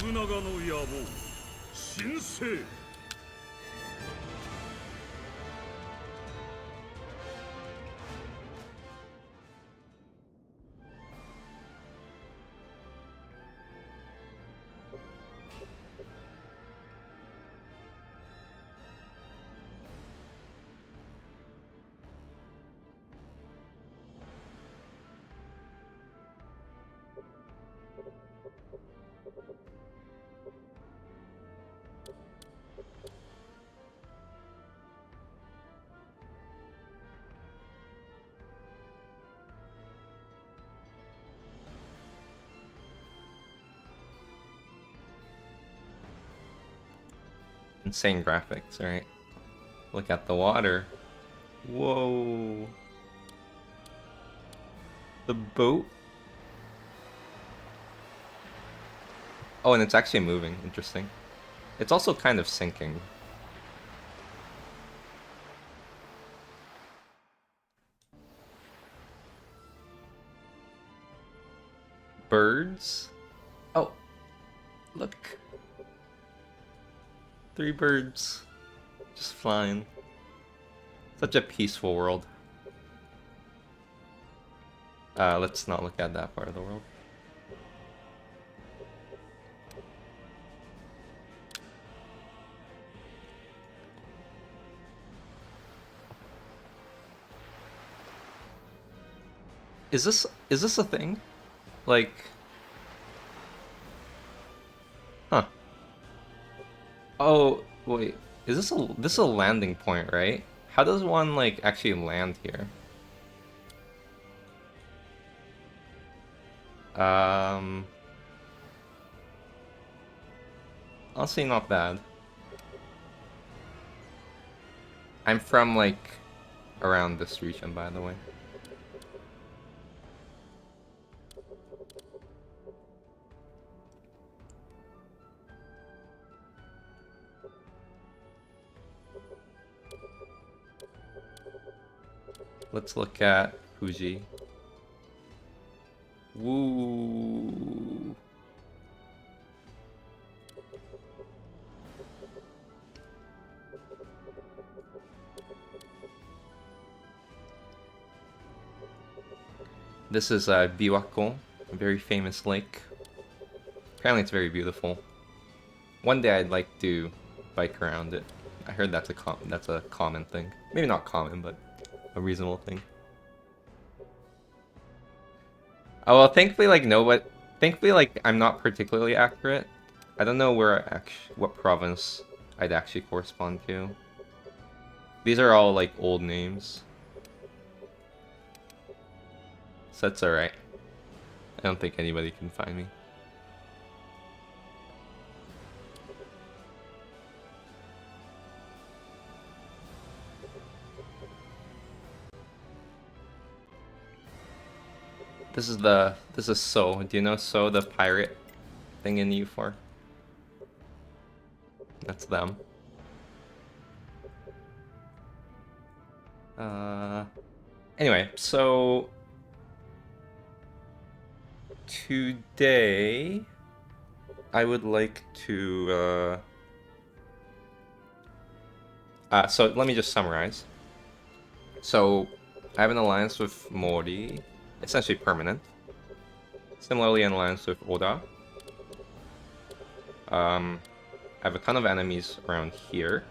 Nobunagaの野望神聖 Insane graphics, right? Look at the water. Whoa. The boat? Oh, and it's actually moving. Interesting. It's also kind of sinking. Birds? Oh, look. 3 birds. Just flying. Such a peaceful world. Let's not look at that part of the world. Is this a thing? Like, huh? Oh, wait. Is this a landing point, right? How does one like actually land here? Honestly, not bad. I'm from like around this region, by the way. Let's look at Fuji. Woo. This is Biwako, a very famous lake. Apparently it's very beautiful. One day I'd like to bike around it. I heard that's a common thing. Maybe not common, but a reasonable thing. Oh well, thankfully thankfully like I'm not particularly accurate. I don't know what province I'd actually correspond to. These are all like old names. So that's alright. I don't think anybody can find me. This is So. Do you know So, the pirate thing in EU4? That's them. Anyway, so today I would like to so let me just summarize. So I have an alliance with Mori, essentially permanent. Similarly, an alliance with Oda. I have a ton of enemies around here.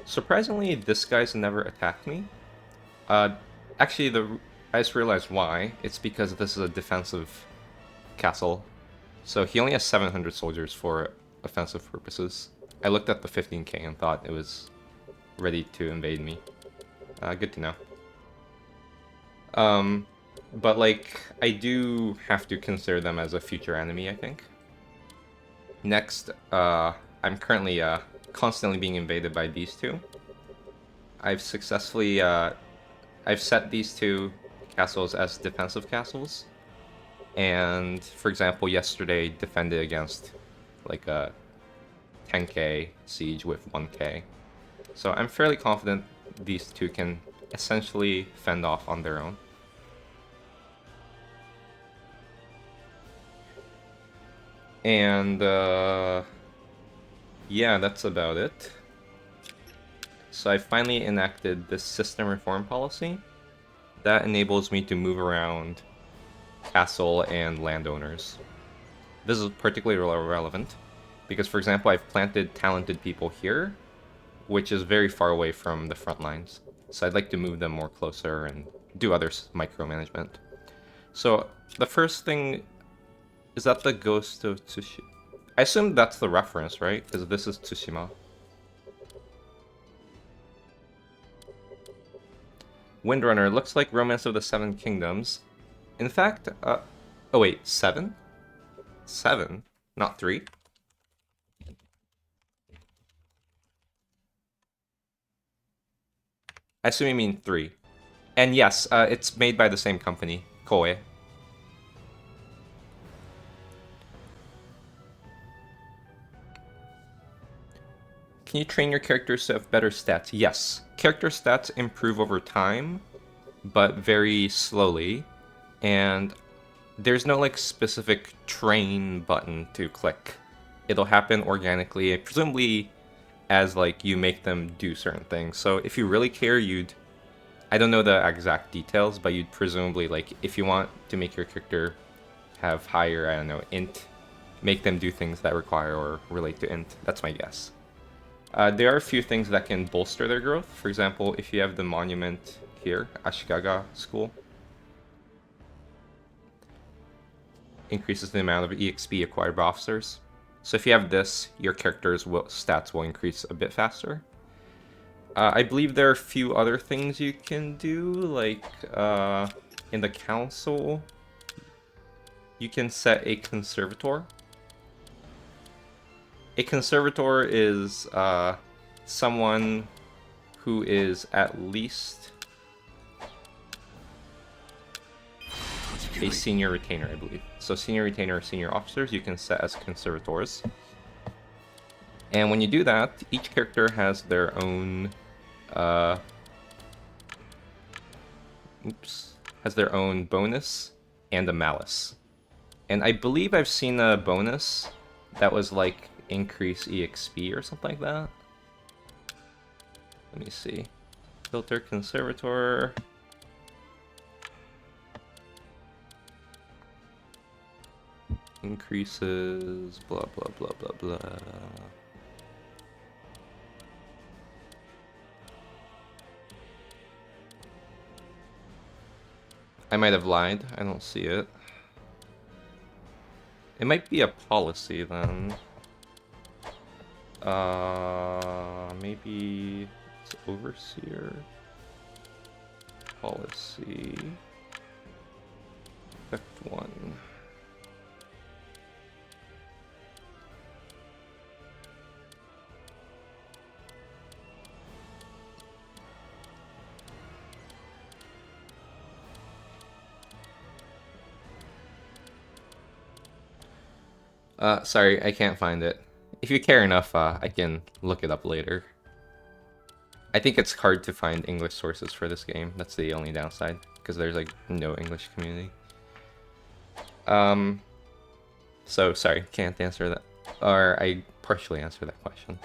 Surprisingly, this guy's never attacked me. Actually, I just realized why. It's because this is a defensive castle. So he only has 700 soldiers for offensive purposes. I looked at the 15k and thought it was ready to invade me. Good to know. But like, I do have to consider them as a future enemy, I think. Next, I'm currently constantly being invaded by these two. I've successfully I've set these two castles as defensive castles. And for example, yesterday defended against like a 10k siege with 1k. So I'm fairly confident these two can essentially fend off on their own. And yeah, that's about it. So I finally enacted this system reform policy that enables me to move around castle and landowners. This is particularly relevant because, for example, I've planted talented people here, which is very far away from the front lines. So I'd like to move them more closer and do other micromanagement. So the first thing is that the Ghost of Tsushima. I assume that's the reference, right? Because this is Tsushima. Windrunner looks like Romance of the Seven Kingdoms. In fact, oh wait, 7? 7, not 3. I assume you mean 3. And yes, it's made by the same company, Koei. Can you train your characters to have better stats? Yes. Character stats improve over time, but very slowly. And there's no like specific train button to click. It'll happen organically, presumably as like you make them do certain things. So if you really care, I don't know the exact details, but you'd presumably like if you want to make your character have higher, I don't know, int, make them do things that require or relate to int. That's my guess. There are a few things that can bolster their growth. For example, if you have the monument here, Ashikaga School, increases the amount of EXP acquired by officers. So if you have this, your character's stats will increase a bit faster. I believe there are a few other things you can do, like in the council, you can set a conservator. A conservator is someone who is at least a senior retainer, I believe. So senior retainer or senior officers you can set as conservators. And when you do that, each character has their own has their own bonus and a malice. And I believe I've seen a bonus that was like increase EXP or something like that. Let me see. Filter conservator. Increases blah blah blah blah blah. I might have lied. I don't see it. It might be a policy then. Maybe it's overseer. Policy. Effect 1. Sorry, I can't find it. If you care enough, I can look it up later. I think it's hard to find English sources for this game. That's the only downside, because there's like no English community. So sorry, can't answer that. Or I partially answered that question.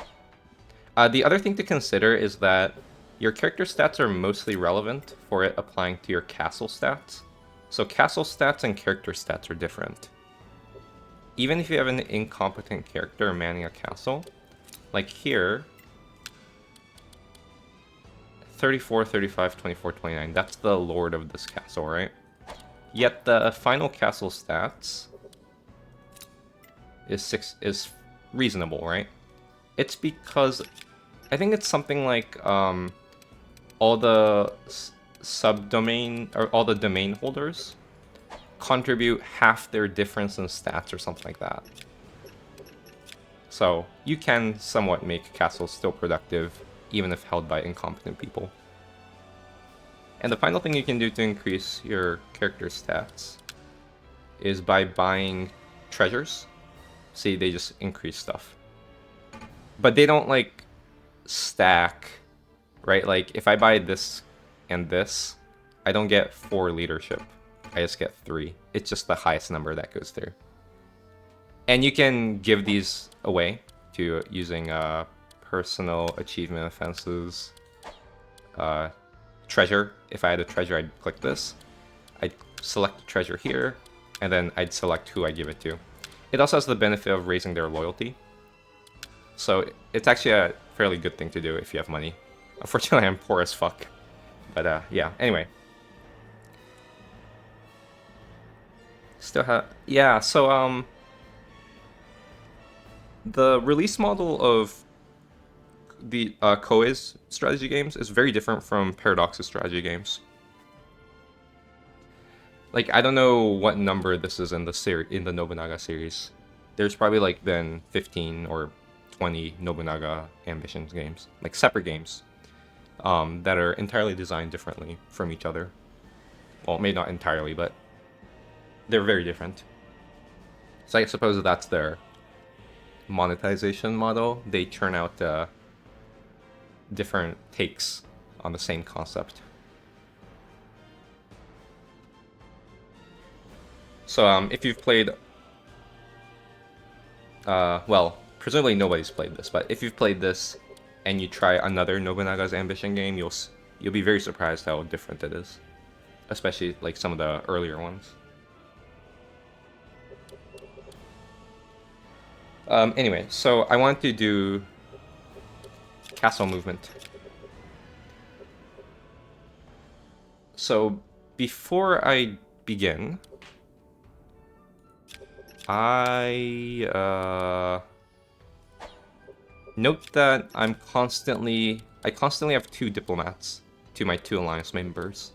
The other thing to consider is that your character stats are mostly relevant for it applying to your castle stats. So castle stats and character stats are different. Even if you have an incompetent character manning a castle, like here, 34, 35, 24, 29, that's the lord of this castle, right? Yet the final castle stats is reasonable, right? It's because I think it's something like all the subdomain or all the domain holders contribute half their difference in stats or something like that. So you can somewhat make castles still productive even if held by incompetent people. And the final thing you can do to increase your character stats is by buying treasures. See, they just increase stuff. But they don't like stack, right? Like if I buy this and this, I don't get 4 leadership. I just get 3. It's just the highest number that goes through. And you can give these away to using personal achievement offenses, treasure. If I had a treasure, I'd click this. I'd select the treasure here, and then I'd select who I give it to. It also has the benefit of raising their loyalty. So it's actually a fairly good thing to do if you have money. Unfortunately, I'm poor as fuck. But yeah, anyway. Still have... Yeah, so, the release model of the Koei's strategy games is very different from Paradox's strategy games. Like, I don't know what number this is in the Nobunaga series. There's probably like been 15 or 20 Nobunaga Ambitions games, like separate games, that are entirely designed differently from each other. Well, maybe not entirely, but they're very different. So I suppose that's their monetization model. They churn out different takes on the same concept. So if you've played, well, presumably nobody's played this, but if you've played this and you try another Nobunaga's Ambition game, you'll be very surprised how different it is, especially like some of the earlier ones. Anyway, so I want to do castle movement. So before I begin, I note that I constantly have 2 diplomats to my 2 alliance members.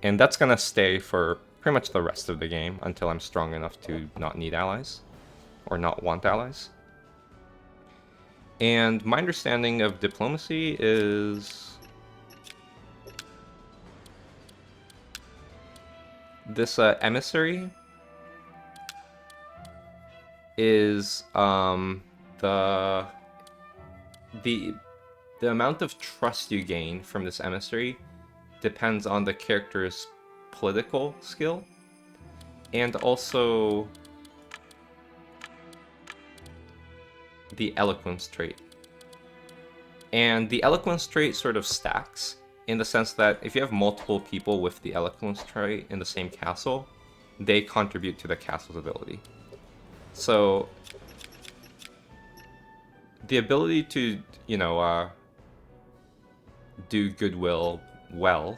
And that's gonna stay for pretty much the rest of the game until I'm strong enough to not need allies. Or not want allies. And my understanding of diplomacy is... this emissary is the amount of trust you gain from this emissary depends on the character's political skill and also the eloquence trait. And the eloquence trait sort of stacks in the sense that if you have multiple people with the eloquence trait in the same castle, they contribute to the castle's ability. So the ability to, you know, do goodwill well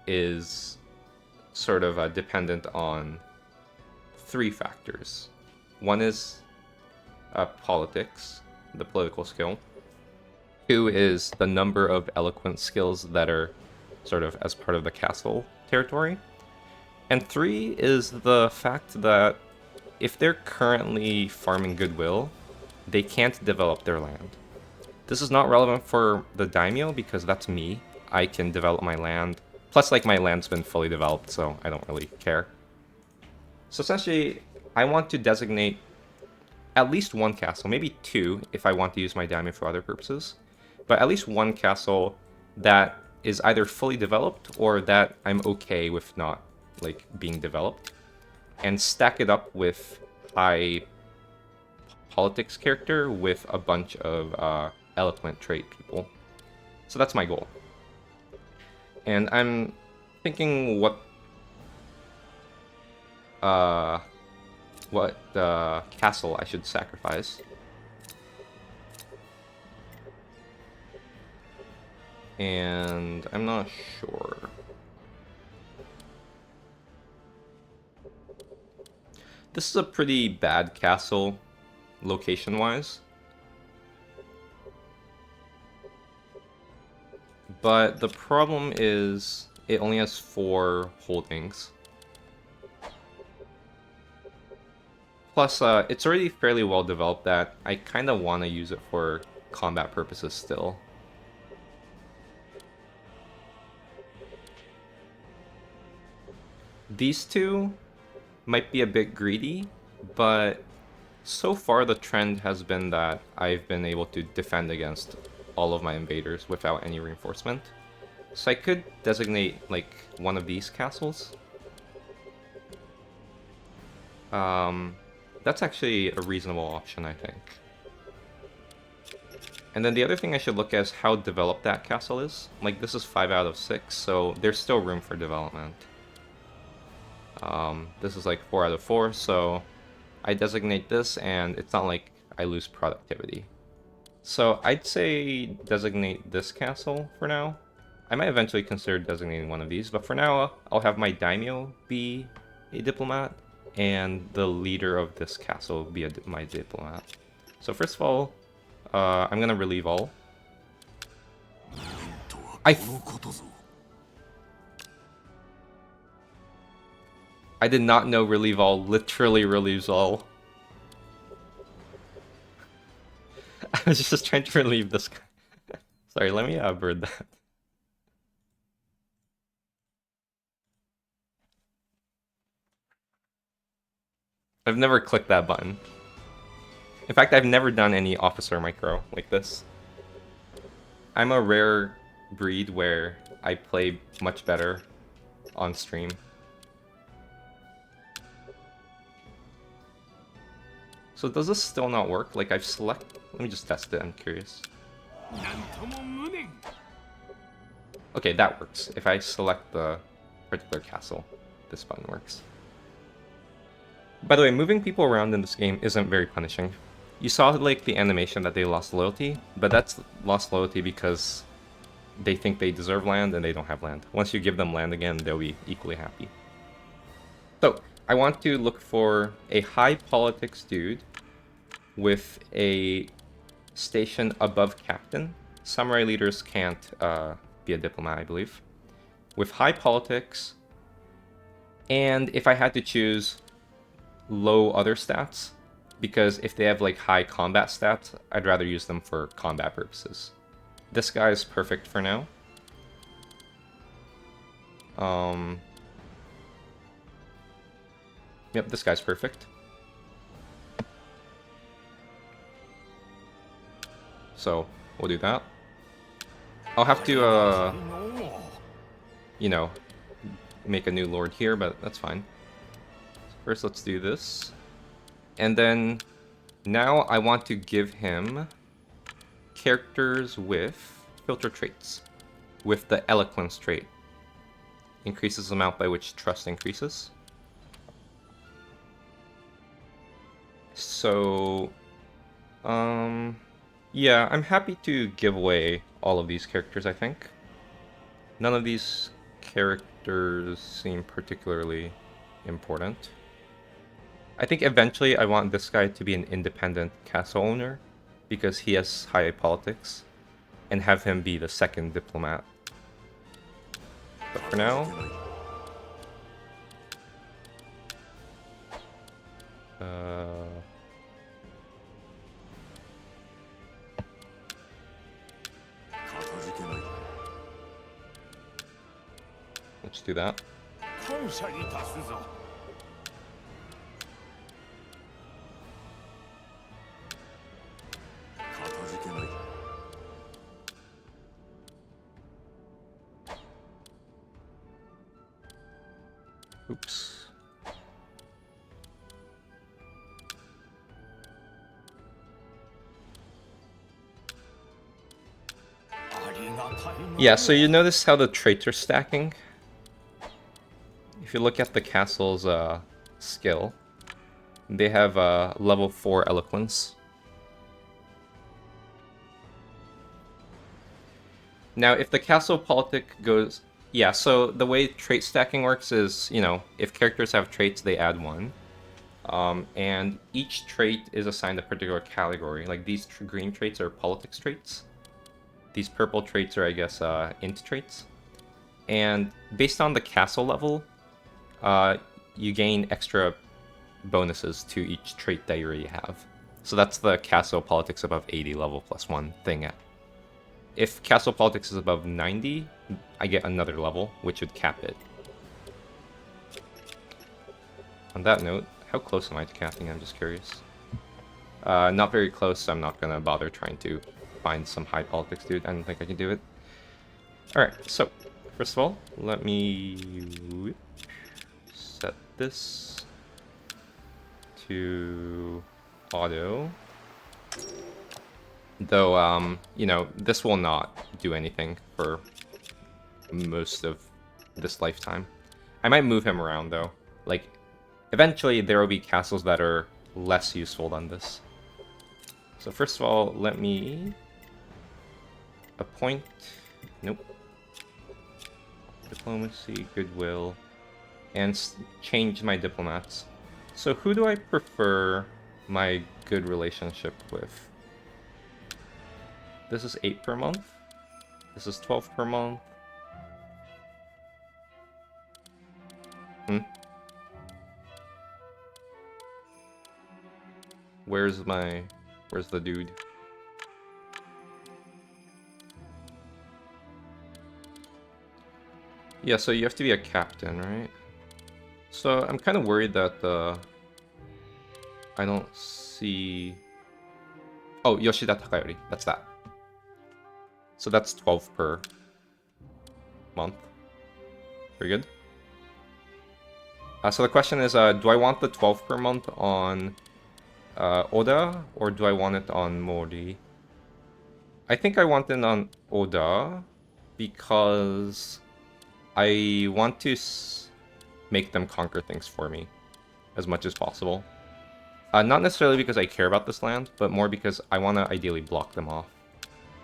is sort of dependent on 3 factors. One is politics, the political skill. 2 is the number of eloquent skills that are sort of as part of the castle territory. And 3 is the fact that if they're currently farming goodwill, they can't develop their land. This is not relevant for the daimyo because that's me. I can develop my land. Plus, like, my land's been fully developed, so I don't really care. So essentially, I want to designate at least 1 castle, maybe 2 if I want to use my daimyo for other purposes, but at least 1 castle that is either fully developed or that I'm okay with not, like, being developed, and stack it up with high politics character with a bunch of eloquent trait people. So that's my goal. And I'm thinking what castle I should sacrifice. And I'm not sure. This is a pretty bad castle, location-wise. But the problem is, it only has 4 holdings. Plus, it's already fairly well developed that I kind of want to use it for combat purposes still. These 2 might be a bit greedy, but so far the trend has been that I've been able to defend against all of my invaders without any reinforcement. So I could designate, like, one of these castles. That's actually a reasonable option, I think. And then the other thing I should look at is how developed that castle is. Like, this is 5 out of 6, so there's still room for development. This is like 4 out of 4, so I designate this, and it's not like I lose productivity. So I'd say designate this castle for now. I might eventually consider designating one of these, but for now, I'll have my daimyo be a diplomat, and the leader of this castle be my diplomat. So first of all, I'm gonna relieve all. I did not know relieve all literally relieves all. I was just trying to relieve this guy. Sorry, let me bird that. I've never clicked that button. In fact, I've never done any officer micro like this. I'm a rare breed where I play much better on stream. So does this still not work? Like I've let me just test it, I'm curious. Okay, that works. If I select the particular castle, this button works. By the way, moving people around in this game isn't very punishing. You saw like the animation that they lost loyalty, but that's lost loyalty because they think they deserve land and they don't have land. Once you give them land again, they'll be equally happy. So, I want to look for a high politics dude with a station above captain. Samurai leaders can't be a diplomat, I believe. With high politics, and if I had to choose low other stats, because if they have like high combat stats, I'd rather use them for combat purposes. This guy is perfect for now. Yep, this guy's perfect. So, we'll do that. I'll have to, you know, make a new lord here, but that's fine. First, let's do this. And then, now I want to give him characters with filter traits. With the eloquence trait. Increases the amount by which trust increases. So, yeah, I'm happy to give away all of these characters, I think. None of these characters seem particularly important. I think eventually I want this guy to be an independent castle owner, because he has high politics, and have him be the second diplomat. But for now... let's do that. Oops. Yeah, so you notice how the traits are stacking? If you look at the castle's skill, they have level 4 eloquence. Now, if the castle politic goes... Yeah, so the way trait stacking works is, you know, if characters have traits, they add 1. And each trait is assigned a particular category. Like, these green traits are politics traits. These purple traits are, I guess, int traits. And based on the castle level, you gain extra bonuses to each trait that you already have. So that's the castle politics above 80 level plus 1 thing. If castle politics is above 90, I get another level, which would cap it. On that note, how close am I to capping? I'm just curious. Not very close, so I'm not gonna bother trying to find some high politics dude. I don't think I can do it. Alright, so, first of all, let me set this to auto. Though, you know, this will not do anything for most of this lifetime. I might move him around, though. Like, eventually there will be castles that are less useful than this. So first of all, let me appoint... Nope. Diplomacy, goodwill, and change my diplomats. So who do I prefer my good relationship with? This is 8 per month. This is 12 per month. Where's the dude? Yeah, so you have to be a captain, right? So I'm kind of worried that I don't see... Oh, Yoshida Takayori. That's that. So that's 12 per month. Very good. So the question is, do I want the 12 per month on Oda, or do I want it on Mori? I think I want it on Oda, because I want to make them conquer things for me as much as possible. Not necessarily because I care about this land, but more because I want to ideally block them off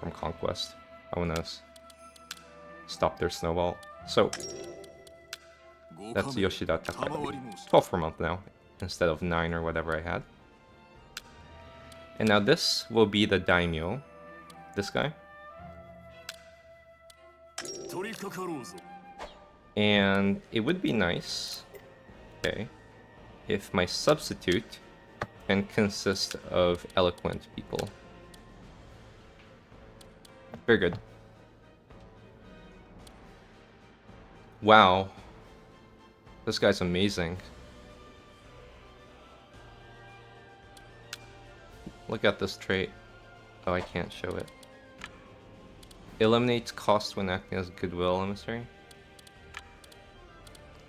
from conquest. I want to stop their snowball. So that's Yoshida Takayori. 12 per month now, instead of 9 or whatever I had. And now this will be the daimyo. This guy. And it would be nice, okay, if my substitute can consist of eloquent people. Very good. Wow. This guy's amazing. Look at this trait. Oh, I can't show it. Eliminates cost when acting as goodwill emissary.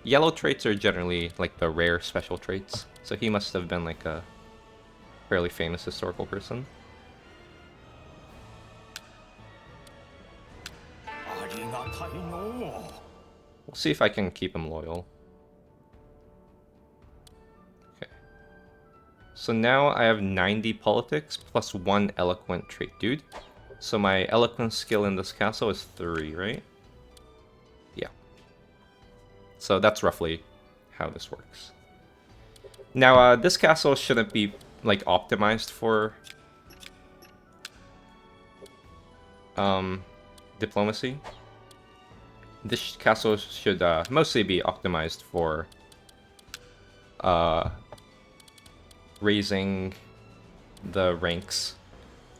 Yellow traits are generally like the rare special traits, so he must have been like a fairly famous historical person. We'll see if I can keep him loyal. Okay. So now I have 90 politics plus 1 eloquent trait, dude. So my eloquent skill in this castle is 3, right? Yeah. So that's roughly how this works. Now, this castle shouldn't be, like, optimized for diplomacy. This castle should mostly be optimized for raising the ranks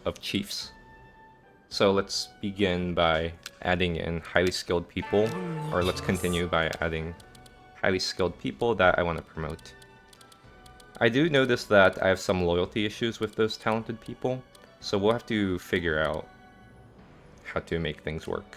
of chiefs. So let's begin by adding in highly skilled people, or let's continue by adding highly skilled people that I want to promote. I do notice that I have some loyalty issues with those talented people, so we'll have to figure out how to make things work.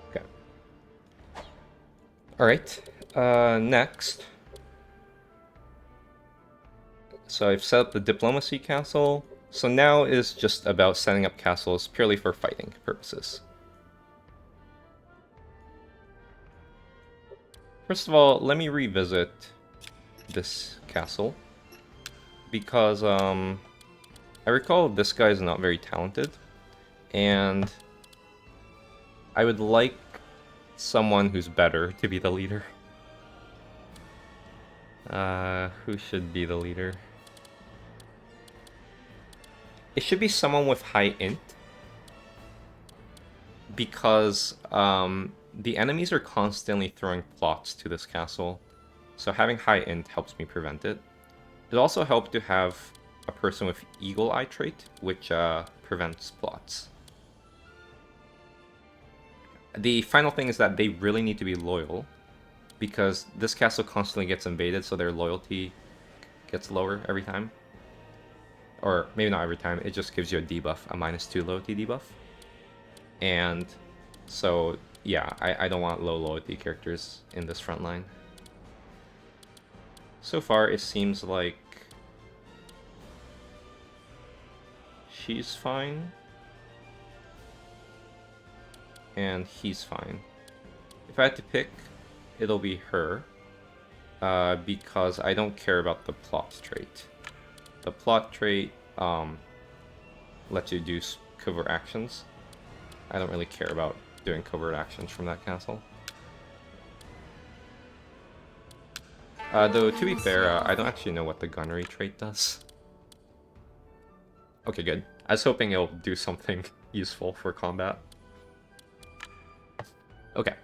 Okay. Alright, next. So I've set up the diplomacy castle. So now is just about setting up castles purely for fighting purposes. First of all, let me revisit this castle. Because, I recall this guy is not very talented. And I would like someone who's better to be the leader. Who should be the leader? It should be someone with high int. Because, the enemies are constantly throwing plots to this castle. So having high int helps me prevent it. It also helps to have a person with eagle eye trait, which prevents plots. The final thing is that they really need to be loyal, because this castle constantly gets invaded, so their loyalty gets lower every time. Or maybe not every time, it just gives you a debuff, a -2 loyalty debuff. And so, yeah, I don't want low loyalty characters in this front line. So far, it seems like she's fine. And he's fine. If I had to pick, it'll be her. Because I don't care about the plot trait. The plot trait lets you do covert actions. I don't really care about doing covert actions from that castle. Though, to be fair, I don't actually know what the gunnery trait does. Okay, good. I was hoping it'll do something useful for combat. Okay.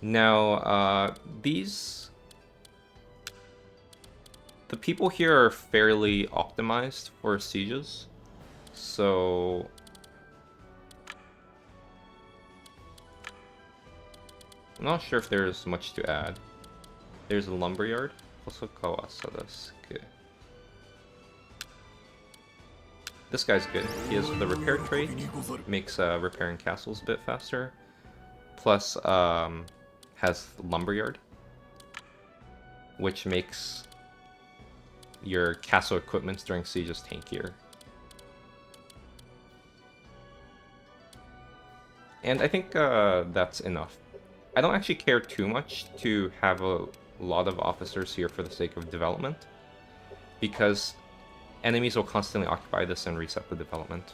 Now, these... The people here are fairly optimized for sieges, so... I'm not sure if there's much to add. There's a lumberyard. Chosokabe. Okay. This guy's good. He has the repair trait, makes repairing castles a bit faster. Plus, has lumberyard, which makes your castle equipments during sieges tankier. And I think that's enough. I don't actually care too much to have a lot of officers here for the sake of development, because enemies will constantly occupy this and reset the development.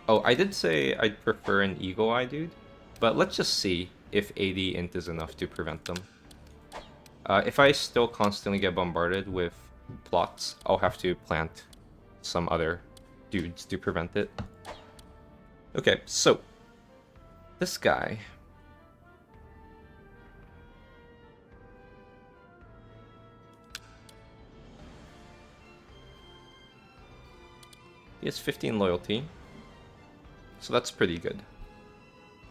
Oh, I did say I'd prefer an Eagle Eye dude, but let's just see if 80 int is enough to prevent them. If I still constantly get bombarded with plots, I'll have to plant some other dudes to prevent it. Okay, so this guy. He has 15 loyalty, so that's pretty good.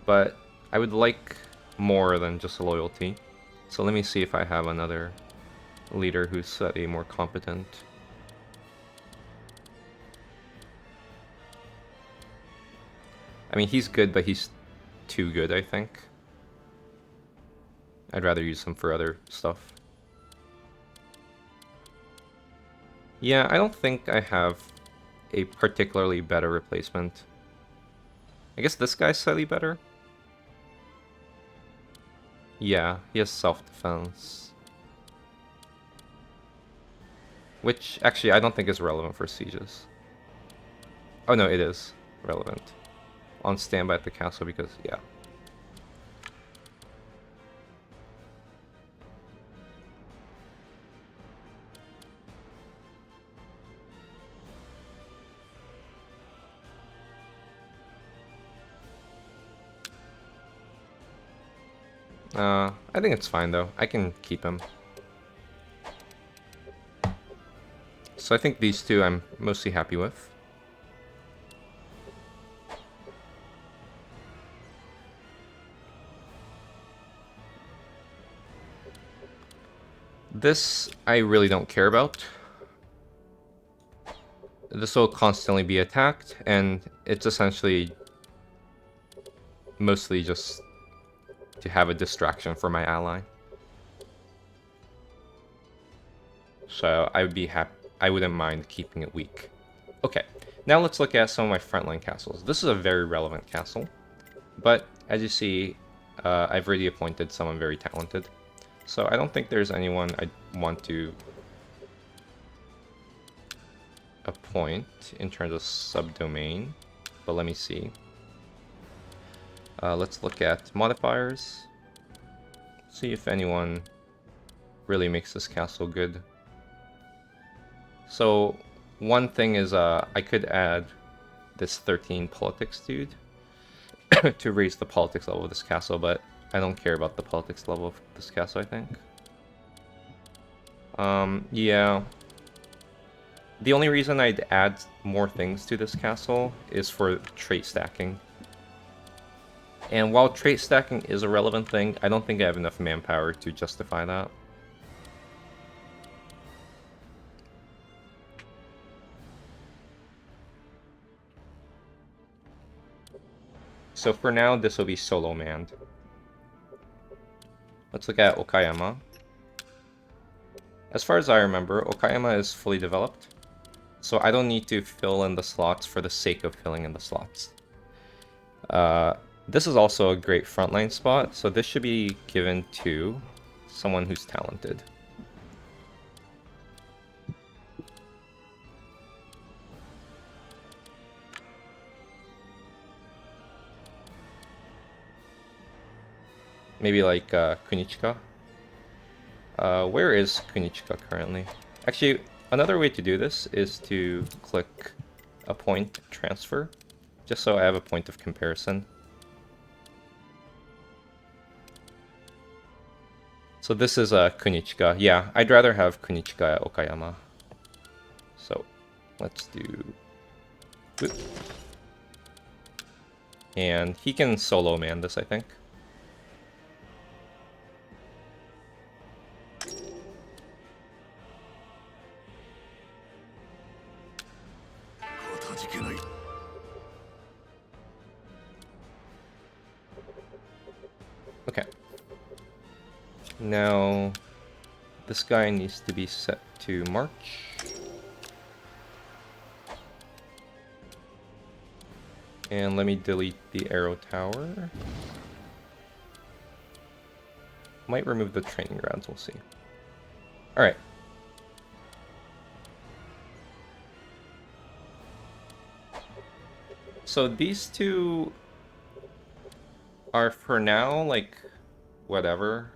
But I would like more than just loyalty. So let me see if I have another leader who's slightly more competent. I mean, he's good, but he's too good, I think. I'd rather use him for other stuff. Yeah, I don't think I have a particularly better replacement. I guess this guy's slightly better. Yeah, he has self-defense. Which, actually, I don't think is relevant for sieges. Oh no, it is relevant. On standby at the castle because, yeah. I think it's fine though. I can keep him. So I think these two I'm mostly happy with. This I really don't care about. This will constantly be attacked, and it's essentially mostly just to have a distraction for my ally. So I would be happy. I wouldn't mind keeping it weak. Okay, now let's look at some of my frontline castles. This is a very relevant castle, but as you see, I've already appointed someone very talented. So I don't think there's anyone I want to appoint in terms of subdomain, but let me see. Let's look at modifiers. See if anyone really makes this castle good. So one thing is I could add this 13 politics dude to raise the politics level of this castle, but I don't care about the politics level of this castle, I think. Yeah. The only reason I'd add more things to this castle is for trait stacking. And while trait stacking is a relevant thing, I don't think I have enough manpower to justify that. So for now, this will be solo manned. Let's look at Okayama. As far as I remember, Okayama is fully developed, so I don't need to fill in the slots for the sake of filling in the slots. This is also a great frontline spot, so this should be given to someone who's talented. Maybe like Kunichika. Where is Kunichika currently? Actually, another way to do this is to click a point transfer, just so I have a point of comparison. So this is Kunichika. Yeah, I'd rather have Kunichika at Okayama. So let's do... And he can solo man this, I think. Okay. Now, this guy needs to be set to march. And let me delete the arrow tower. Might remove the training grounds, we'll see. Alright. So these two are for now, like, whatever.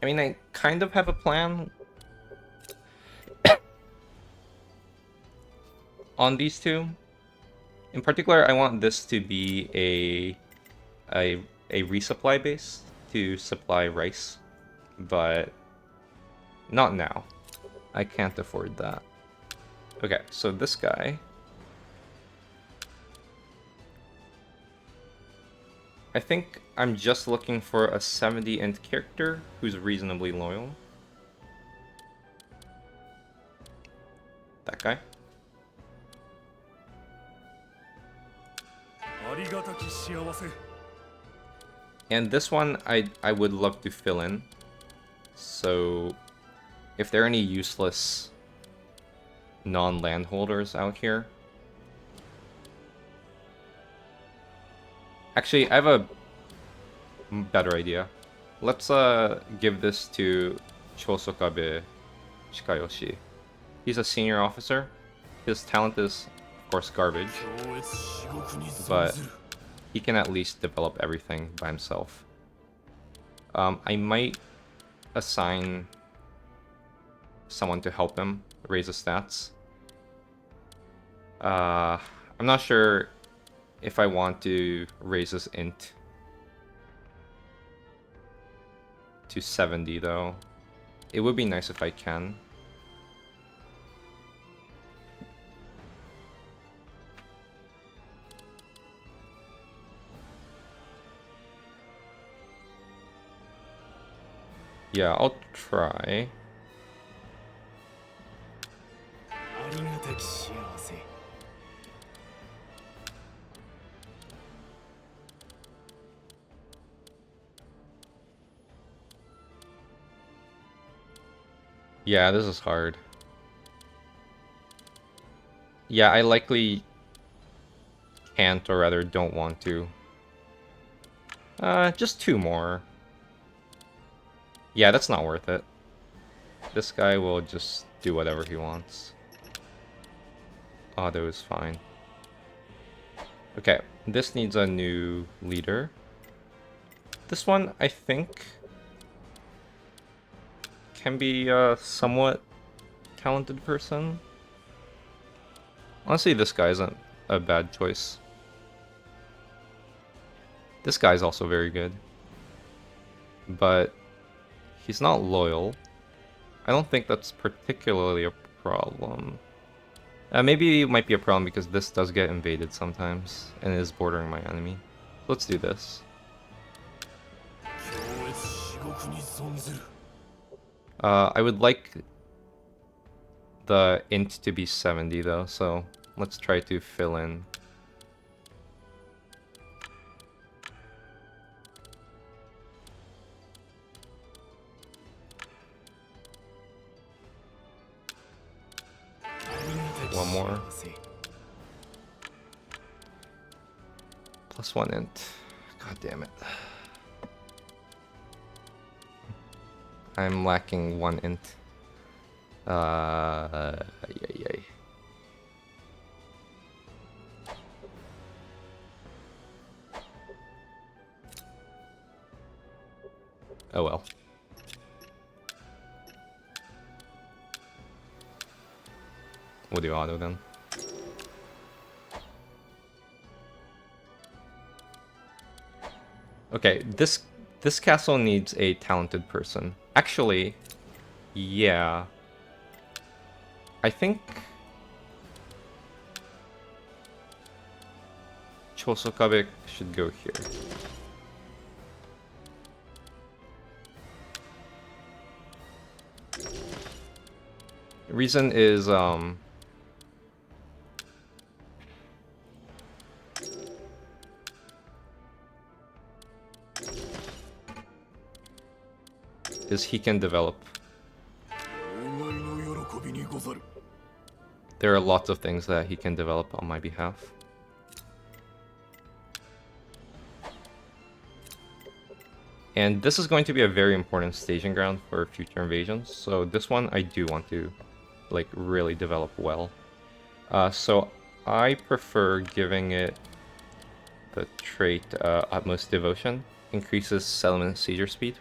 I mean, I kind of have a plan on these two. In particular, I want this to be a resupply base to supply rice, but not now. I can't afford that. Okay, so this guy, I think I'm just looking for a 70 int character who's reasonably loyal. That guy. And this one I would love to fill in. So if there are any useless non-landholders out here. Actually, I have a better idea. Let's give this to Chosokabe Shikayoshi. He's a senior officer. His talent is, of course, garbage. But he can at least develop everything by himself. I might assign someone to help him raise his stats. I'm not sure if I want to raise his int to 70 though. It would be nice if I can. Yeah, I'll try. Yeah, this is hard. Yeah, I likely can't, or rather don't want to. Just 2 more. Yeah, that's not worth it. This guy will just do whatever he wants. Auto is fine. Okay, this needs a new leader. This one, I think, can be a somewhat talented person. Honestly, this guy isn't a bad choice. This guy's also very good. But He's not loyal. I don't think that's particularly a problem. Maybe it might be a problem because this does get invaded sometimes and is bordering my enemy. Let's do this. I would like the int to be 70 though, so let's try to fill in. One more. Plus 1 int. God damn it. I'm lacking 1 int. Yay. Oh well. We'll do auto then. Okay, this castle needs a talented person. Actually, yeah. I think Chosokabe should go here. The reason is he can develop. There are lots of things that he can develop on my behalf. And this is going to be a very important staging ground for future invasions, so this one I do want to, like, really develop well. So I prefer giving it the trait Utmost Devotion. Increases settlement seizure speed.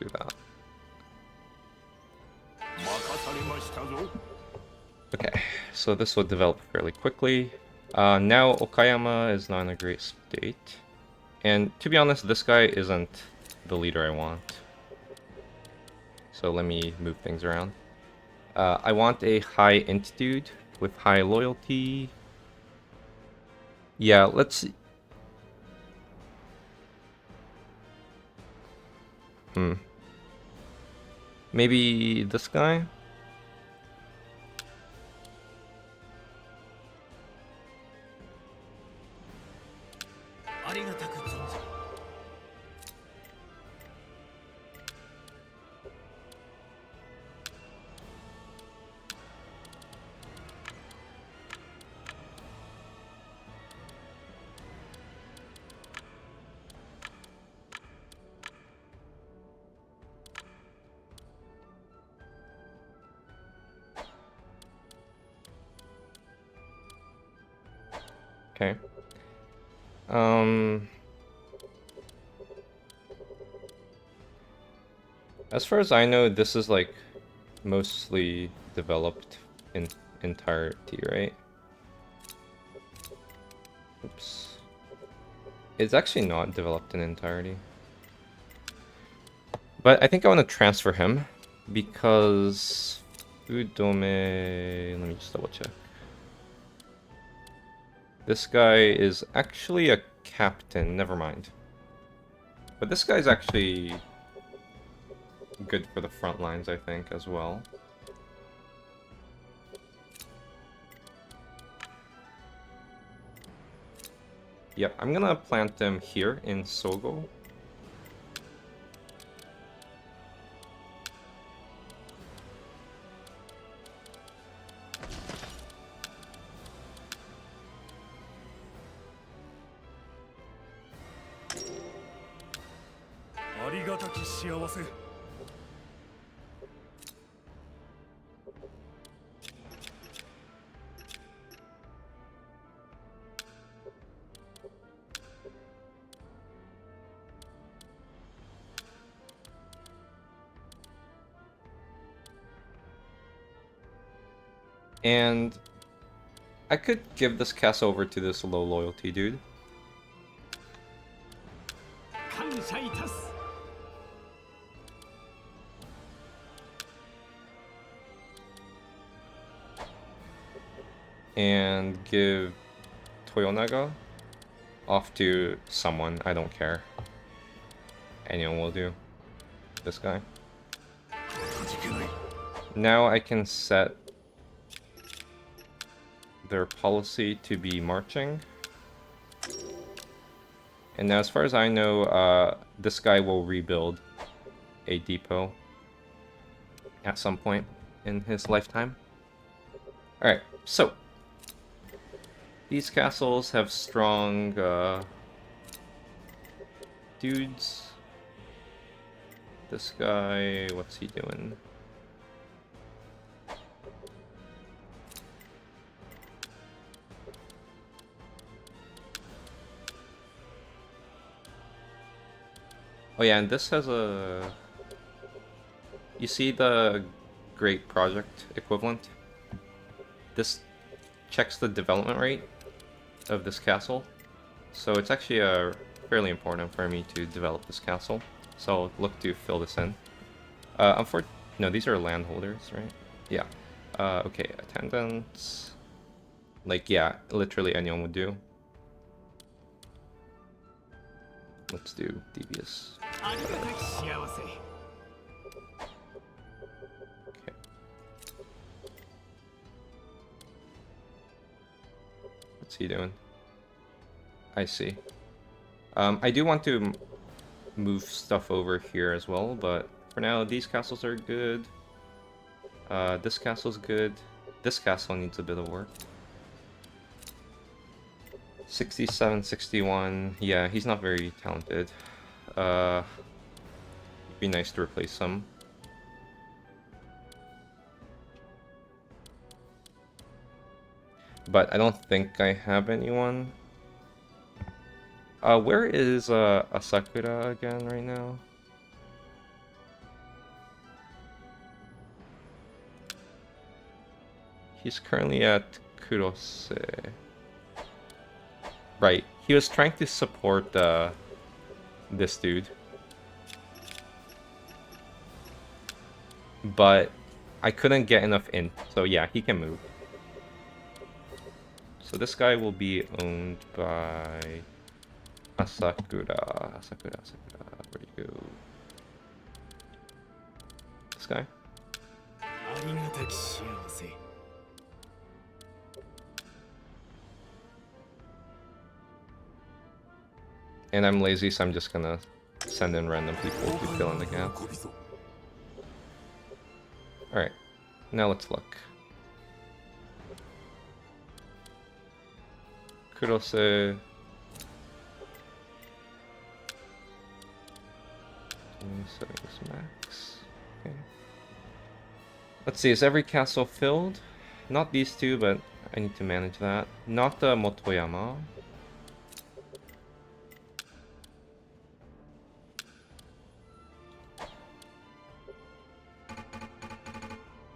Let's do that. Okay, so this will develop fairly quickly. Now Okayama is not in a great state. And to be honest, this guy isn't the leader I want. So let me move things around. I want a high int dude with high loyalty. Yeah, let's see. Maybe this guy? Okay. As far as I know, this is like mostly developed in entirety, right? Oops. It's actually not developed in entirety. But I think I want to transfer him because Udome, let me just double check. This guy is actually a captain, never mind. But this guy's actually good for the front lines, I think, as well. Yep, I'm gonna plant them here in Sogo. And I could give this castle over to this low loyalty dude. And give Toyonaga off to someone. I don't care. Anyone will do. This guy. Now I can set their policy to be marching. And now, as far as I know, this guy will rebuild a depot at some point in his lifetime. Alright, so these castles have strong dudes. This guy, what's he doing? Oh yeah, and this has a... You see the Great Project equivalent? This checks the development rate of this castle. So it's actually fairly important for me to develop this castle. So I'll look to fill this in. No, these are landholders, right? Yeah. Okay, attendants. Like, yeah, literally anyone would do. Let's do devious. Okay. What's he doing? I see. I do want to move stuff over here as well, but for now, these castles are good. This castle's good. This castle needs a bit of work. 67, 61. Yeah, he's not very talented. It'd be nice to replace him. But I don't think I have anyone. Where is Asakura again right now? He's currently at Kurose. Right, he was trying to support this dude. But I couldn't get enough in, so yeah, he can move. So this guy will be owned by Asakura. Asakura, where'd you go? This guy? And I'm lazy, so I'm just gonna send in random people to fill in the gap. Alright, now let's look. Kurose. Settings max. Okay. Let's see, is every castle filled? Not these two, but I need to manage that. Not the Motoyama.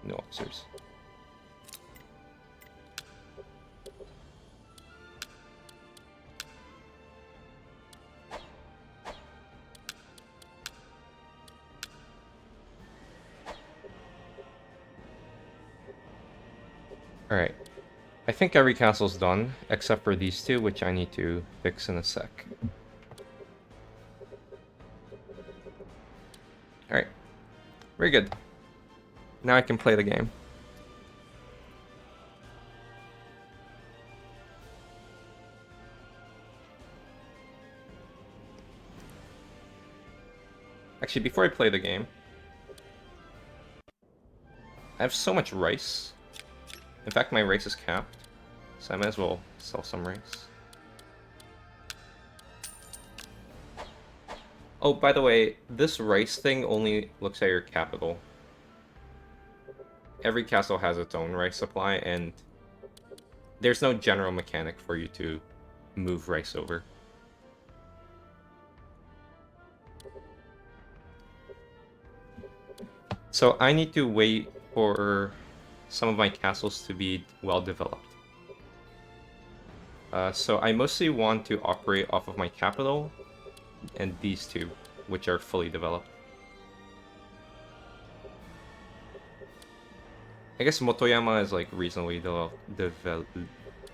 No officers. Alright. I think every castle's done, except for these two, which I need to fix in a sec. Alright. Very good. Now I can play the game. Actually, before I play the game, I have so much rice. In fact, my rice is capped, so I might as well sell some rice. Oh, by the way, this rice thing only looks at your capital. Every castle has its own rice supply, and there's no general mechanic for you to move rice over. So I need to wait for some of my castles to be well developed. So I mostly want to operate off of my capital and these two, which are fully developed. I guess Motoyama is like reasonably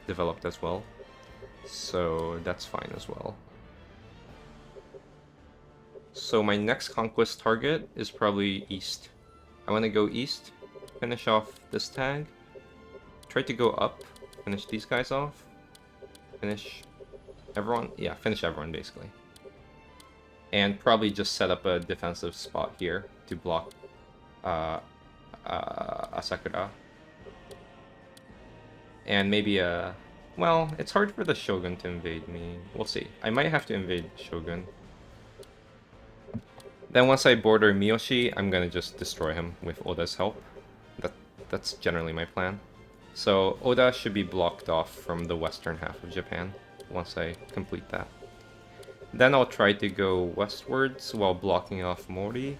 developed as well, so that's fine as well. So my next conquest target is probably east. I want to go east, finish off this tag, try to go up, finish these guys off, finish everyone. Yeah, finish everyone basically. And probably just set up a defensive spot here to block Asakura. And maybe well, it's hard for the Shogun to invade me. We'll see. I might have to invade Shogun. Then once I border Miyoshi, I'm gonna just destroy him with Oda's help. That's generally my plan. So Oda should be blocked off from the western half of Japan once I complete that. Then I'll try to go westwards while blocking off Mori.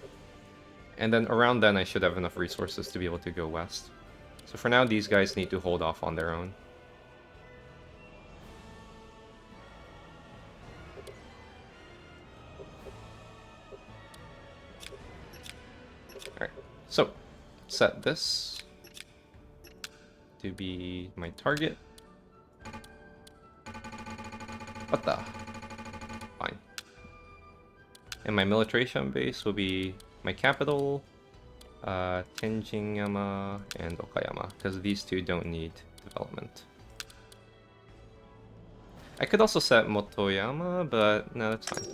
And then around then I should have enough resources to be able to go west. So for now, these guys need to hold off on their own. Alright, so set this to be my target. What the? Fine. And my militarization base will be my capital, Tenjin-yama and Okayama, because these two don't need development. I could also set Motoyama, but no, that's fine.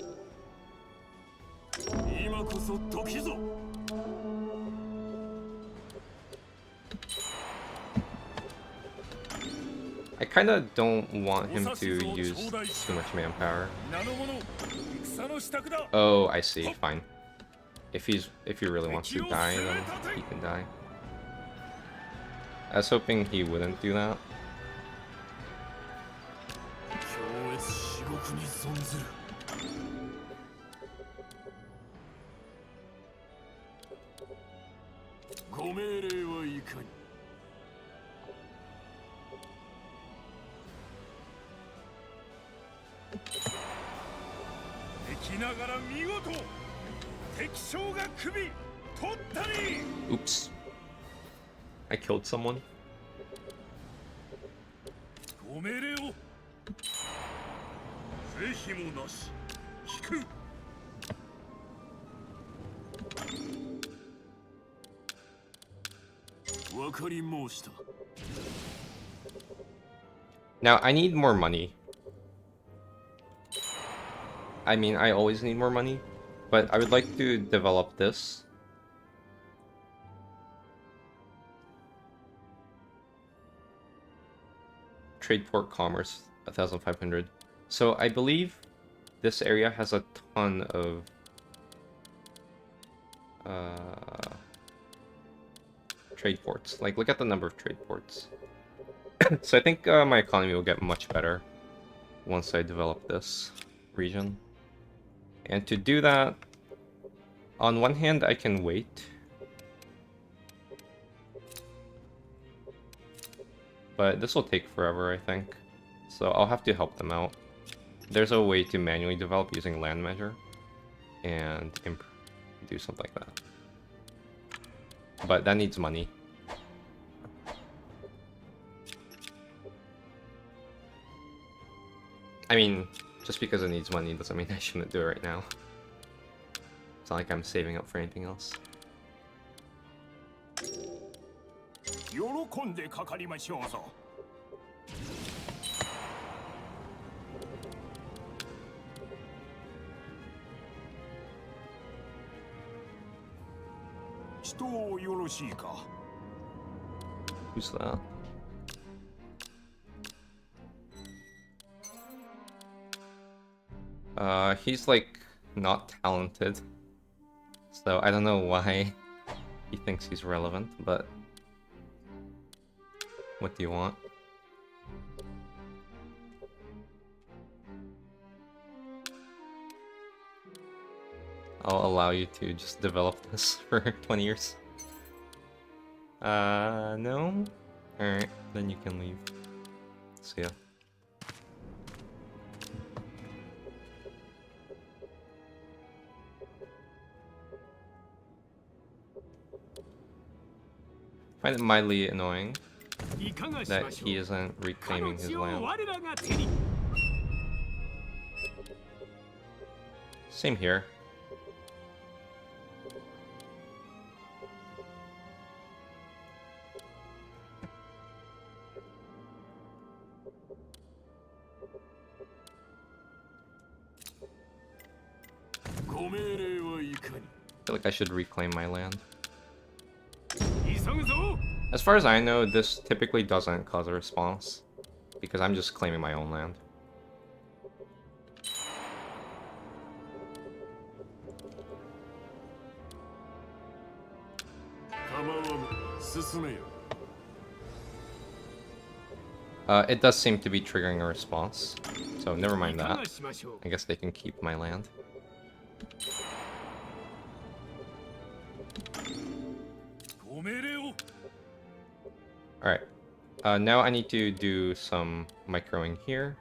I kind of don't want him to use too much manpower. Oh, I see. Fine. If he really wants to die, then he can die. I was hoping he wouldn't do that. Oops. I killed someone. Now, I need more money. I mean, I always need more money, but I would like to develop this. Trade port commerce, 1,500. So I believe this area has a ton of trade ports. Like, look at the number of trade ports. So I think my economy will get much better once I develop this region. And to do that, on one hand, I can wait. But this will take forever, I think. So I'll have to help them out. There's a way to manually develop using land measure and do something like that. But that needs money. I mean, just because it needs money doesn't mean I shouldn't do it right now. It's not like I'm saving up for anything else. Who's that? He's like not talented, so I don't know why he thinks he's relevant, but what do you want? I'll allow you to just develop this for 20 years. No? Alright, then you can leave. See ya. I find it mildly annoying that he isn't reclaiming his land. Same here. I feel like I should reclaim my land. As far as I know, this typically doesn't cause a response, because I'm just claiming my own land. It does seem to be triggering a response, so never mind that. I guess they can keep my land. Alright. Now I need to do some microing here.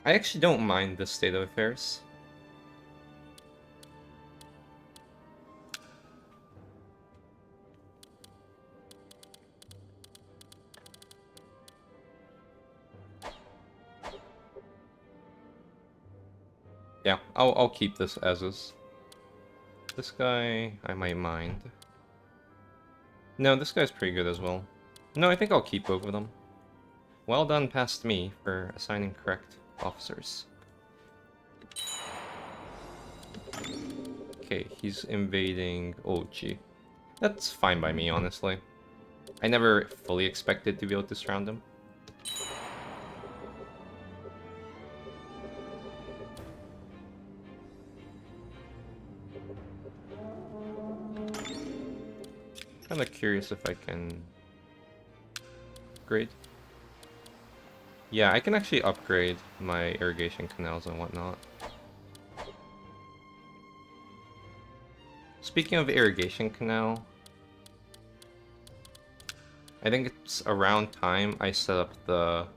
I actually don't mind this state of affairs. Yeah, I'll keep this as is. This guy, I might mind. No, this guy's pretty good as well. No, I think I'll keep both of them. Well done past me for assigning correct officers. Okay, he's invading Ochi. That's fine by me, honestly. I never fully expected to be able to surround him. Kinda curious if I can upgrade. Yeah, I can actually upgrade my irrigation canals and whatnot. Speaking of irrigation canal, I think it's around time I set up the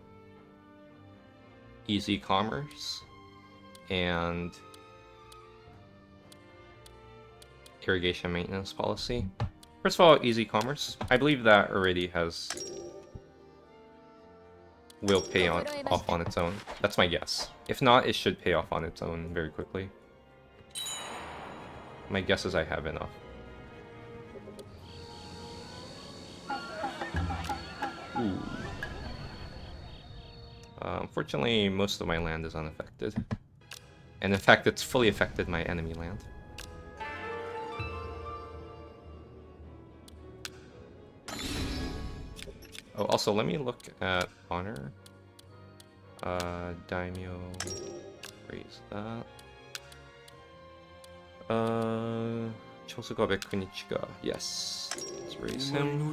easy commerce and irrigation maintenance policy. First of all, easy commerce. I believe that already will pay off on its own. That's my guess. If not, it should pay off on its own very quickly. My guess is I have enough. Ooh. Unfortunately, most of my land is unaffected. And in fact, it's fully affected my enemy land. Oh, also, let me look at honor. Daimyo, raise that. Chosokabe Kunichika, yes. Let's raise him.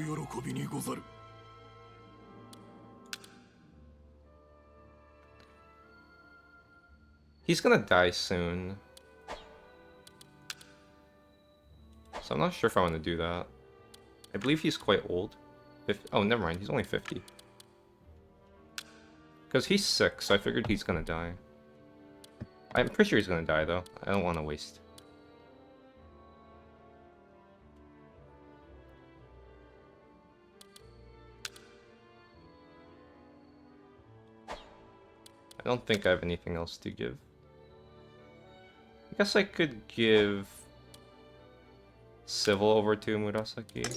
He's gonna die soon. So I'm not sure if I want to do that. I believe he's quite old. Oh, never mind. He's only 50. Because he's sick, so I figured he's gonna die. I'm pretty sure he's gonna die, though. I don't want to waste. I don't think I have anything else to give. I guess I could give civil over to Murasaki.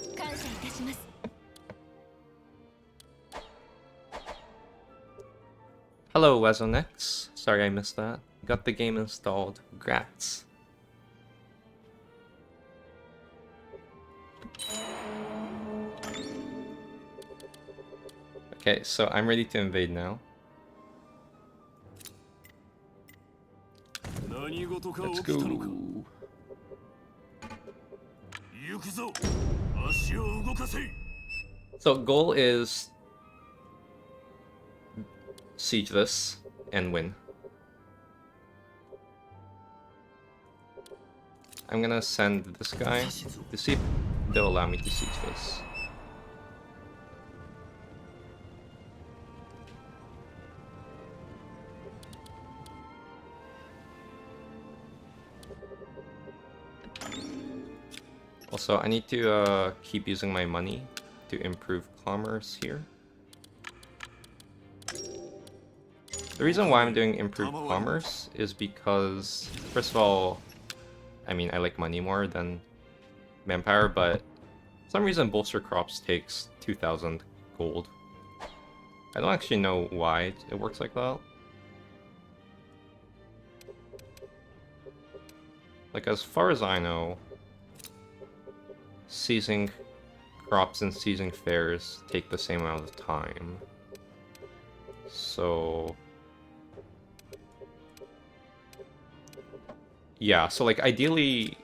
Hello, Wazonex. Sorry I missed that. Got the game installed. Grats. Okay, so I'm ready to invade now. Let's go. So goal is siege this and win. I'm gonna send this guy to see if they'll allow me to siege this. Also, I need to keep using my money to improve commerce here. The reason why I'm doing improved commerce is because, first of all, I mean, I like money more than manpower, but for some reason bolster crops takes 2,000 gold. I don't actually know why it works like that. Like, as far as I know, seizing crops and seizing fairs take the same amount of time. So... yeah, so like ideally,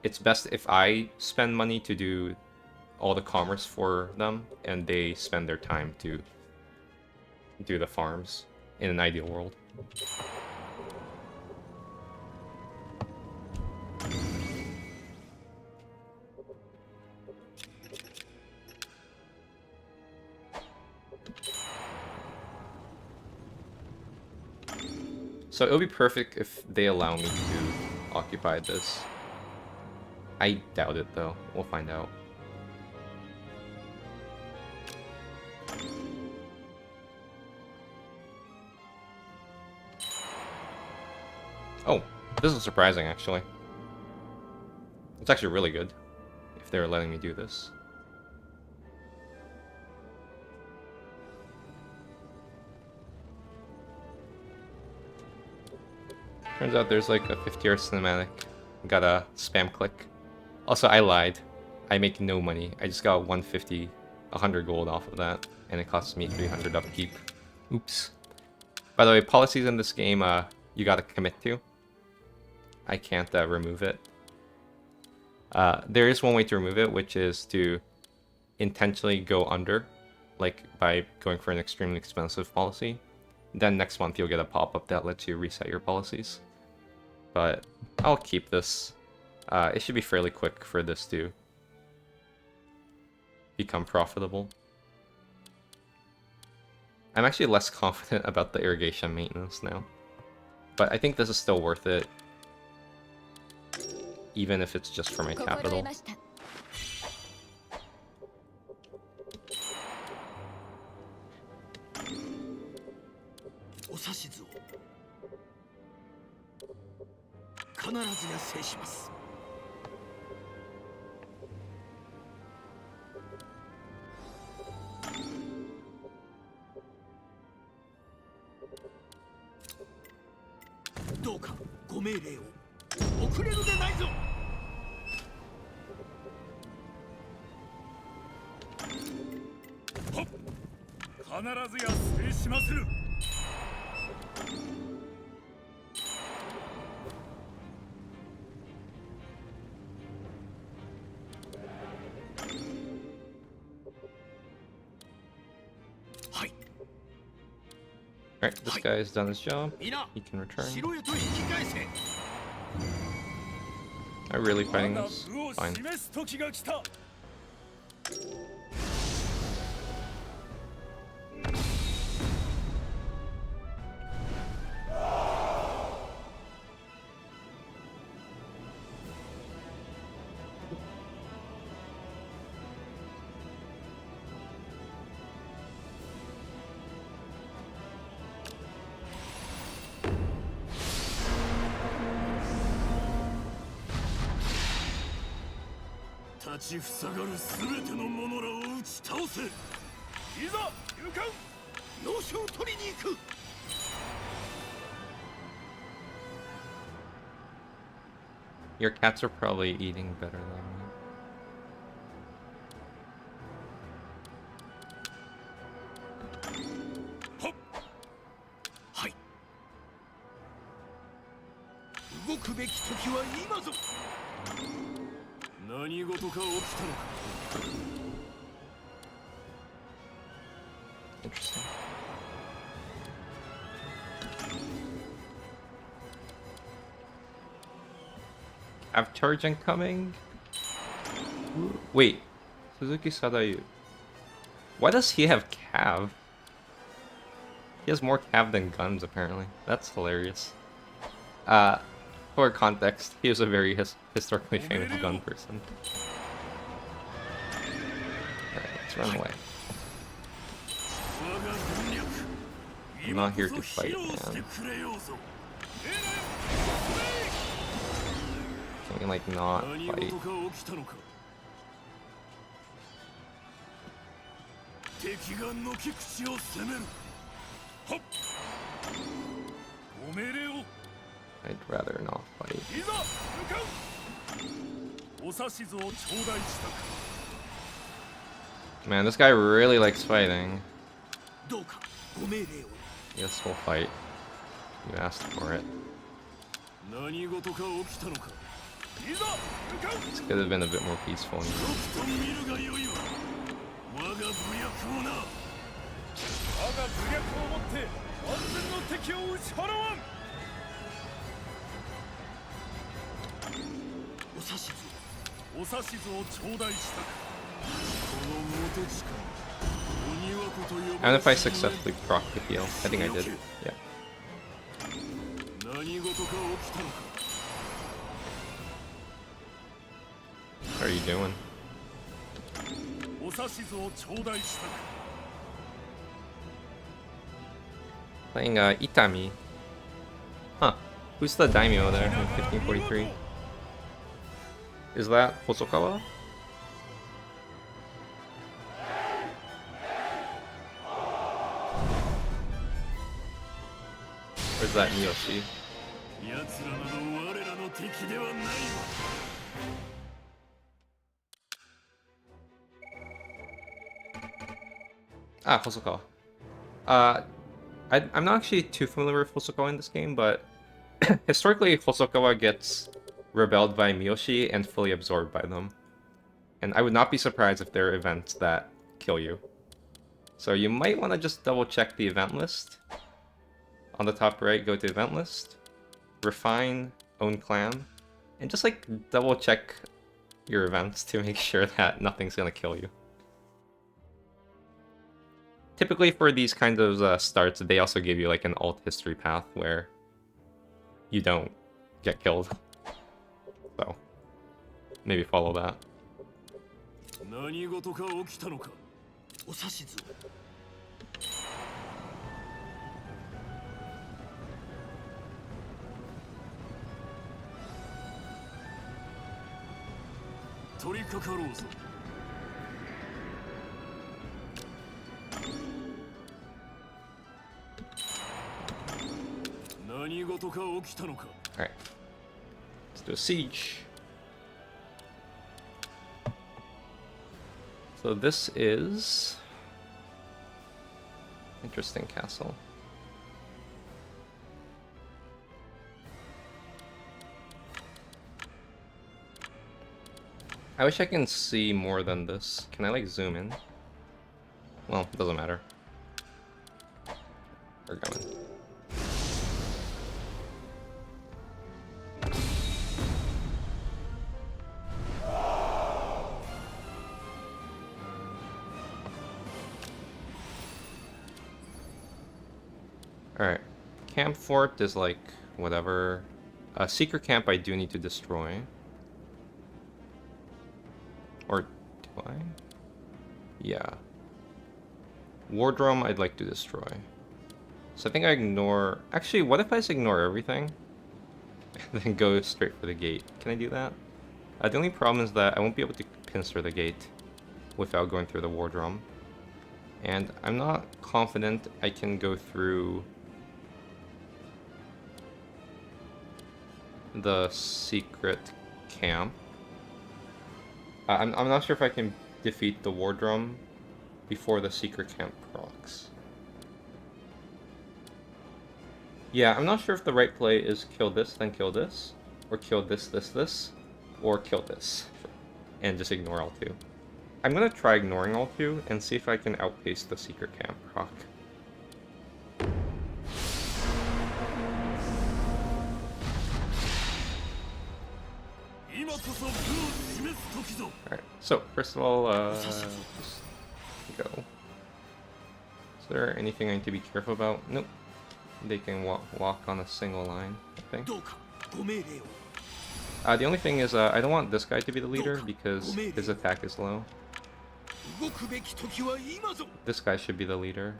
it's best if I spend money to do all the commerce for them, and they spend their time to do the farms in an ideal world. So it would be perfect if they allow me to occupy this. I doubt it though. We'll find out. Oh, this is surprising actually. It's actually really good if they're letting me do this. Turns out there's like a 50-hour cinematic. Gotta spam click. Also, I lied. I make no money. I just got 150, 100 gold off of that, and it costs me 300 upkeep. Oops. By the way, policies in this game, you gotta commit to. I can't remove it. There is one way to remove it, which is to intentionally go under, like by going for an extremely expensive policy. Then next month you'll get a pop-up that lets you reset your policies. But I'll keep this. It should be fairly quick for this to become profitable. I'm actually less confident about the irrigation maintenance now. But I think this is still worth it, even if it's just for my capital. Alright, this guy has done his job. He can return. Am I really fighting this? Fine. Your cats are probably eating better than me. Interesting. have charge incoming. Wait, Suzuki Sadayu. Why does he have cav? He has more cav than guns, apparently. That's hilarious. For context, he was a very historically famous gun person. Alright, let's run away. I'm not here to fight, man. Can you, like, not fight? I'd rather not fight. Man, this guy really likes fighting. Yes, we'll fight. You asked for it. This could have been a bit more peaceful. And if I successfully proc the heal, I think I did. Yeah. What are you doing? Playing Itami. Huh. Who's the daimyo there in 1543? Is that Chosokabe? Or is that Miyoshi? Ah, Hosokawa. I'm not actually too familiar with Hosokawa in this game, but historically Hosokawa gets rebelled by Miyoshi and fully absorbed by them. And I would not be surprised if there are events that kill you. So you might want to just double check the event list. On the top right, go to event list, refine, own clan, and just like double check your events to make sure that nothing's gonna kill you. Typically for these kinds of starts, they also give you like an alt history path where you don't get killed. So, maybe follow that. Alright. Let's do a siege. So this is... interesting castle. I wish I can see more than this. Can I like zoom in? Well, it doesn't matter. We're going. Alright. Camp fort is like whatever. Secret camp I do need to destroy. Or do I? Yeah. Wardroom I'd like to destroy. So I think I ignore... Actually, what if I just ignore everything? And then go straight for the gate. Can I do that? The only problem is that I won't be able to pincer the gate without going through the wardroom. And I'm not confident I can go through the secret camp. I'm not sure if I can defeat the wardroom before the secret camp procs. Yeah, I'm not sure if the right play is kill this, then kill this, or kill this, or kill this, and just ignore all two. I'm gonna try ignoring all two and see if I can outpace the secret camp proc. Alright, so first of all, just go. Is there anything I need to be careful about? Nope. They can walk on a single line, I think. The only thing is, I don't want this guy to be the leader because his attack is low. This guy should be the leader.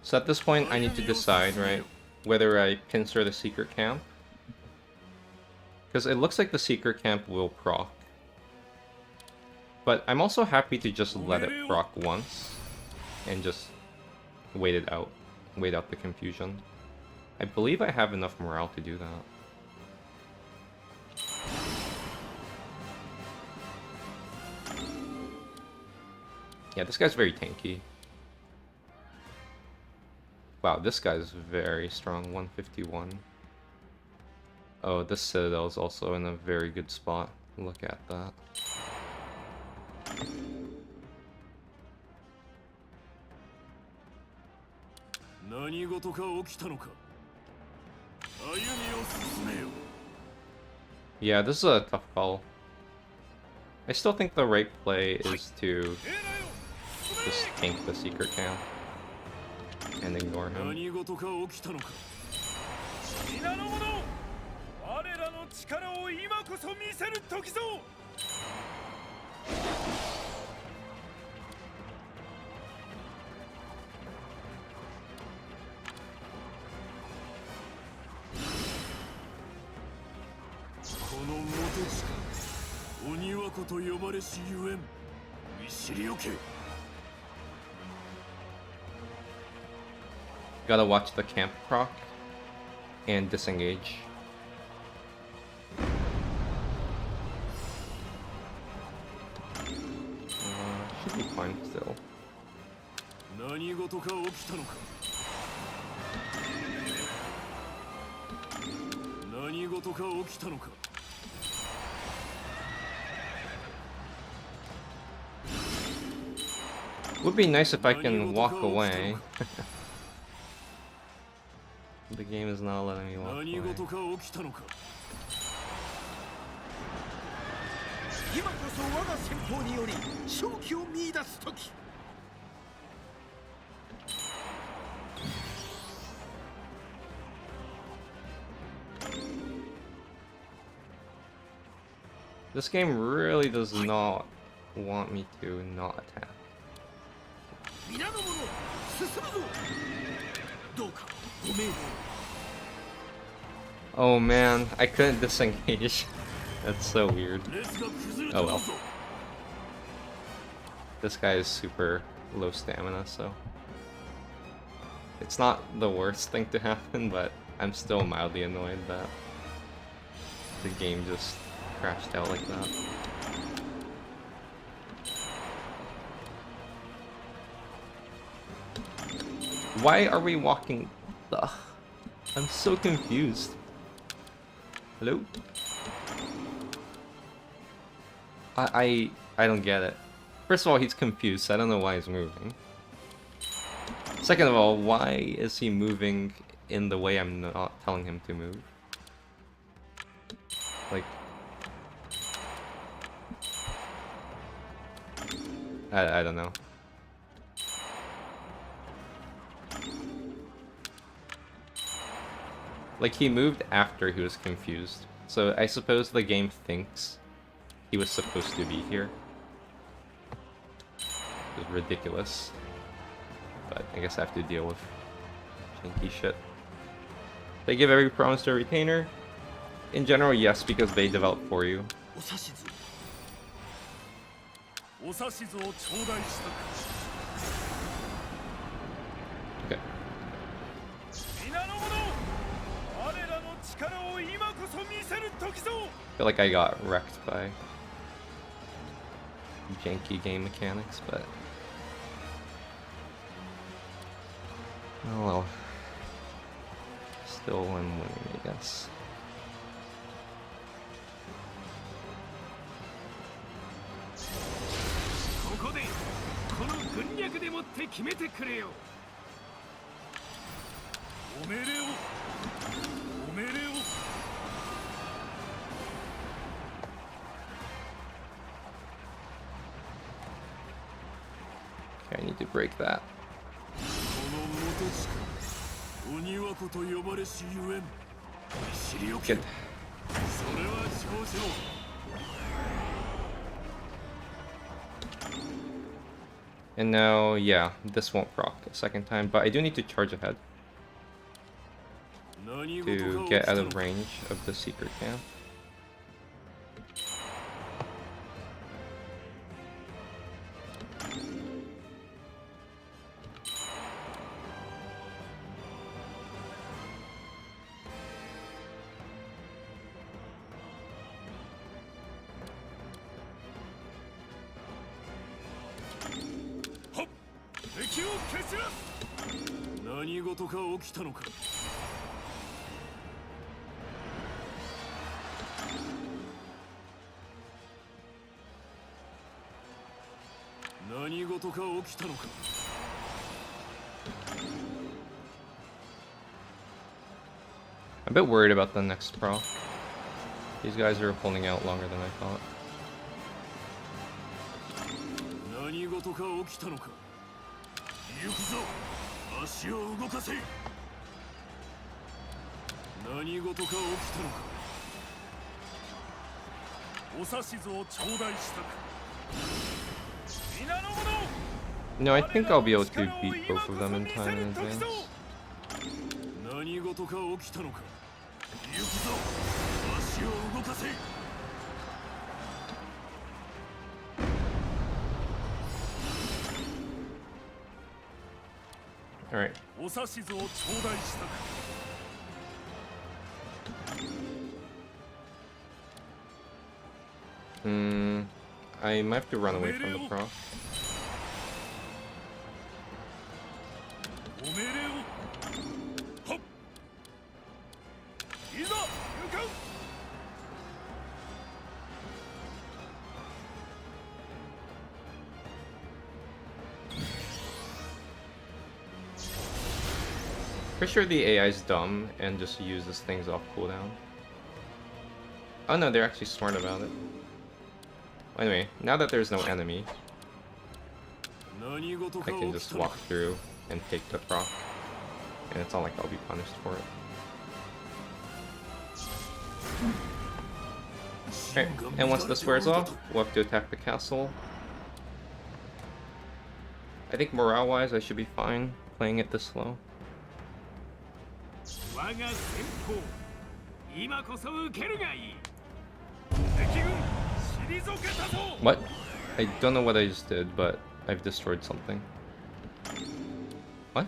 So at this point, I need to decide, right, whether I pincer the secret camp. Because it looks like the secret camp will proc. But I'm also happy to just let it proc once and just wait it out. Wait out the confusion. I believe I have enough morale to do that. Yeah, this guy's very tanky. Wow, this guy's very strong, 151. Oh, this Citadel's also in a very good spot. Look at that. Yeah, this is a tough call. I still think the right play is to just tank the secret camp and ignore him. Gotta watch the camp proc and disengage. Should be fine still. Would be nice if I can walk away. The game is not letting me walk away. This game really does not want me to not attack. Oh man, I couldn't disengage. That's so weird. Oh well. This guy is super low stamina, so it's not the worst thing to happen, but I'm still mildly annoyed that the game just crashed out like that. Why are we walking? Ugh. I'm so confused. Hello? I don't get it. First of all, he's confused, so I don't know why he's moving. Second of all, why is he moving in the way I'm not telling him to move? Like... I don't know. Like, he moved after he was confused. So I suppose the game thinks he was supposed to be here. It's ridiculous. But I guess I have to deal with janky shit. They give every promise to a retainer. In general, yes, because they develop for you. お指図お指図を頂戴したく Okay. 皆の者我らの力を今こそ見せる時ぞ I feel like I got wrecked by janky game mechanics, but oh well. Still I'm winning, I guess. ここでこの軍略でもって決めてくれよお命令をお命令を Okay, I need to break that. この元しか鬼はこと呼ばれしゆえん知りおけ Good. それは少々 And now, yeah, this won't proc a second time, but I do need to charge ahead 何事 to か get 起き out た of のか range of the secret camp. Hop! 敵を蹴散らす何事か起きたのか何事か起きたのか I'm a bit worried about the next proc. These guys are holding out longer than I thought. 何事か起きたのか行くぞ足を動かせ何事か起きたのかお指図を頂戴したく皆の者 No, I think I'll be able to beat both of them in time in advance. 何事か起きたのか行くぞ足を動かせ Alright. お指図を頂戴したく I might have to run away from the proc. お命令をはっいざ向かう Pretty sure the AI is dumb and just uses things off cooldown. Oh no, they're actually smart about it. Anyway, now that there's no enemy, 何事 I か can 起 just きたの walk か through and take the proc. And it's not like I'll be punished for it. Okay, and once this wears off, we'll have to attack the castle. I think morale-wise, I should be fine playing it this slow. 我が先鋒今こそ受けるがいい敵軍退けたぞ What? I don't know what I just did, but I've destroyed something. What?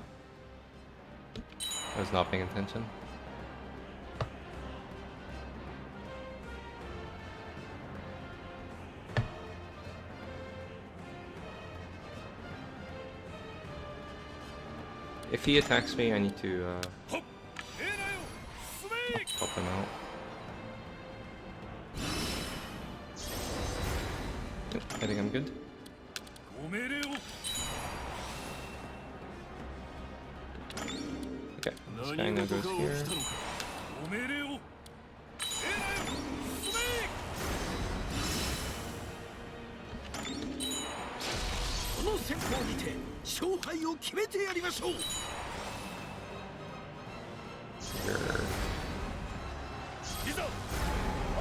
I was not paying attention. If he attacks me, I need to はっええなよ進め help him out. Yep, I think I'm good. ご命令を Okay, this guy 何 now 事 goes か起 here. きたのかご命令をええなよ進めこの戦法にて勝敗を決めてやりましょう Here. いざ我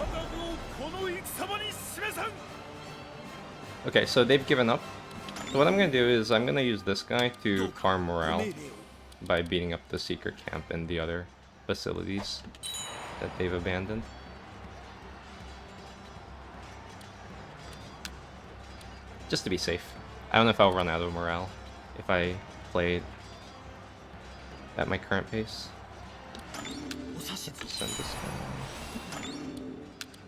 が軍をこの戦場に示さん Okay, so they've given up. So what I'm gonna do is I'm gonna use this guy to farm morale by beating up the secret camp and the other facilities that they've abandoned. just to be safe. I don't know if I'll run out of morale if I play at my current pace. Send this guy.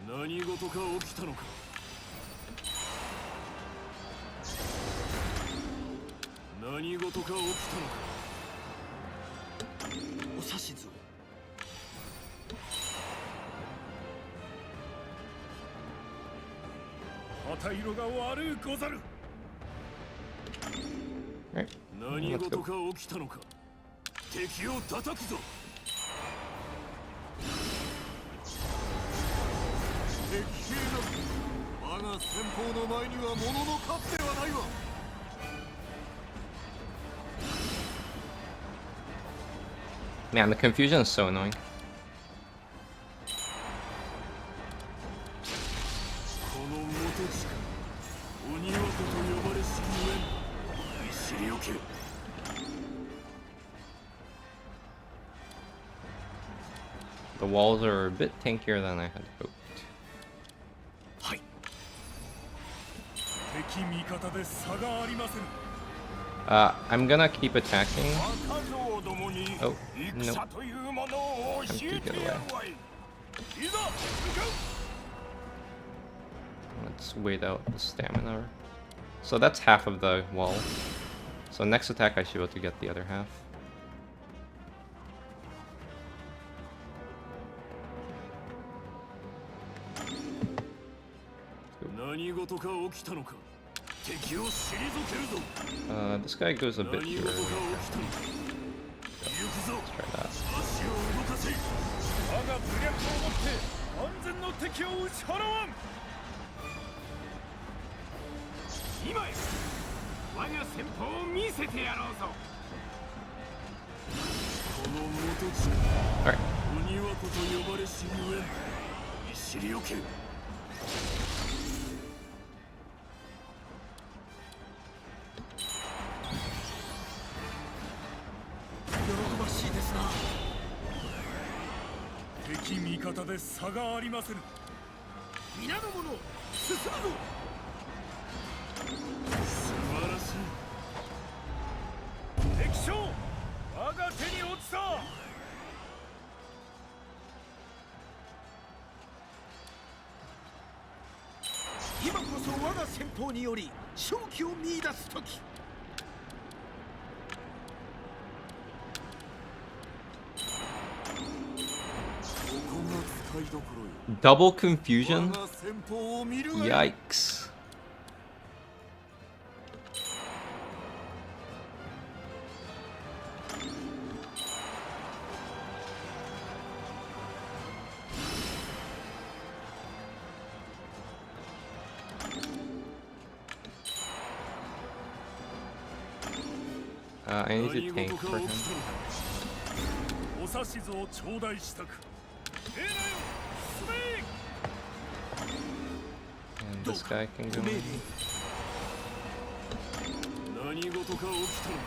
何事か起きたのか。何事か起きたのか。お指図を。旗色が悪うござる。 Right. 何事か起きたのか。敵を叩くぞ。敵兵など我が先方の前には物の数ではないわ。 Man, the confusion is so annoying. この元地か鬼若と呼ばれしゆえん。知りおけ。 The walls are a bit tankier than I had hoped. はい。敵味方で差がありません。 I'm gonna keep attacking. 若造どもに Oh, 戦 no. というものを教えてやるわい。いざ向かう。 Let's wait out the stamina. So that's half of the wall. So next attack I should be able to get the other half. 何事か起きたのか。敵を退けるぞ。 This guy goes a bit 何 too 事か early. 起きたのか。行くぞ。 Let's try that. 足を動かせ。我が武略をもって安全の敵を打ち払わん。今へ我が先鋒を見せてやろうぞ。この元地 Alright. 鬼若と呼ばれしゆえん。知りおけ。 喜ばしいですな。敵味方で差がありません。皆の者進むぞ。素晴らしい。敵将我が手に落ちた。 今こそ我が先鋒により勝機を見出す時。 Double confusion? Yikes. I need to tank for him. お指図を頂戴したく。えらよ、進め。 And this guy can go in. 何事か起きたのか。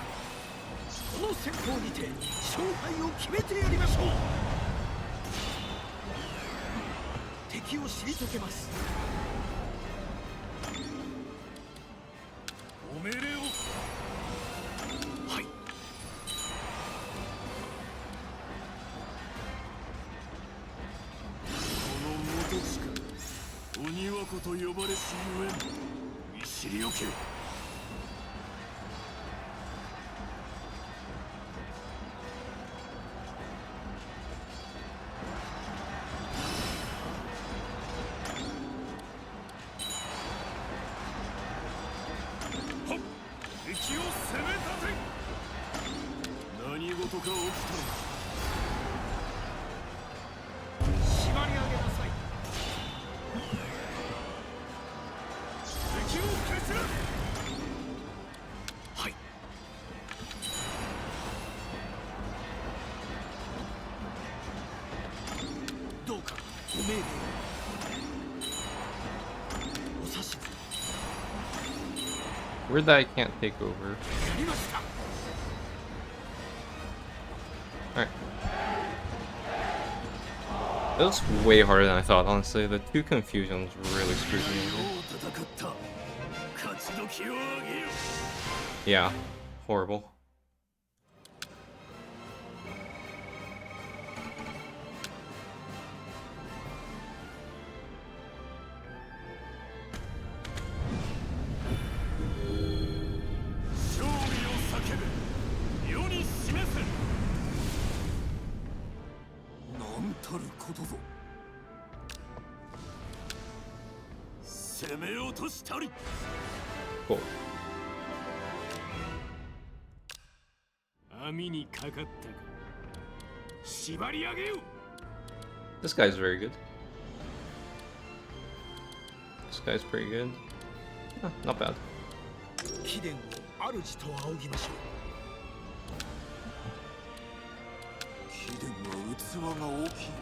この戦法にて勝敗を決めてやりましょう。敵を退けます。お命令を。 はい。この元地か鬼若と呼ばれしゆえん。見知りおけ。 敵を攻め立て。 何事か起きたのか。 縛り上げなさい。敵を蹴散ら。 はい。どうかご命令を。お指図。 Weird that I can't take over. やりました。 Alright. It was way harder than I thought, honestly. The two confusions really screwed me over. 戦った。勝ち時気を上げよ。 Yeah, horrible. 勝利を叫べ、世に示せ。なんたることぞ。攻め落としたり。 Cool. 網にかかったか。縛り上げよ。 This guy's very good. This guy's pretty good. Huh, not bad. 貴殿を主と仰ぎましょ貴殿は器が大きいな。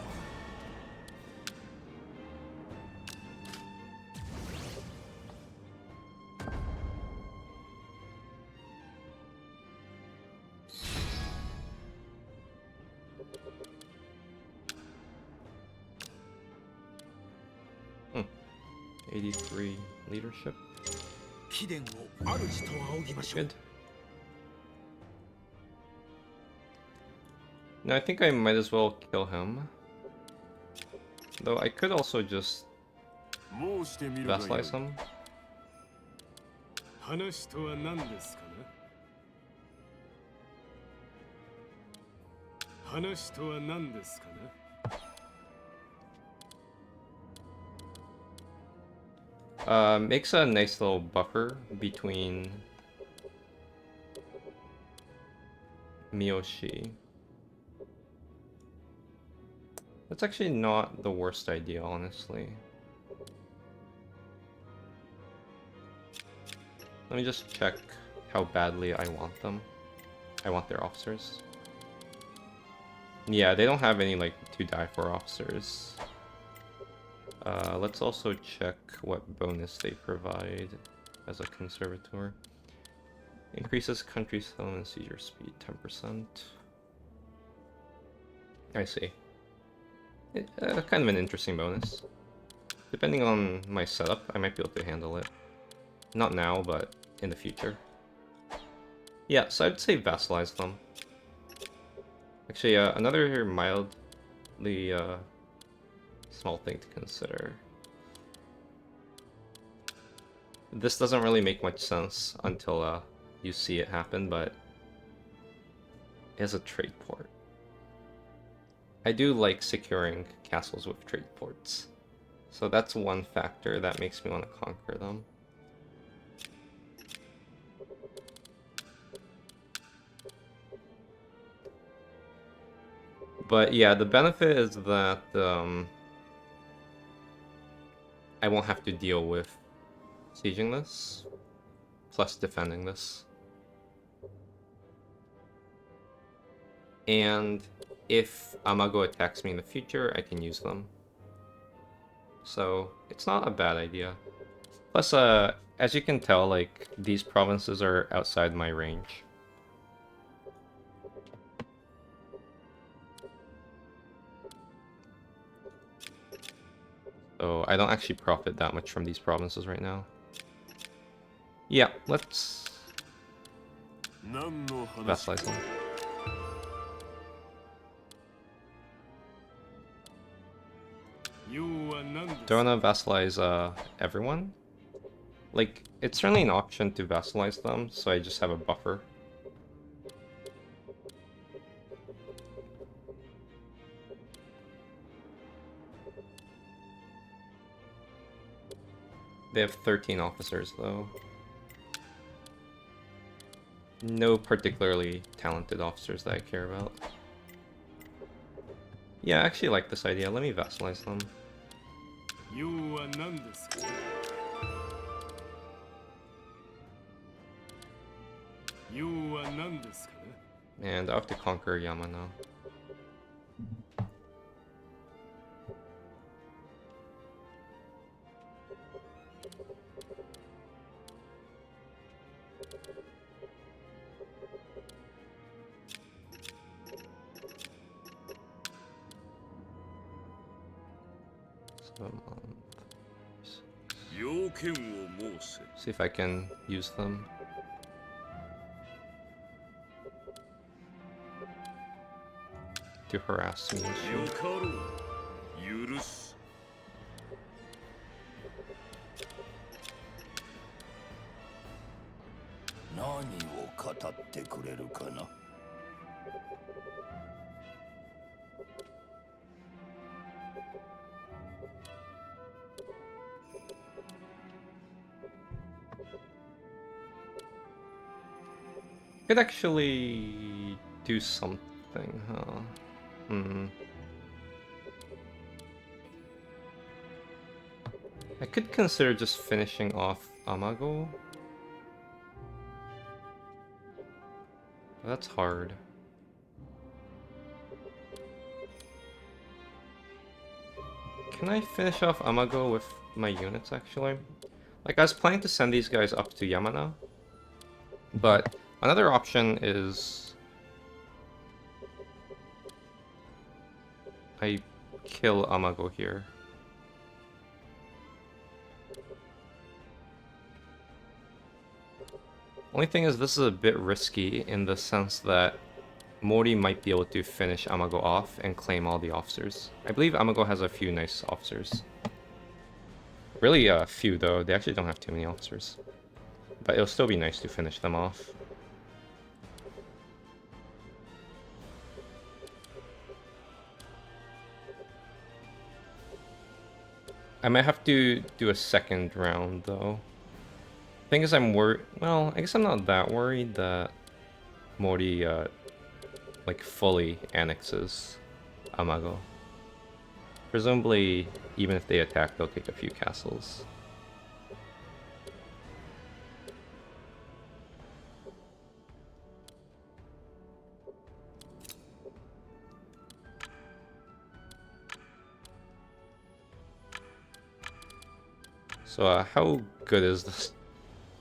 83 leadership. う。貴殿を主と仰ぎましょう。 Good. Now I think I might as well kill him. Though I could also just 申してみるがよい。 vassalize him. 話とは何ですかな。話とは何ですかな。 Makes a nice little buffer between Miyoshi. That's actually not the worst idea, honestly. Let me just check how badly I want them. I want their officers. Yeah, they don't have any, like, to die for officers. Let's also check what bonus they provide as a conservator. Increases country settlement seizure speed 10%. I see. Kind of an interesting bonus. Depending on my setup, I might be able to handle it. Not now, but in the future. Yeah, so I'd say vassalize them. Actually, another mildly small thing to consider. This doesn't really make much sense until you see it happen, but it has a trade port. I do like securing castles with trade ports, so that's one factor that makes me want to conquer them. But yeah, the benefit is that I won't have to deal with sieging this, plus defending this. And if Amago attacks me in the future, I can use them. So it's not a bad idea. Plus, as you can tell, like, these provinces are outside my range. So I don't actually profit that much from these provinces right now. Yeah, let's vassalize them. Don't wanna vassalize everyone. Like, it's certainly an option to vassalize them, so I just have a buffer. They have 13 officers, though. No particularly talented officers that I care about. Yeah, I actually like this idea. Let me vassalize them. And I'll have to conquer Yamano. 要件を申せ。 See if I can use them. To harass me. よかろう。許す。 何を語ってくれるかな。 Could actually do something, huh? Hmm. I could consider just finishing off Amago. That's hard. Can I finish off Amago with my units, actually? Like, I was planning to send these guys up to Yamana, but another option is I kill Amago here. Only thing is, this is a bit risky in the sense that Mori might be able to finish Amago off and claim all the officers. I believe Amago has a few nice officers. Really a few though, they actually don't have too many officers. But it'll still be nice to finish them off. I might have to do a second round though. Thing is, I'm worried. Well, I guess I'm not that worried that Mori like fully annexes Amago. Presumably, even if they attack, they'll take a few castles. So, how good is this?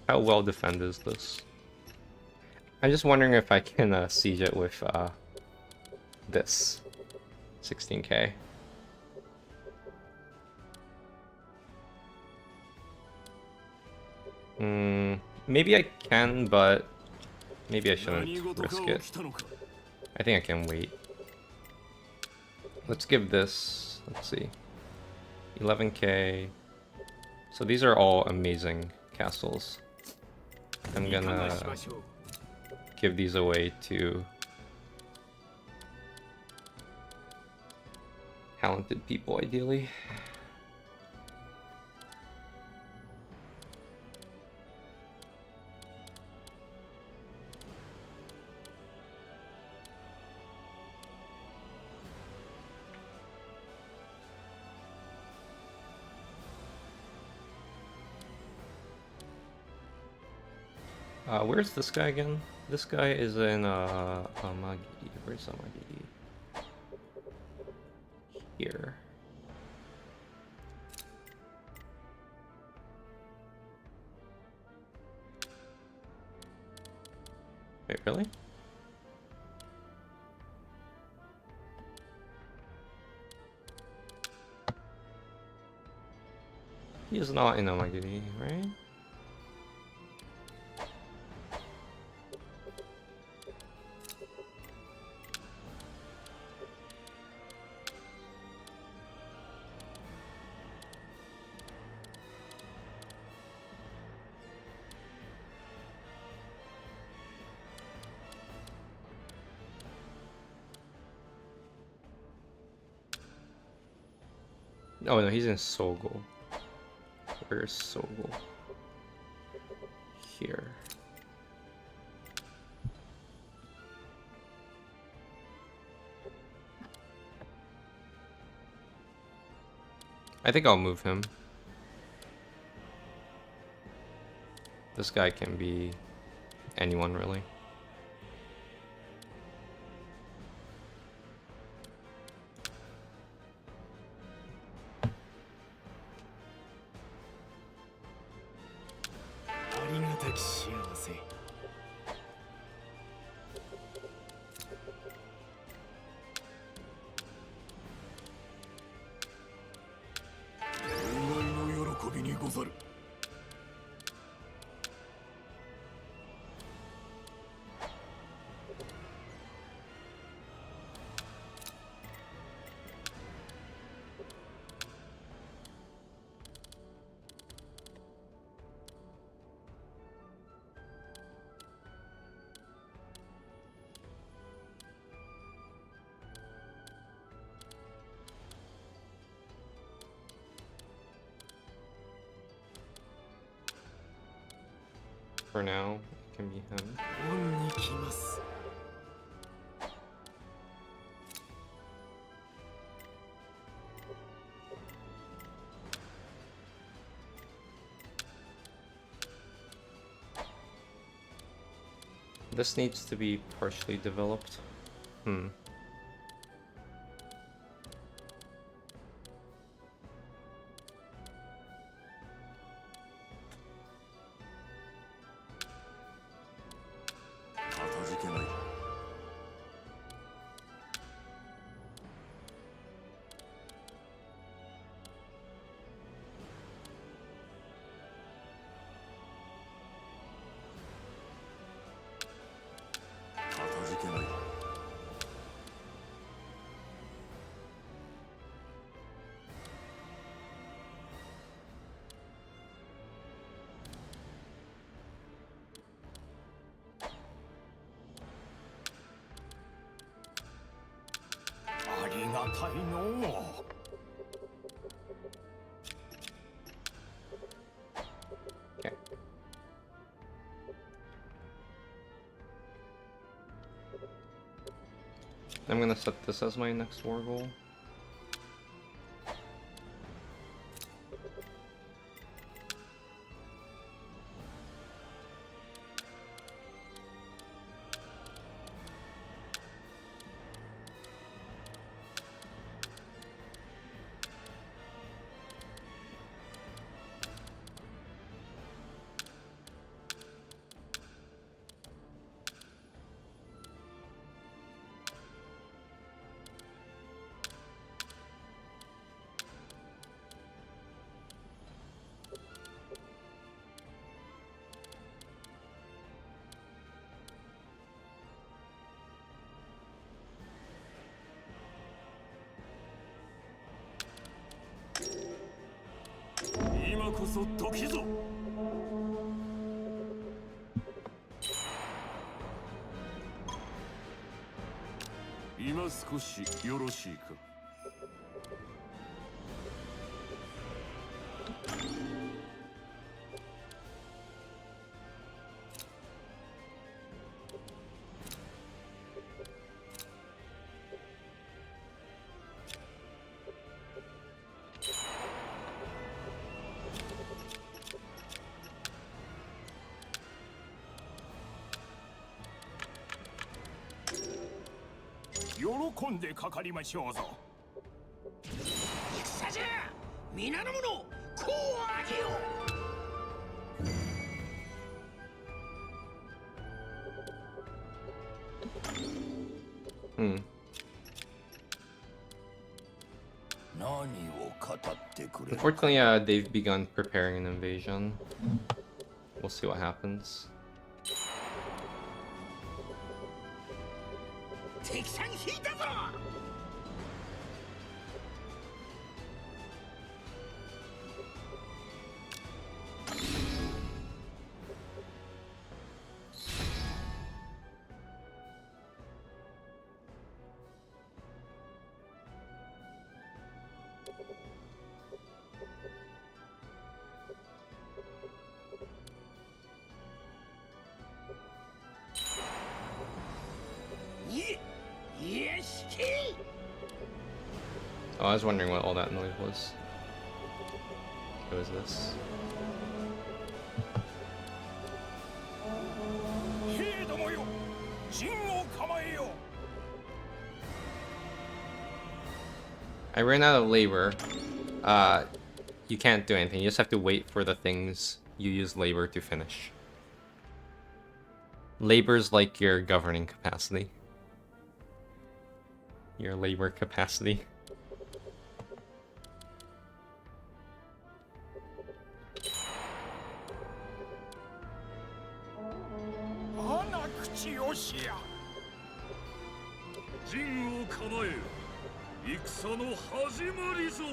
How well defended is this? I'm just wondering if I can siege it with this 16k. Maybe I can, but maybe I shouldn't risk it. I think I can wait. Let's give this, let's see, 11k. So these are all amazing castles. I'm gonna give these away to talented people, ideally. Where's this guy again? This guy is in Amagi. Where's Amagi? Here. Wait, really? He is not in Amagi, right? Oh no, he's in Sogo. Where's Sogo? Here. I think I'll move him. This guy can be anyone, really. ござる。For now, it can be him. 恩に来ます。 This needs to be partially developed. Hmm. Okay. I'm gonna set this as my next war goal. Hmm. Unfortunately, they've begun preparing an invasion. We'll see what happens. Oh, I was wondering what all that noise was. What was this? I ran out of labor. You can't do anything. You just have to wait for the things you use labor to finish. Labor's like your governing capacity. Your labor capacity. もしや陣を構えよ戦の始まりぞ。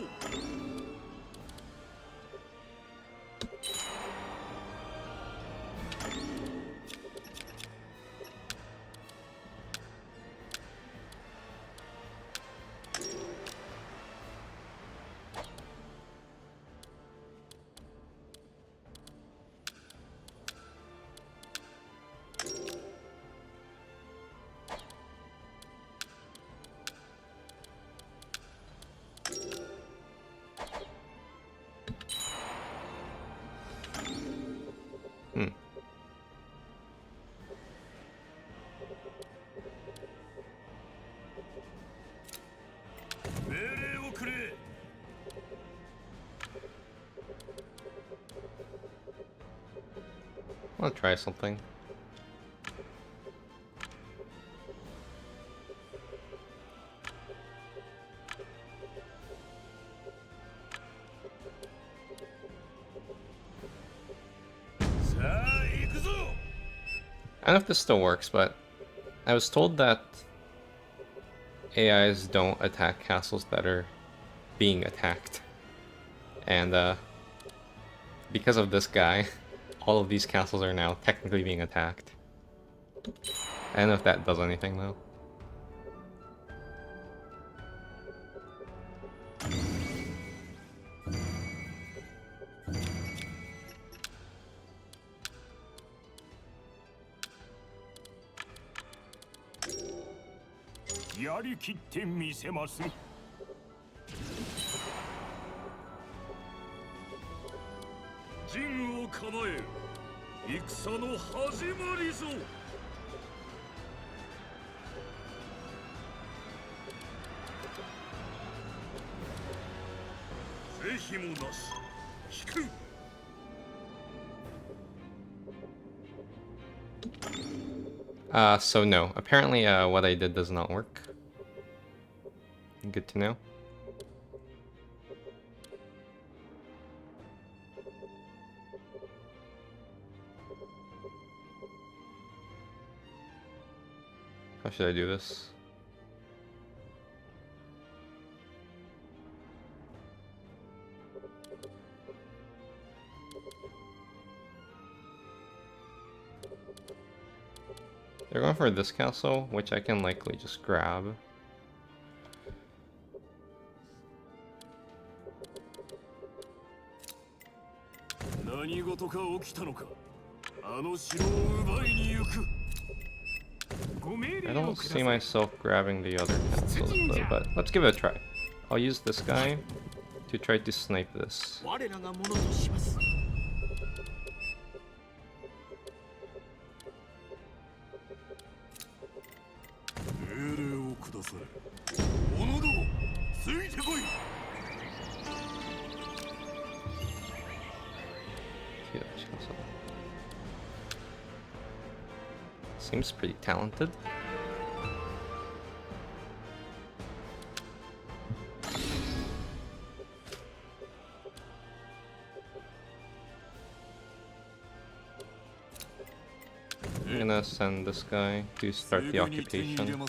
Hmm. 命令をくれ。I'll try something. I don't know if this still works, but I was told that AIs don't attack castles that are being attacked. And because of this guy, all of these castles are now technically being attacked. I don't know if that does anything though. Yari やりきってみせます。陣を構えよ戦の始まりぞ。是非もなし引く。So no. Apparently, what I did does not work. Good to know. How should I do this? They're going for this castle, which I can likely just grab. I don't see myself grabbing the other castles though, but let's give it a try. I'll use this guy to try to snipe this. 我らがものとします。命令をくだされ。者ども、ついてこい。 Seems pretty talented. I'm gonna send this guy to start the occupation.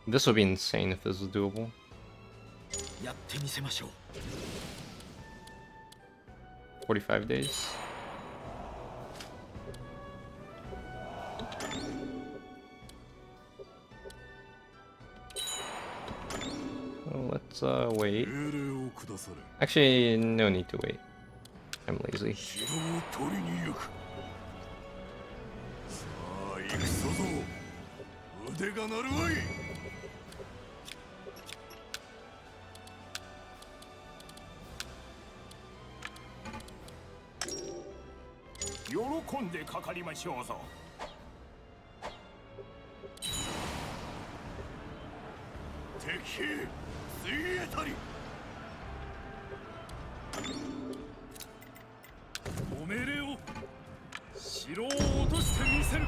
This would be insane if this was doable. やってみせましょう。 45 days. Oh, let's wait. Actually, no need to wait. I'm lazy. 城を取りに行く。さあ行くぞぞ。腕が鳴るわい。喜んでかかりましょうぞ。敵兵水泳たり。ご命令を。城を落としてみせる。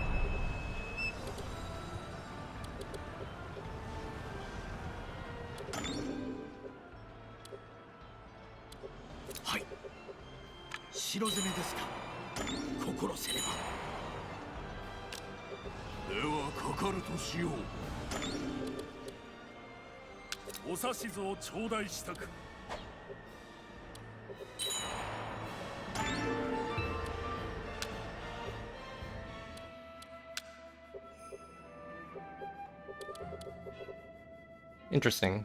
はい。城攻めですか。心せれば。ではかかるとしよう。お指図を頂戴したく。Interesting.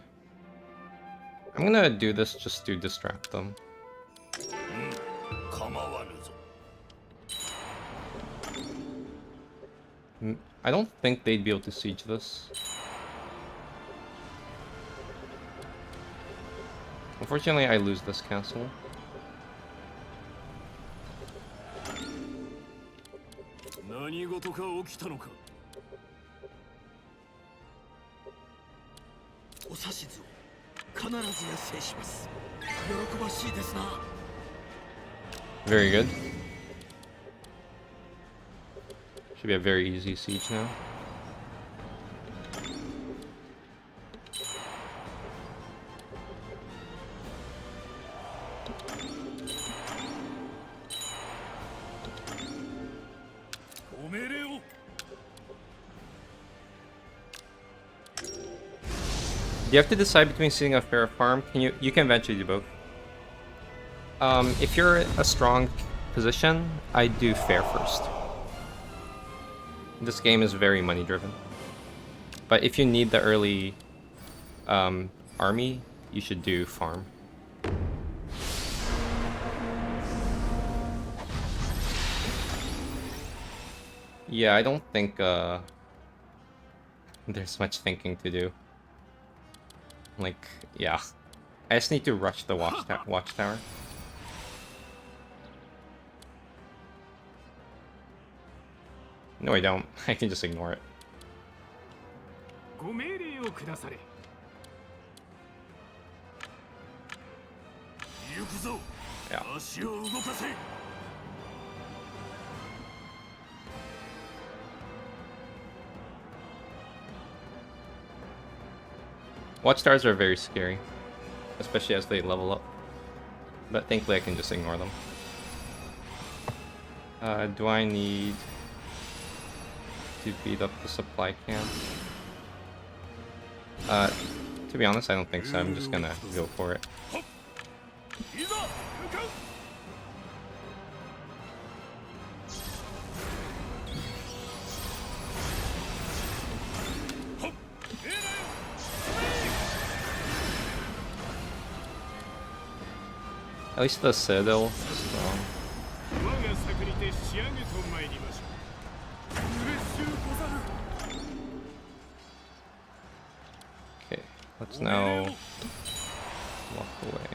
I'm gonna do this just to distract them. 構わぬぞ。 I don't think they'd be able to siege this. Unfortunately, I lose this castle. 何事か起きたのか。お指図を必ずや制します。喜ばしいですな。 Very good. Should be a very easy siege now. You have to decide between seeing a fair farm. You can eventually do both. If you're a strong position, I do fair first. This game is very money driven. But if you need the early army, you should do farm. Yeah, I don't think there's much thinking to do. Like, yeah. I just need to rush the watchtower. No, I don't. I can just ignore it. ご命令をくだされ。行くぞ。 Yeah. 足を動かせ。 Watchtowers are very scary, especially as they level up. But thankfully I can just ignore them. Do I need to beat up the supply camp? To be honest, I don't think so. I'm just gonna go for it. いざ向かう。 At least the citadel is strong. 我が策にて仕上げと参りましょう。嬉しゅうござる。 Okay, let's now walk away.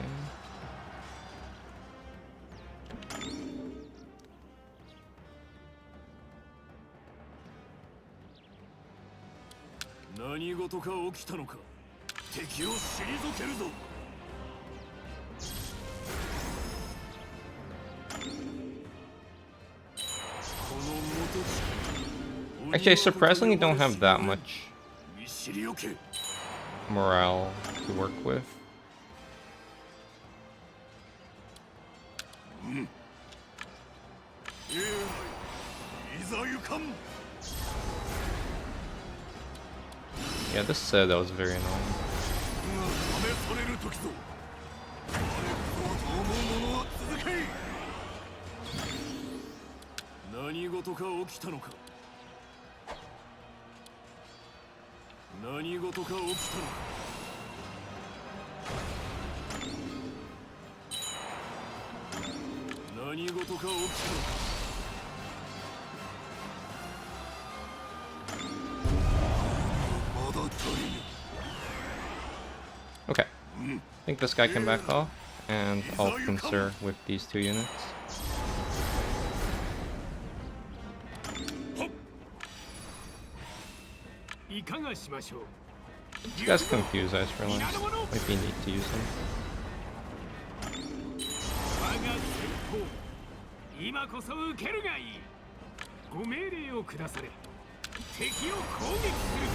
What 何事か起きたのか。敵を退けるぞ。 Actually, I surprisingly don't have that much morale to work with. Yeah, this citadel was very annoying. 何事か起きたのか。何事か起きたのか。か起きたのか。 Okay. I think this guy can back off, and I'll concur with these 2 units. いかがしましょう。 You guys confuse, I just realized. Might be need to use them. 我が先方、今こそ受けるがいい。ご命令を下され。敵を攻撃する。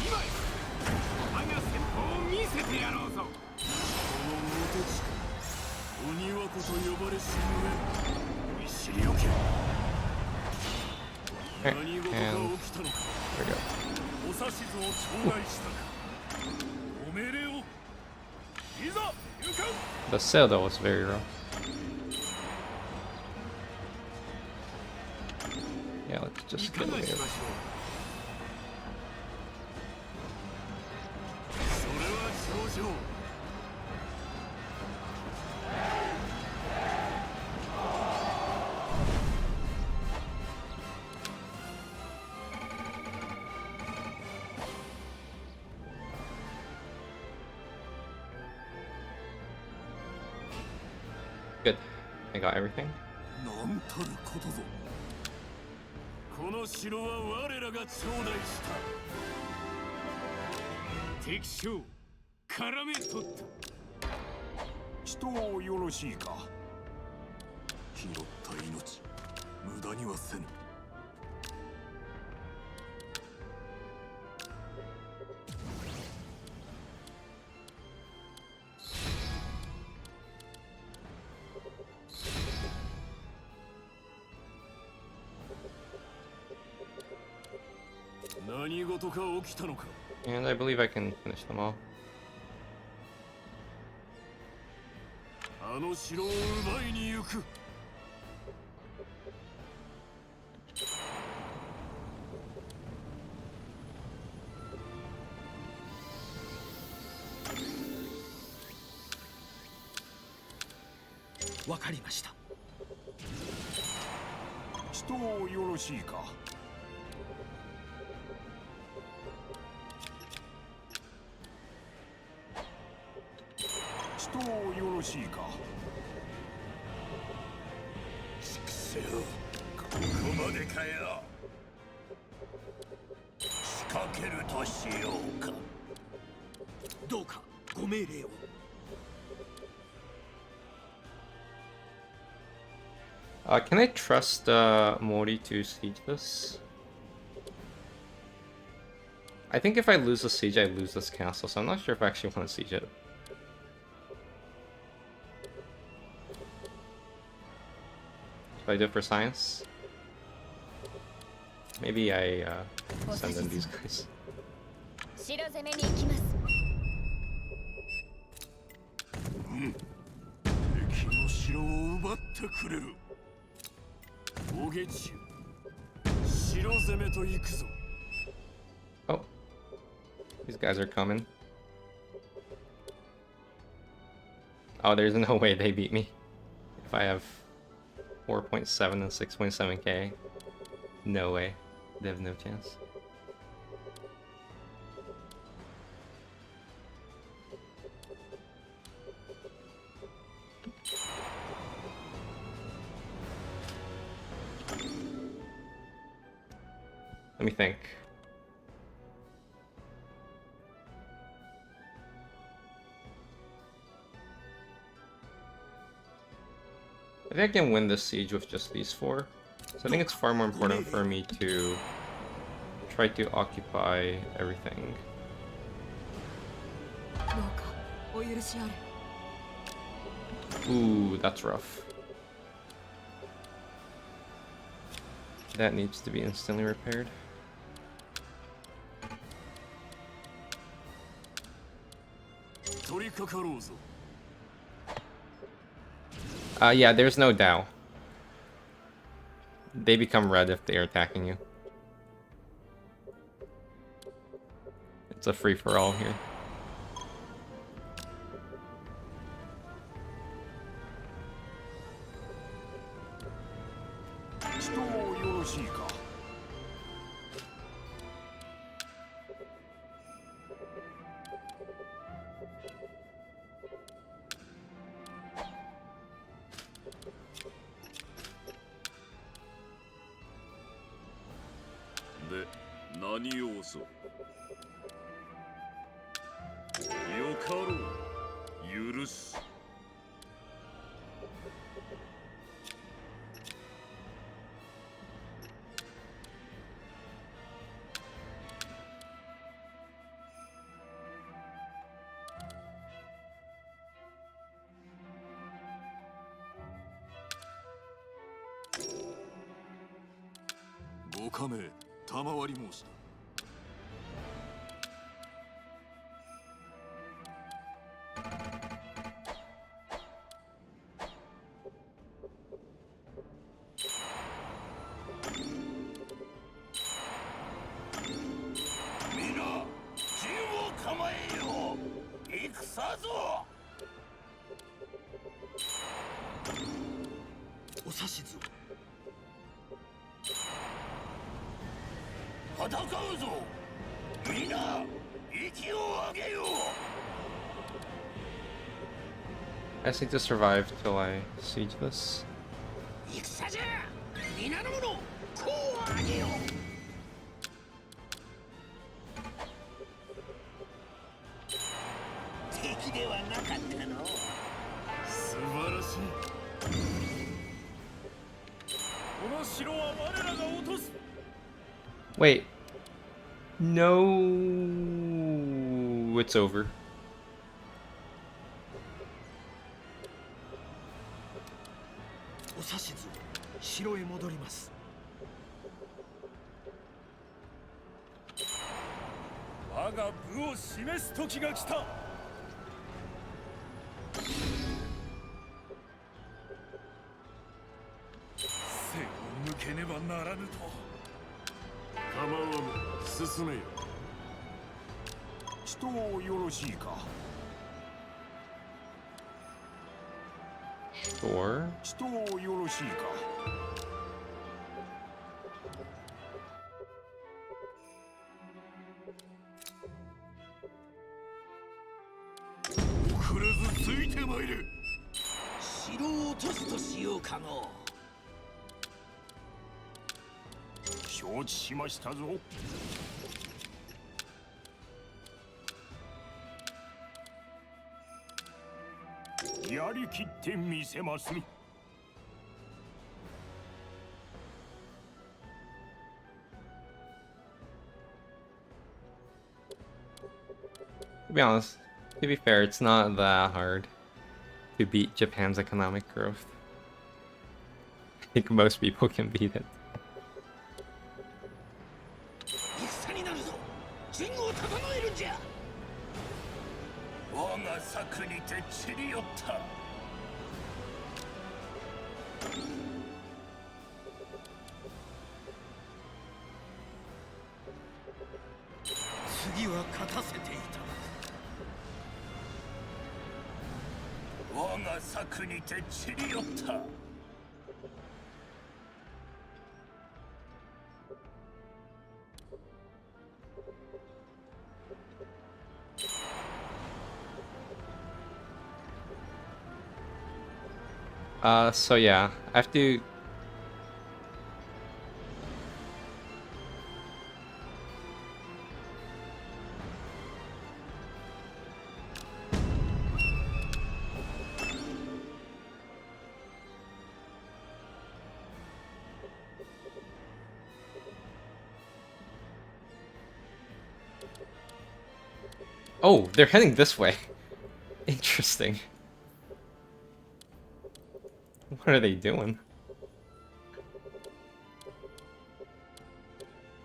今へ、我が先方を見せてやろうぞ。この元地か。鬼輪子と呼ばれしゆえ、見知りおけ。 Okay, 何事 and が起きたのか。 there we go. お指図を頂戴したか。ご命令を。いざ勇敢。 The sail though was very rough. Yeah, let's い just か get が away し with ましょ it. それは頂上。 Good. I got everything. なんたることぞ。この城は我らが頂戴した。敵将、絡め取った。人をよろしいか。拾った命、無駄にはせぬ。何事か起きたのか。 And I believe I can finish them all. あの城を奪いに行く。わかりました。人をよろしいか。人をよろしいか。畜生、ここまでかよ。仕掛けるとしようか。どうかご命令を。 Can I trust Mori to siege this? I think if I lose the siege, I lose this castle, so I'm not sure if I actually want to siege it. Should I do it for science? Maybe I send in these guys. 城攻めに行きます。敵の城を奪ってくれる。大下中、城攻めと行くぞ。 Oh, these guys are coming. Oh, there's no way they beat me. If I have 4.7 and 6.7k, no way. They have no chance. Let me think. I think I can win this siege with just these 4. So I think it's far more important for me to try to occupy everything. どうかお許しあれ。 Ooh, that's rough. That needs to be instantly repaired. Yeah, there's no Dao. They become red if they're attacking you. It's a free-for-all here. ちとよろしいか。で、何をぞ。よかろう。許す。ご加盟賜り申した。皆銃を構えよ。戦ぞ。お指図を。戦うぞ。皆息を上げよ。 I just need to survive till I siege this. 戦じゃ。皆の者、声を上げよ。敵ではなかったの。素晴らしい。この城は我らが落とす。 Wait. No. It's over. お指図を。城へ戻ります。我が部を示す時が来た。背を向けねばならぬと。構わぬ。進めよ。ちとよろしいか。 Sure. ちとよろしいか。遅れずついてまいれ。城を落とすとしようかの。承知しましたぞ。やりきってみせます。 To be honest, to be fair, it's not that hard to beat Japan's economic growth. I think most people can beat it. 戦になるぞ。陣を整えるんじゃ。我が策にて散り寄った。次は勝たせていた。我が策にて散り寄った。 So yeah, I have to. Oh, they're heading this way. Interesting. What are they doing?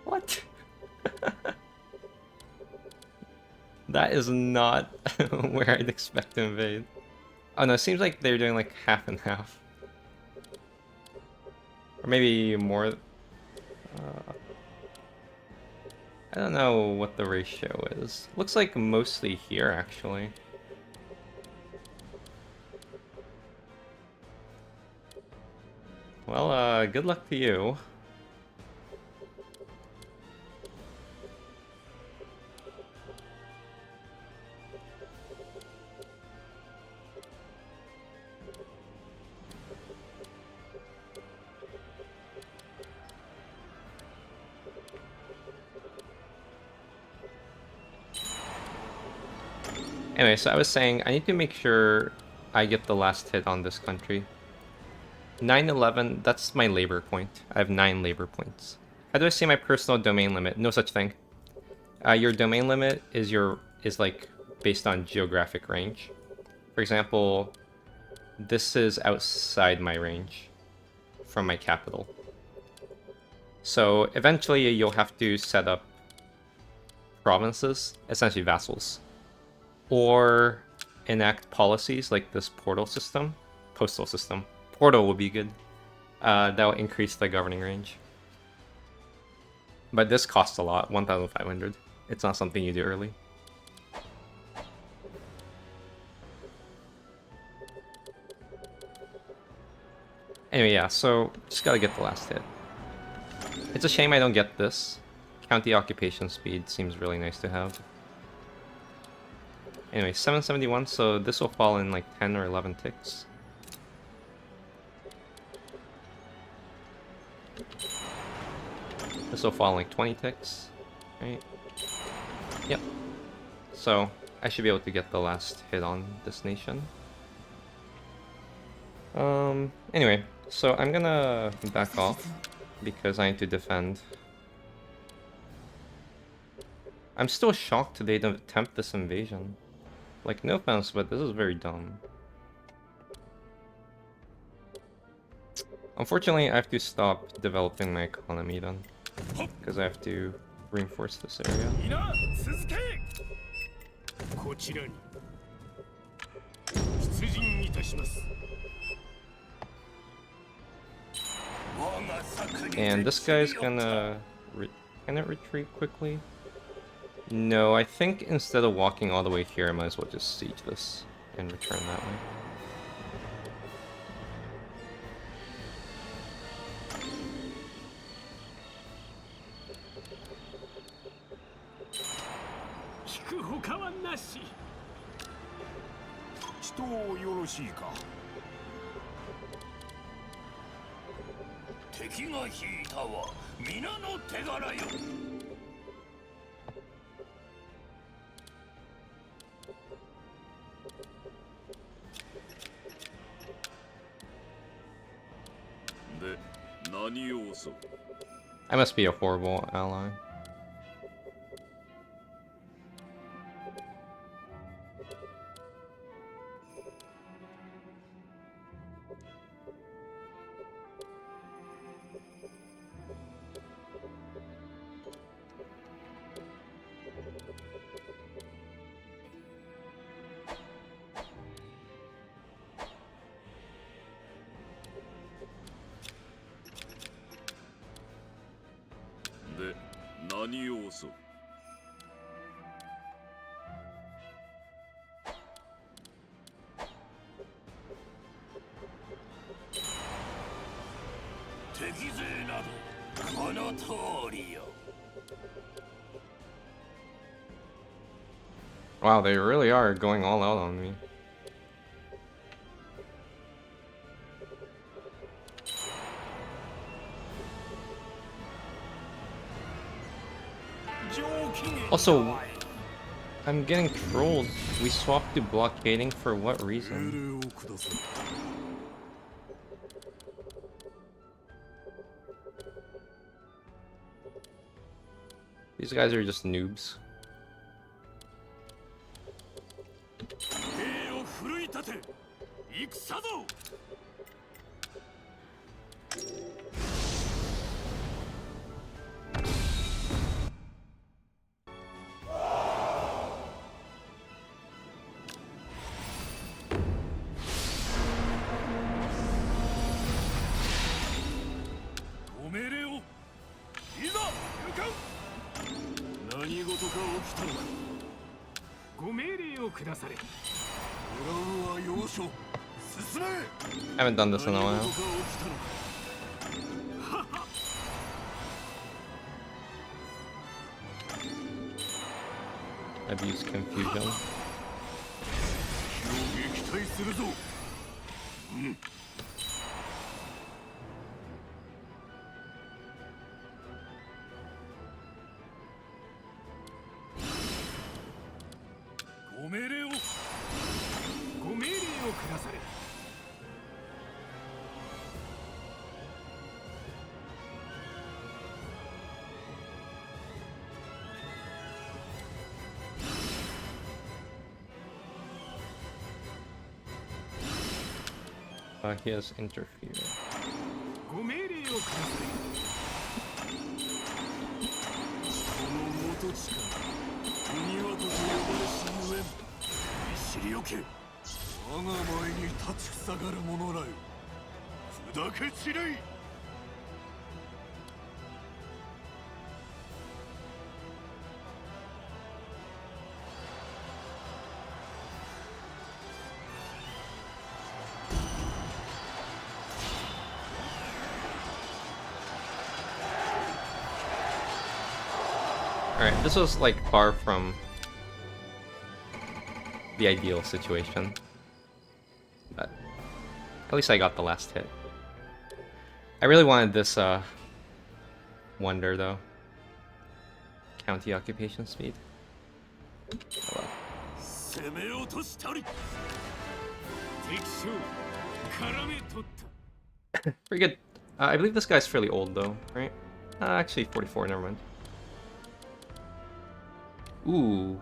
What? That is not where I'd expect to invade. Oh no, it seems like they're doing like half and half. Or maybe more. I don't know what the ratio is. Looks like mostly here, actually. Well, good luck to you. Anyway, so I was saying, I need to make sure I get the last hit on this country. 911, that's my labor point. I have 9 labor points. How do I say my personal domain limit? No such thing. Your domain limit is like based on geographic range. For example, this is outside my range from my capital. So eventually you'll have to set up provinces, essentially vassals, or enact policies like this portal system, postal system. Portal will be good. That will increase the governing range. But this costs a lot, 1,500. It's not something you do early. Anyway, yeah, so just gotta get the last hit. It's a shame I don't get this. County occupation speed seems really nice to have. Anyway, 771, so this will fall in like 10 or 11 ticks. This will fall in like 20 ticks, right? Yep. So, I should be able to get the last hit on this nation. Anyway, so I'm gonna back off because I need to defend. I'm still shocked they don't attempt this invasion. Like, no offense, but this is very dumb. Unfortunately, I have to stop developing my economy then, because I have to reinforce this area. こちらに出陣いたします。 And this guy's gonna... Can it retreat quickly? No, I think instead of walking all the way here, I might as well just siege this and return that way. I must be a horrible ally. Wow, they really are going all out on me. Also, I'm getting trolled. We swapped to blockading for what reason? These guys are just noobs. 起きたのか。ご命令を下され。オランは要所。進め。 I haven't done this in a 何 while. 事が起きたのか。 Abuse confusion. 敵を撃退するぞ。ご命令を。ご命令を下され。He has interfered. ご命令を下され。この元地から庭とと呼ばれしゆえん。見知りおけ。我が前に立ちふさがる者らよ。砕け散れい。 Alright, this was like far from the ideal situation. But at least I got the last hit. I really wanted this wonder though. County occupation speed. Oh, 攻め落としたり。敵将絡め取った。 well. Pretty good. I believe this guy's fairly old though, right? Actually 44, never mind. Ooh.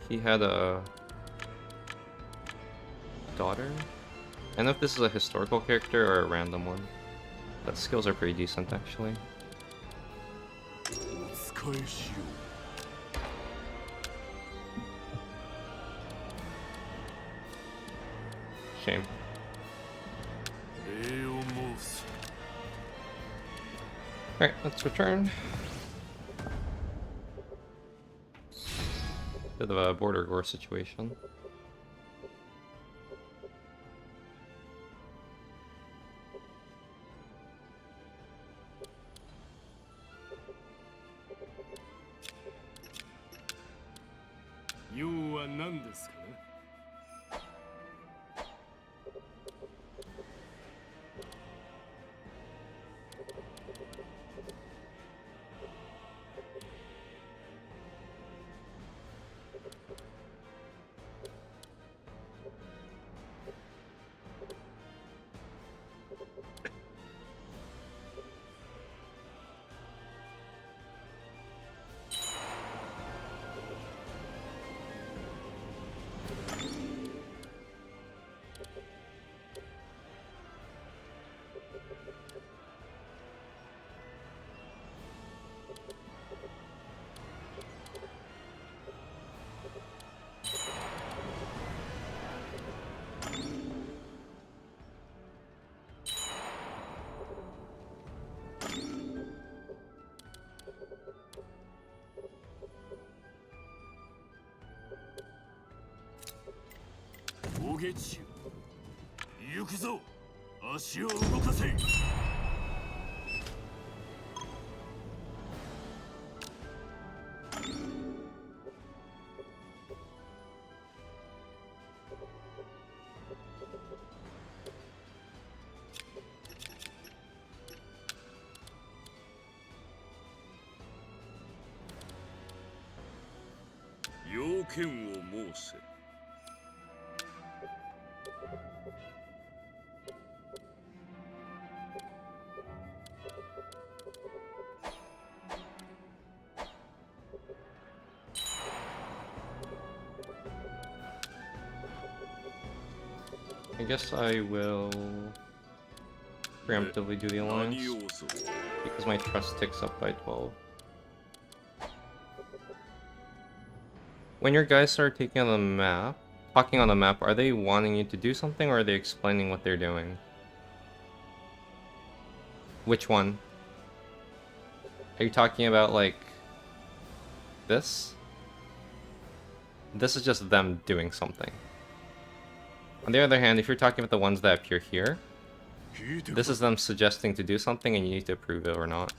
He had a daughter? I don't know if this is a historical character or a random one. But skills are pretty decent actually. お使いしよ Shame. う。礼を申す。 Alright, let's return. Bit of a border gore situation. You は何ですか。 大ゲチ行くぞ。足を動かせ。要件を申せ。 I guess I will preemptively do the alliance because my trust ticks up by 12. When your guys start taking on the map, talking on the map, are they wanting you to do something or are they explaining what they're doing? Which one? Are you talking about like this is just them doing something. On the other hand, if you're talking about the ones that appear here, this is them suggesting to do something and you need to approve it or not.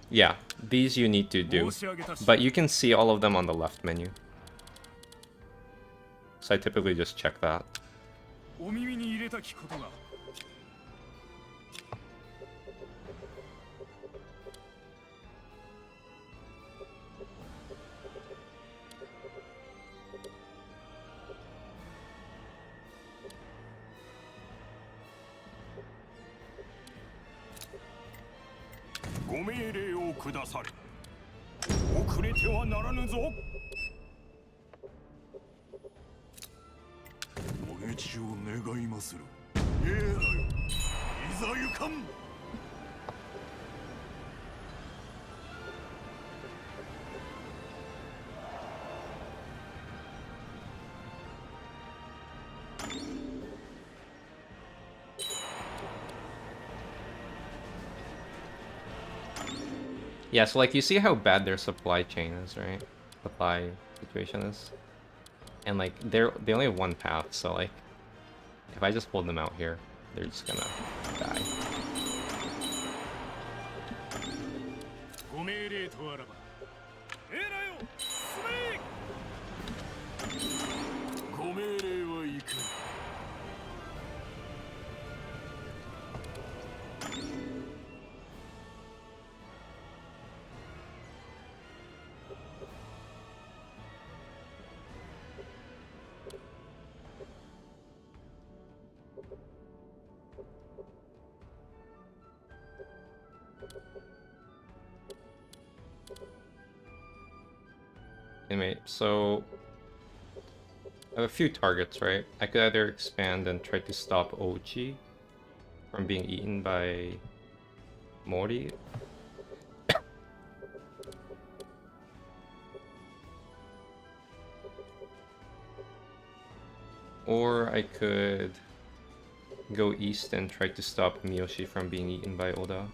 Yeah, these you need to do, but you can see all of them on the left menu. So I typically just check that. お耳に入れたきことが ご命令をくだされ。遅れてはならぬぞ。お撃ちを願いまする。ええだよ。いざゆかん。Yeah, so like you see how bad their supply chain is, right? Supply situation is. And like they only have one path, so like if I just hold them out here, they're just gonna die. ご命令とあらば。えらよ。進め。ご命令は行く。 Anyway, so I have a few targets, right? I could either expand and try to stop Ochi from being eaten by Mori. Or I could go east and try to stop Miyoshi from being eaten by Oda.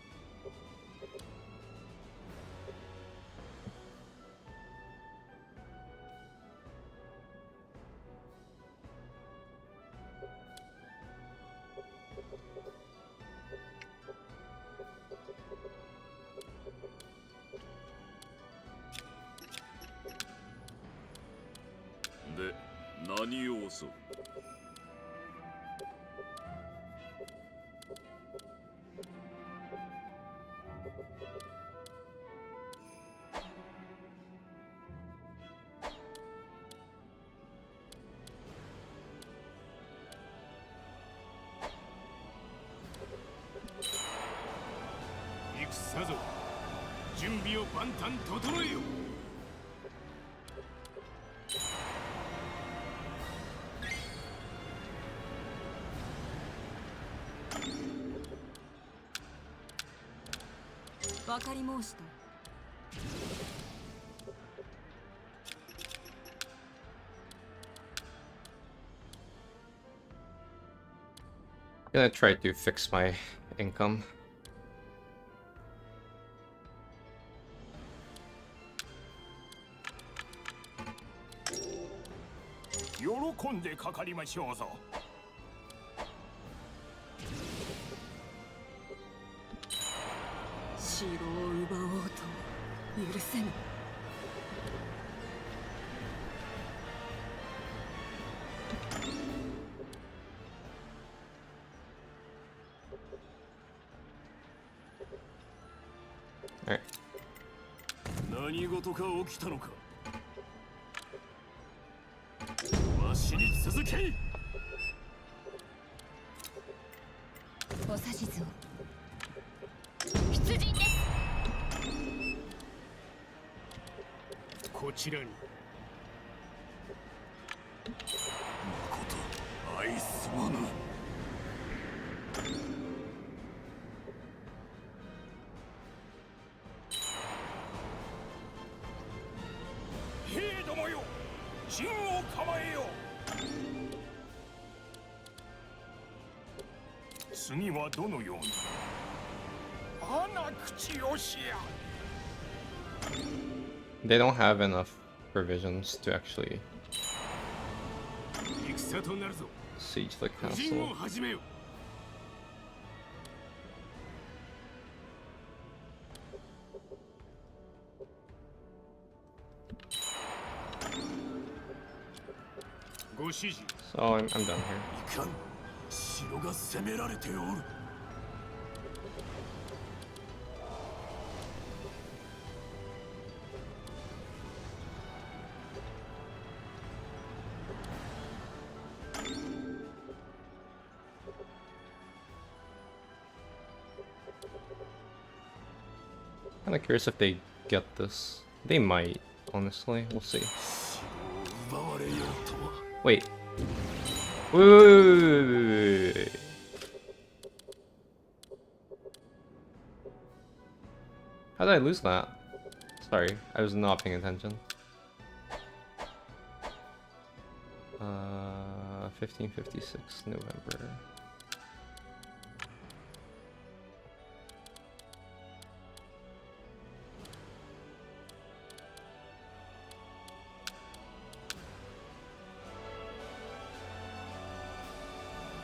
わかり申した。Gonna try to fix my income. 喜んでかかりましょうぞ。城を奪おうと許せぬ。Alright. 何事か起きたのか。わしに続け。お指図を。出陣です。こちらに。まこと愛すまぬ。兵どもよ、陣を構えよ。次はどのように。穴口をしや。 They don't have enough provisions to actually 戦となるぞ。 siege the 布陣を castle. 始めよ。ご指示。 So I'm done here. いかん。城が攻められておる。 Kind of curious if they get this. They might, honestly. We'll see. 城を奪われようとは。 Wait. Wait. How did I lose that? Sorry, I was not paying attention. 1556 November.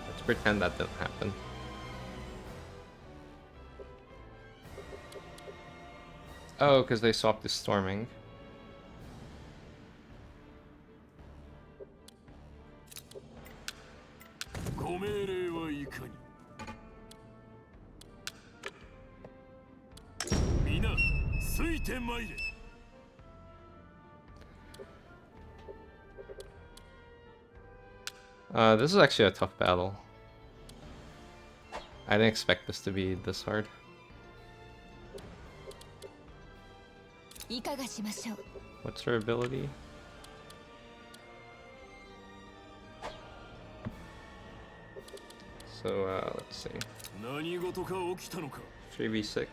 Let's pretend that didn't happen. Oh, because they swapped the storming. ご命令はいかに。皆、ついてまいれ。 This is actually a tough battle. I didn't expect this to be this hard. いかがしましょう。 What's her ability? So, let's see. 何事か起きたのか。 3v6.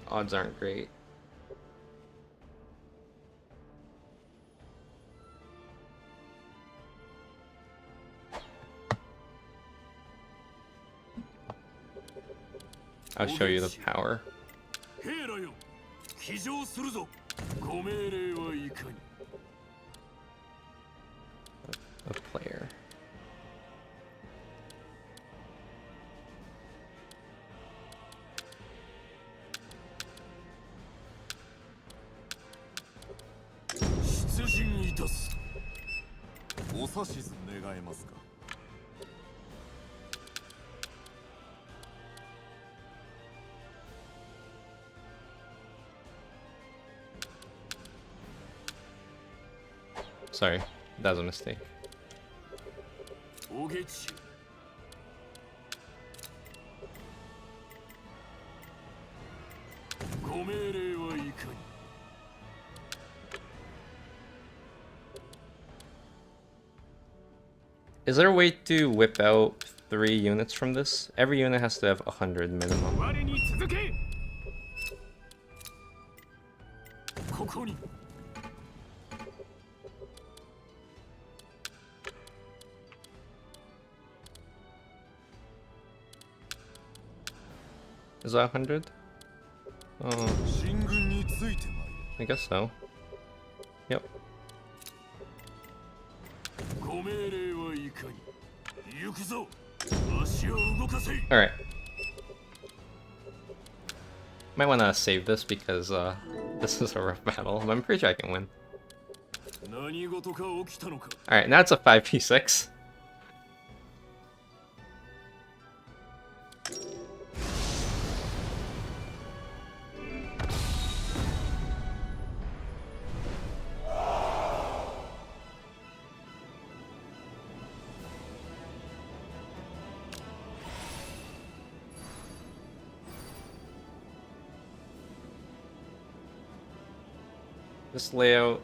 Odds aren't great. I'll show you the power 兵らよ、騎乗するぞ。ご命令はいかに。 of player. 出陣いたす。お指図願えますか。 Sorry, that was a mistake. おげち。 ご命令はいかに。 Is there a way to whip out 3 units from this? Every unit has to have 100 minimum. 我に続け。ここに。 Is that 100? Oh, 進軍についてまい I guess so. Yep. れ。ご命令はいかに。行くぞ。足を動かせ。 Alright. Might want to save this because this is a rough battle, but I'm pretty sure I can win. 何事か起きたのか。 Alright, now it's a 5v6. This layout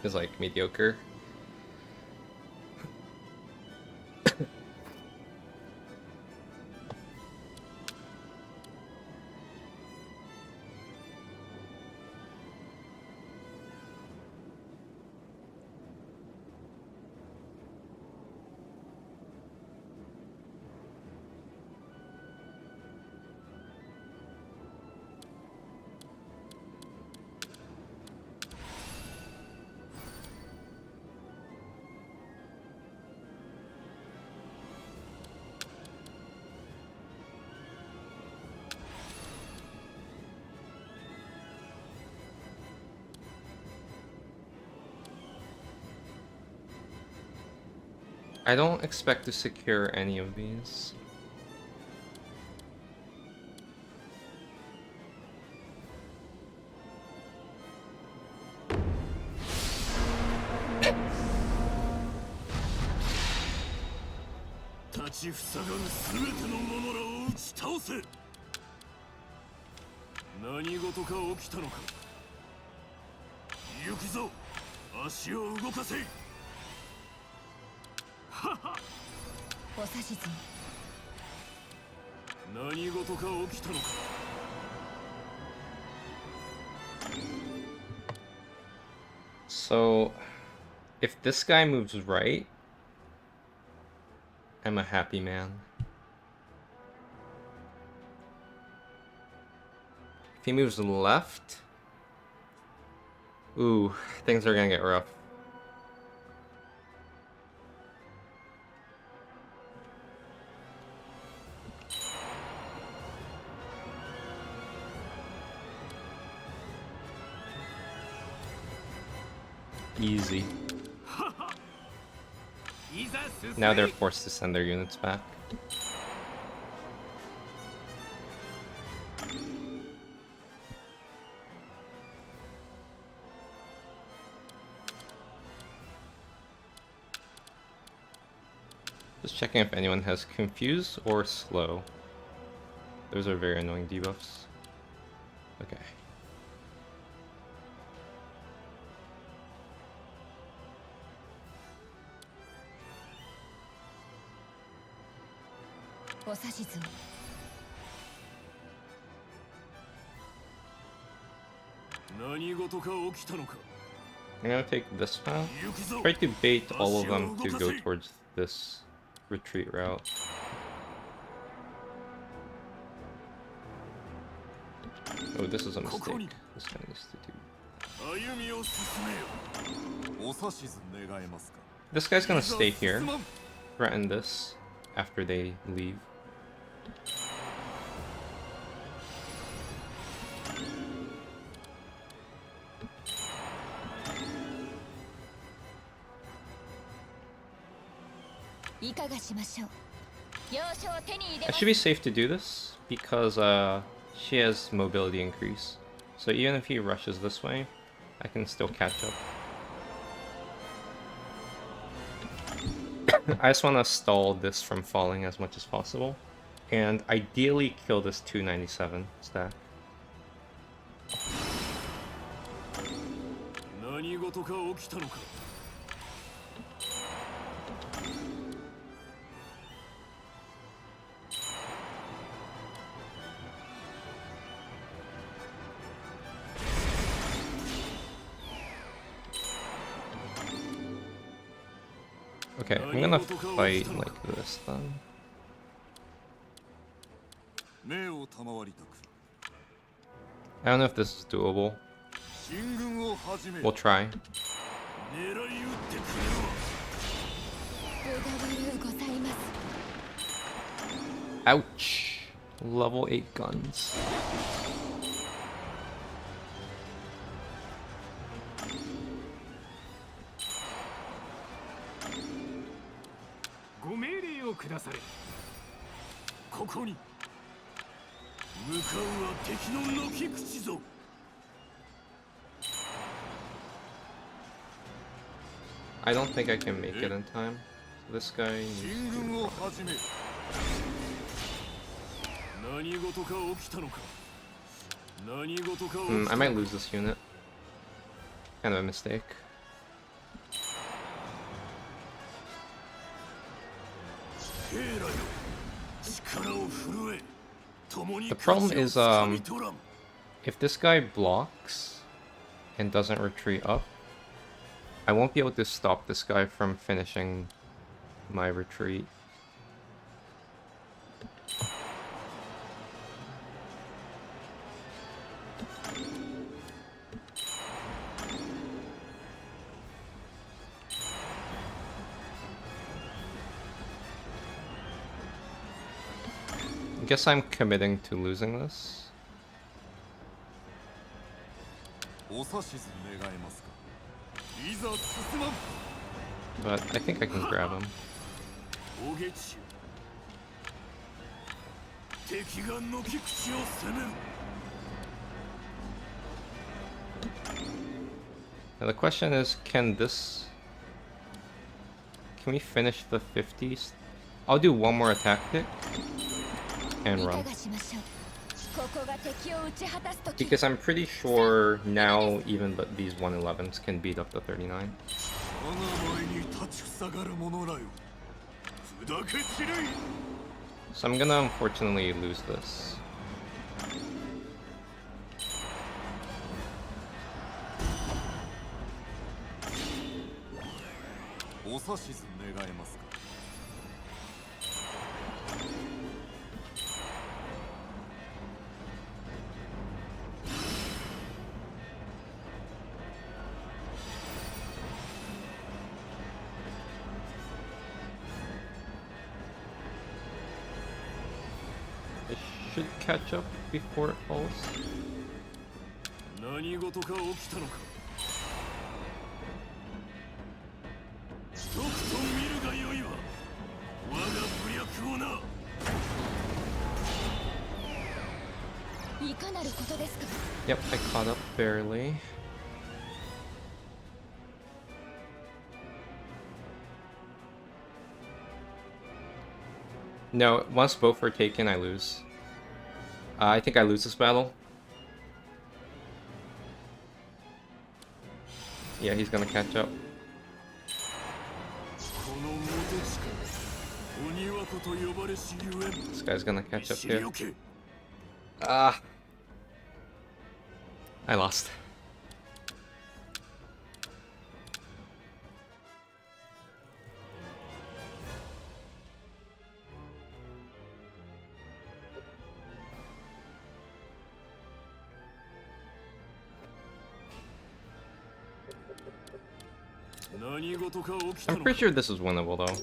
is like mediocre. I don't expect to secure any of these. So, if this guy moves right, I'm a happy man. If he moves left, ooh, things are gonna get rough. Easy. Now they're forced to send their units back. Just checking if anyone has confused or slow. Those are very annoying debuffs. Okay. I'm gonna take this path. Try to bait all of them to go towards this retreat route. Oh, this is a mistake. This guy needs to do. This guy's gonna stay here, threaten this after they leave. It should be safe to do this because she has mobility increase. So even if he rushes this way, I can still catch up. I just want to stall this from falling as much as possible. And ideally kill this 297 stack. Okay, I'm gonna fight like this then. I don't know if this is doable. We'll try. Ouch! Level 8 guns. I don't think I can make it in time. This guy needs to... I might lose this unit. Kind of a mistake. The problem is, if this guy blocks and doesn't retreat up, I won't be able to stop this guy from finishing my retreat. I guess I'm committing to losing this. But I think I can grab him. おげちよ敵が軒口を攻める Now the question is, can we finish the 50s? I'll do one more attack pick and いか run. がしましょう。ここが敵を打ち果たすとき。 Because I'm pretty sure now even these 111s can beat up the 39. 我が前に立ちふさがる者らよ砕け散れ So I'm gonna unfortunately lose this. お指図願えますか It should catch up before it falls. 何事か起きたのかとくと見るがよいわ我が武略をないかなることですか。 Yep, I caught up barely. No, once both are taken, I lose. I think I lose this battle. Yeah, he's gonna catch up. この元地から鬼輪子と呼ばれしゆえん This guy's gonna catch up 知り too. おけ Ah, I lost. I'm pretty sure this is winnable though.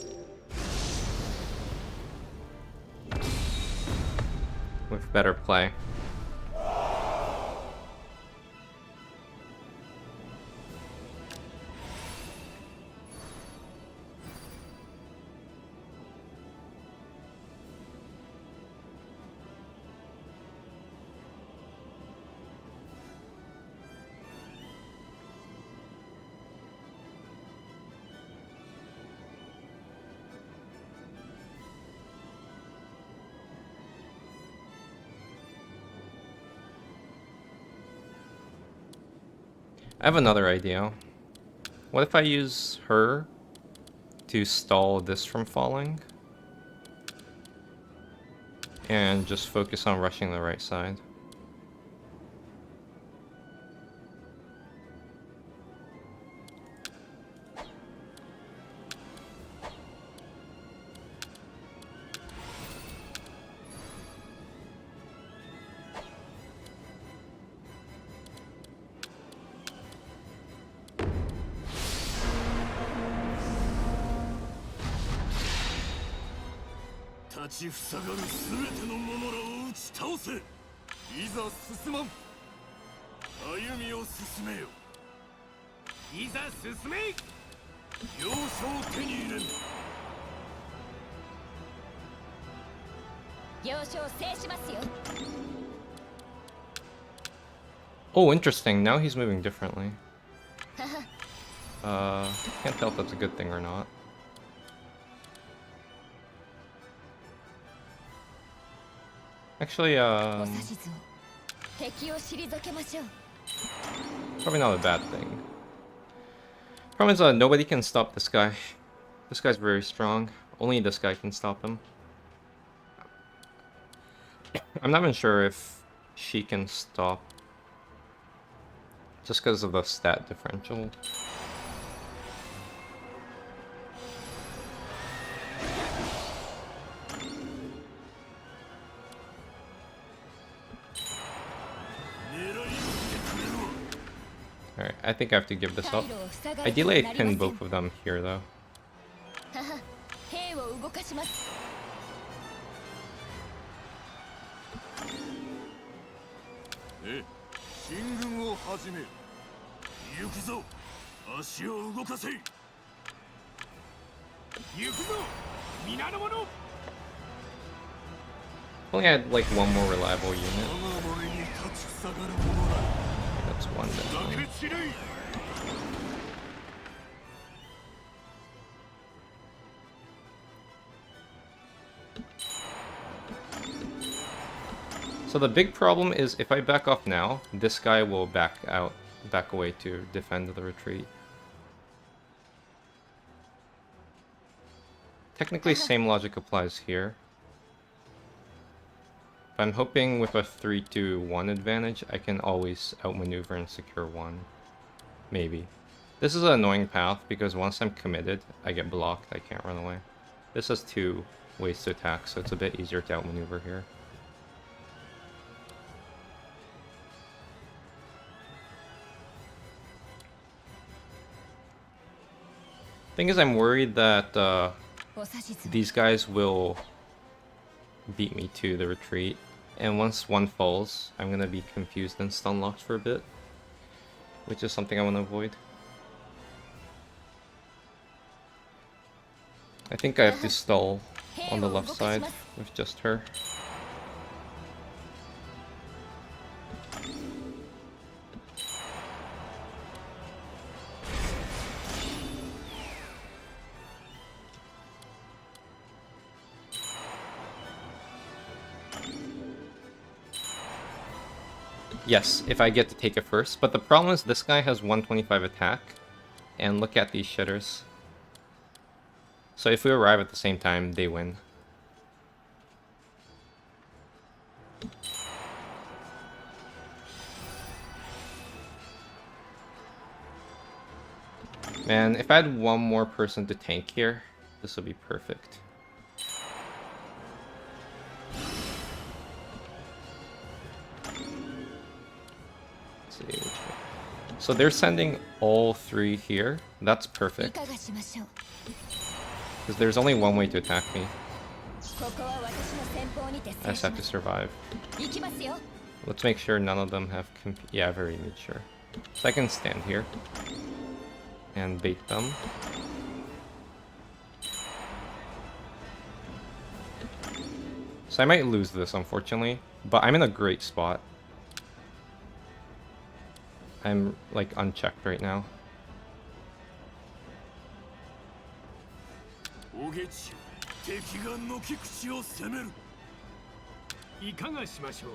With better play. I have another idea. What if I use her to stall this from falling? And just focus on rushing the right side.立ちふさがるすべての者らを打ち倒せいざ進まん歩みを進めよいざ進め要所を手に入れん要所を制しますよ。 Oh, interesting. Now he's moving differently. Can't tell if that's a good thing or not. Actually, お指図を。敵を退けましょう。 probably not a bad thing. Problem is, nobody can stop this guy. This guy's very strong. Only this guy can stop him. I'm not even sure if she can stop. Just because of the stat differential. Alright, I think I have to give this up. Ideally, I pin both of them here, though. 兵を動かします。進軍を始め行くぞ足を動かせ行くぞ皆の者 Only had like one more reliable unit. 我が前に立ちふさがる者らよ That's one 砕 definitely. け散れい So the big problem is if I back off now, this guy will back away to defend the retreat. Technically, same logic applies here. But I'm hoping with a 3-2-1 advantage, I can always outmaneuver and secure one. Maybe. This is an annoying path because once I'm committed, I get blocked, I can't run away. This has 2 ways to attack, so it's a bit easier to outmaneuver here. Thing is, I'm worried that these guys will beat me to the retreat, and once one falls, I'm gonna be confused and stun locked for a bit, which is something I want to avoid. I think I have to stall on the left side with just her. Yes, if I get to take it first. But the problem is this guy has 125 attack. And look at these shitters. So if we arrive at the same time, they win. Man, if I had one more person to tank here, this would be perfect. So they're sending all 3 here. That's perfect. Because there's only one way to attack me. I just have to survive. Let's make sure none of them have yeah, very mid, sure. So I can stand here and bait them. So I might lose this, unfortunately, but I'm in a great spot. I'm like unchecked right now. おげちよ敵が軒口を攻めるいかがしましょう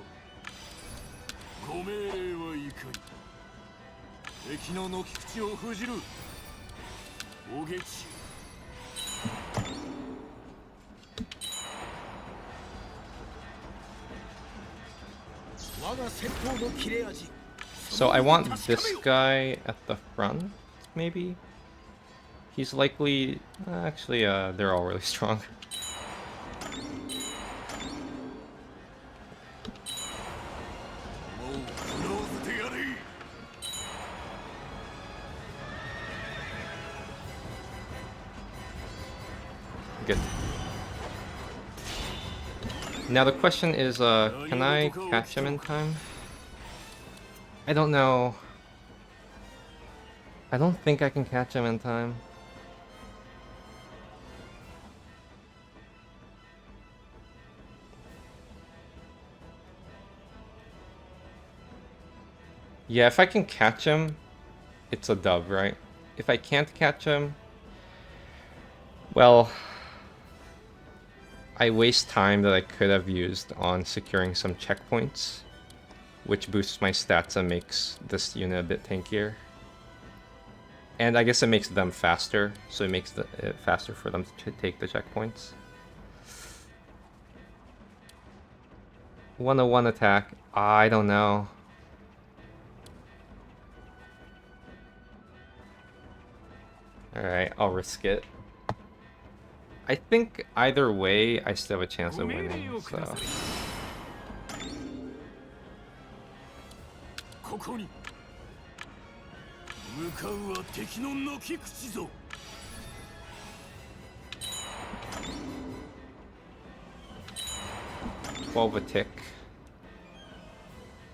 ご命令はいかに敵の軒口を封じるおげちよ 我が戦法の切れ味 So I want this guy at the front, maybe? He's likely... actually, they're all really strong. Good. Now the question is, can I catch him in time? I don't know. I don't think I can catch him in time. Yeah, if I can catch him, it's a dub, right? If I can't catch him, well, I waste time that I could have used on securing some checkpoints, which boosts my stats and makes this unit a bit tankier. And I guess it makes them faster, so it makes it faster for them to take the checkpoints. 101 attack. I don't know. Alright, I'll risk it. I think either way, I still have a chance of winning, so... ここに向かうは敵の軒口ぞ 12 a tick.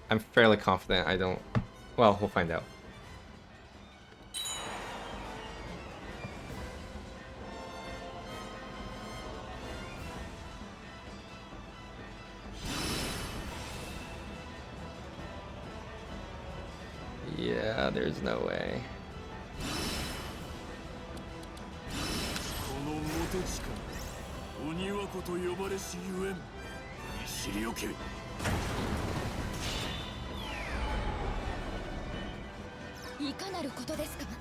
I'm fairly confident I don't... Well, we'll find out. Yeah, there's no way. この元地から鬼輪子と呼ばれしゆえん知りおけ。いかなることですか。か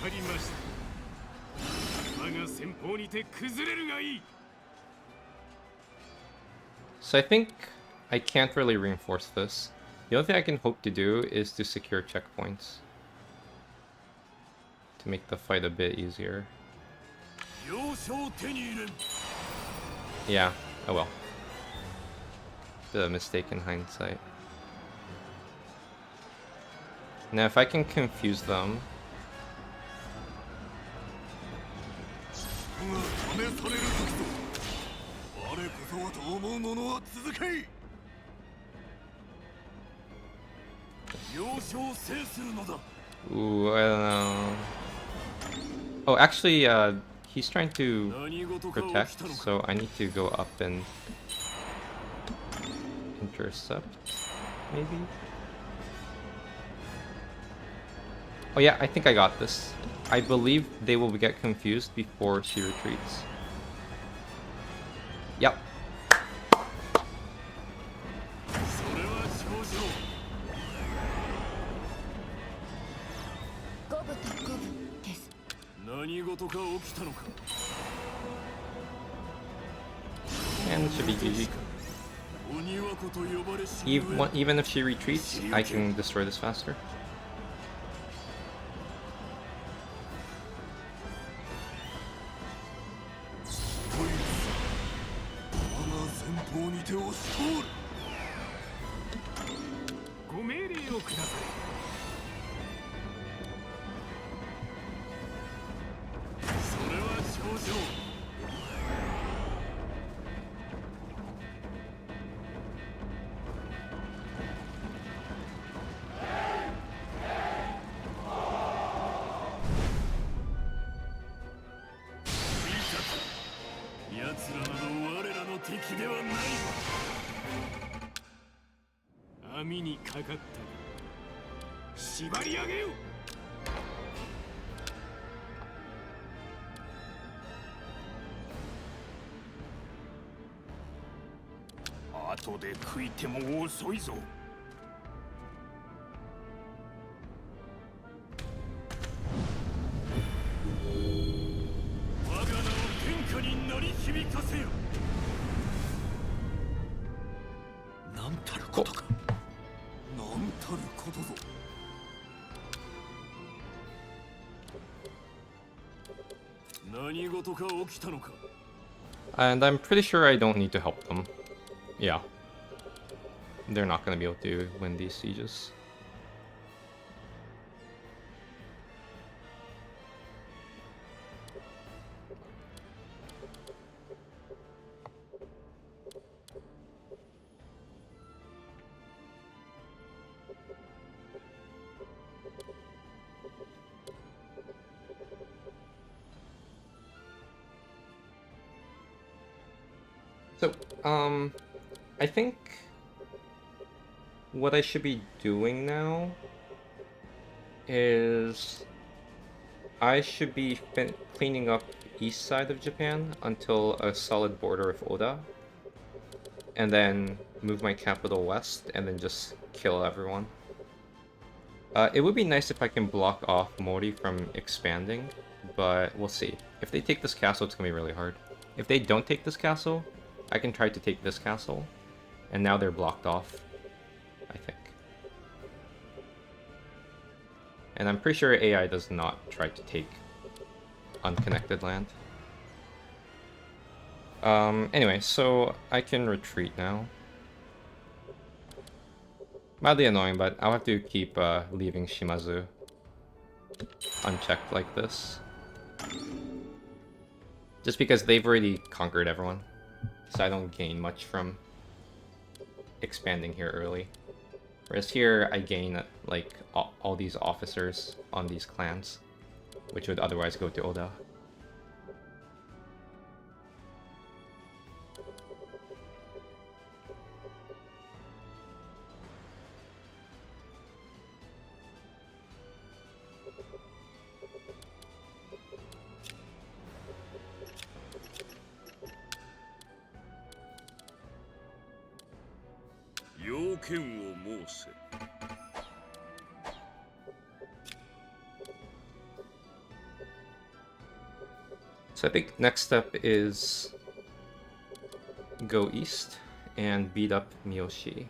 かりました。我が先方にて崩れるがいい。 So I think I can't really reinforce this. The only thing I can hope to do is to secure checkpoints. To make the fight a bit easier. 要所を手に入れん。 Yeah, oh well. The mistake in hindsight. Now if I can confuse them... が試される時ぞ。我こそはと思う者は続け。要所を制するのだ。 Ooh, I don't know. Oh, actually, he's trying to 何事か起 protect, きたのか。 so I need to go up and intercept, maybe? Oh yeah, I think I got this. I believe they will get confused before she retreats. Yep. それは少々。五分と五分です。何事か起きたのか。 And it should be GG. 鬼輪子と呼ばれしゆえん Even if she retreats, I can destroy this faster. 我が前方にて押し通る。ご命令をくだされ。それは少々。 奴らなど我らの敵ではないわ。網にかかったが縛り上げよ。後で食いても遅いぞ。我が名を天下に鳴り響かせよ。なんたることか。なんたることぞ。何事か起きたのか。 And I'm pretty sure I don't need to help them. Yeah. They're not going to be able to win these sieges. So, I think what I should be doing now is I should be cleaning up east side of Japan until a solid border with Oda, and then move my capital west and then just kill everyone. It would be nice if I can block off Mori from expanding, but we'll see. If they take this castle, it's gonna be really hard. If they don't take this castle, I can try to take this castle, and now they're blocked off, I think. And I'm pretty sure AI does not try to take unconnected land. Anyway, so I can retreat now. Mildly annoying, but I'll have to keep leaving Shimazu unchecked like this. Just because they've already conquered everyone. So I don't gain much from expanding here early. Whereas here, I gain like all these officers on these clans, which would otherwise go to Oda. 件を申せ。 So I think next step is go east and beat up Miyoshi.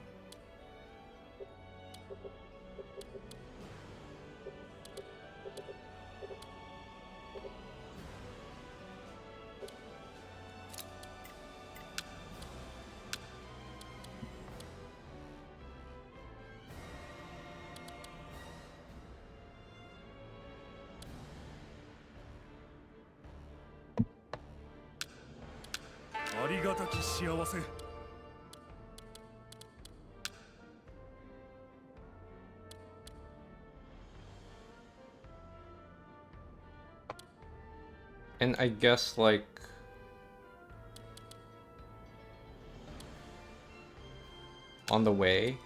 And I guess, like, on the way,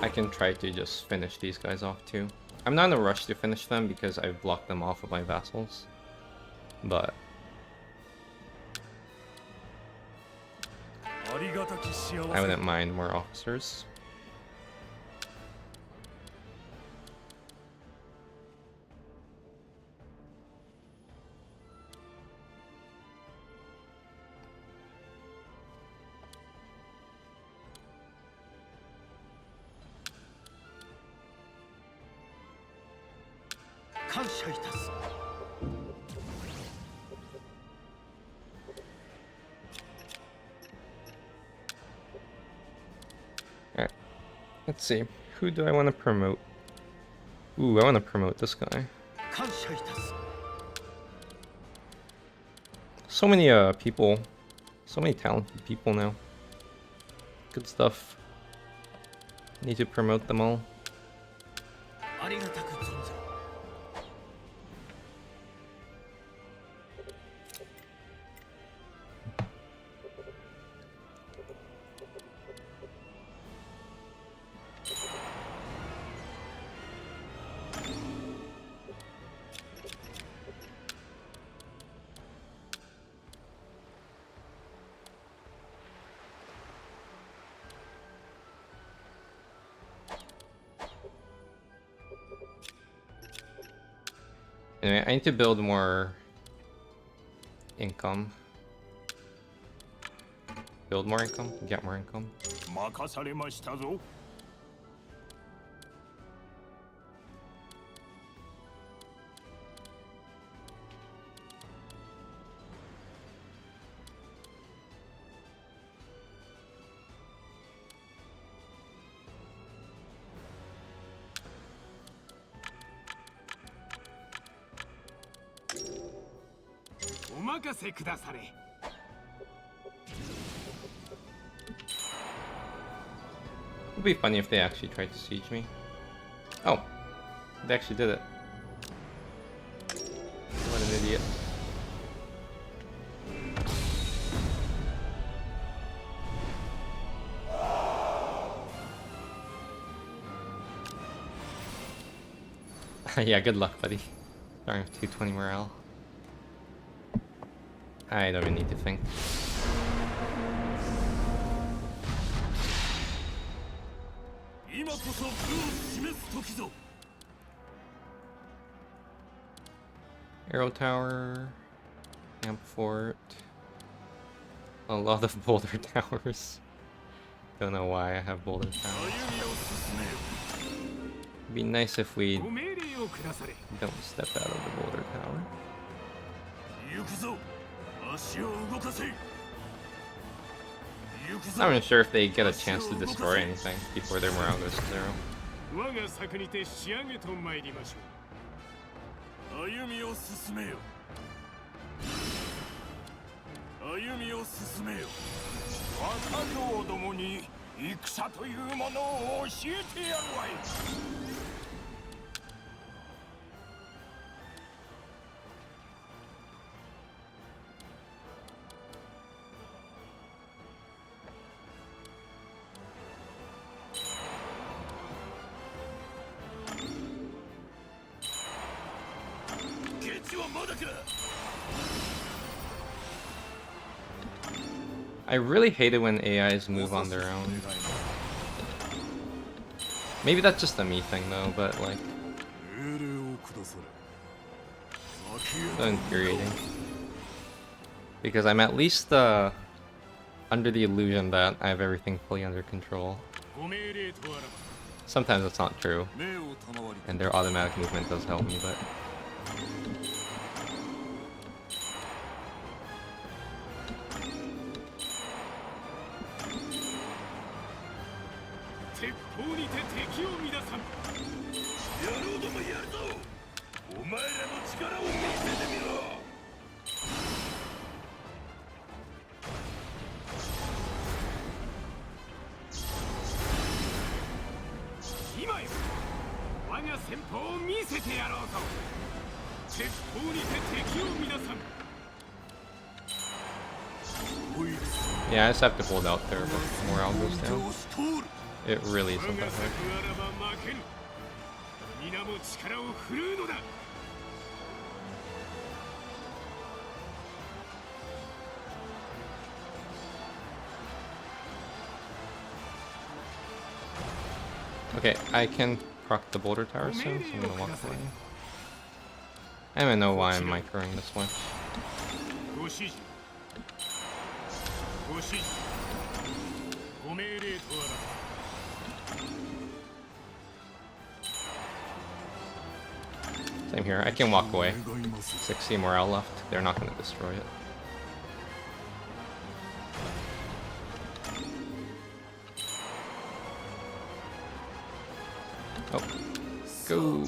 I can try to just finish these guys off too. I'm not in a rush to finish them because I've blocked them off of my vassals, but I wouldn't mind more officers. Alright, let's see. Who do I want to promote? Ooh, I want to promote this guy. So many people, so many talented people now. Good stuff. Need to promote them all. Anyway, I need to build more income. Build more income, get more income. 任されましたぞ。 お任せくだされ。 It would be funny if they actually tried to siege me. Oh, they actually did it. What an idiot. Yeah, good luck, buddy. Starting with 220 morale. I don't even need to think. Arrow Tower, Camp Fort, a lot of boulder towers. Don't know why I have boulder towers. It'd be nice if we don't step out of the boulder tower. Not even sure if they get a chance to destroy anything before their morale goes to 0. 我が策にて仕上げと参りましょう。歩みを進めよ。歩みを進めよ。若造どもに戦というものを教えてやるわい。 I I really hate it when AIs move on their own. Maybe that's just a me thing though, but like, so infuriating. Because I'm at least under the illusion that I have everything fully under control. Sometimes that's not true, and their automatic movement does help me, but... Yeah, I just have to hold out there before morale goes down. It really isn't that hard. Okay, I can proc the boulder tower soon, so I'm gonna walk away. I don't even know why I'm microing this much. Same here, I can walk away. 60 morale left, they're not gonna destroy it. Oh, go!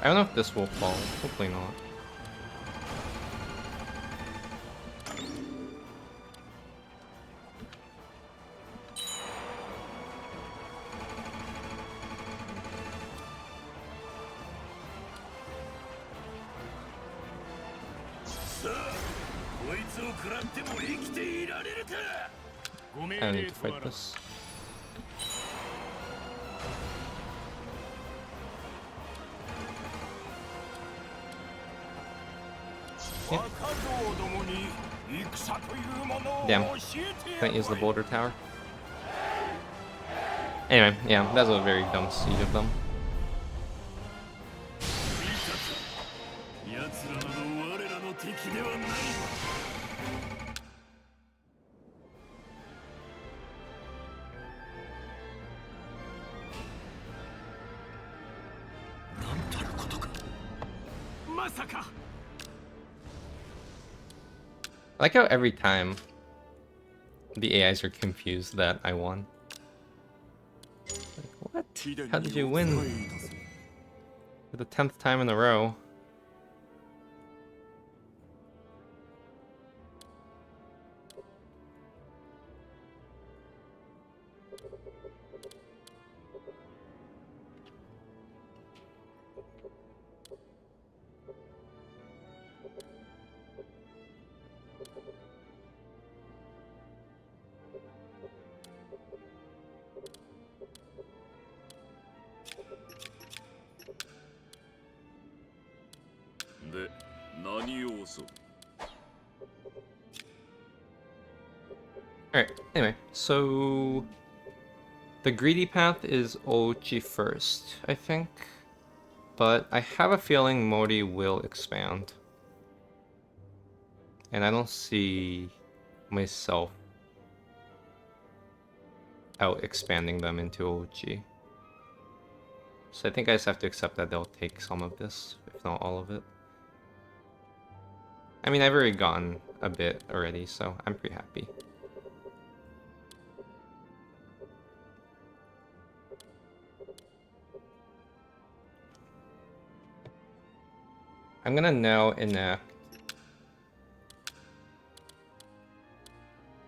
I don't know if this will fall. Hopefully not. I need to fight this. Yeah. Damn. Can't use the boulder tower. Anyway, yeah, that was a very dumb siege of them. I like how every time the AIs are confused that I won. Like, what? How did you win? For the 10th time in a row. Alright, anyway, so the greedy path is Ochi first, I think. But I have a feeling Mori will expand. And I don't see myself out expanding them into Ochi. So I think I just have to accept that they'll take some of this, if not all of it. I mean, I've already gotten a bit already, so I'm pretty happy. I'm gonna now enact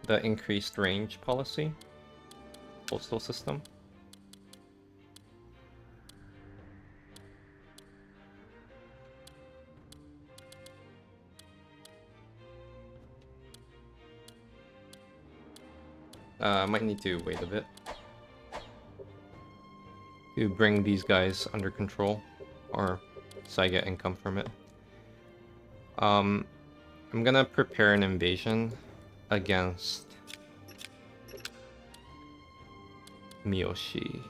the increased range policy. postal system. Might need to wait a bit to bring these guys under control, or so I get income from it. I'm gonna prepare an invasion against Miyoshi.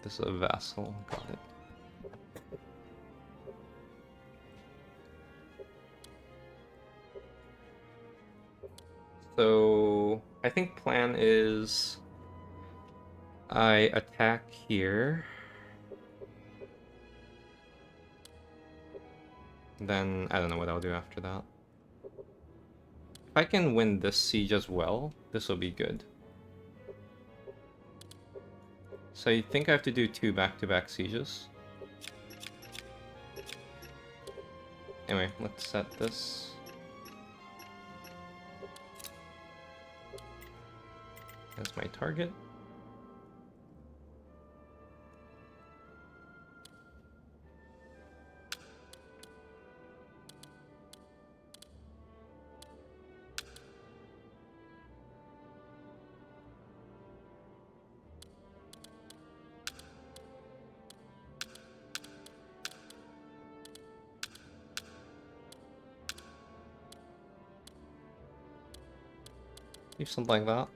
This is a vassal, got it. So I think plan is I attack here. Then I don't know what I'll do after that. If I can win this siege as well, this will be good. So I think I have to do 2 back-to-back sieges. Anyway, let's set this. That's my target. Do something like that.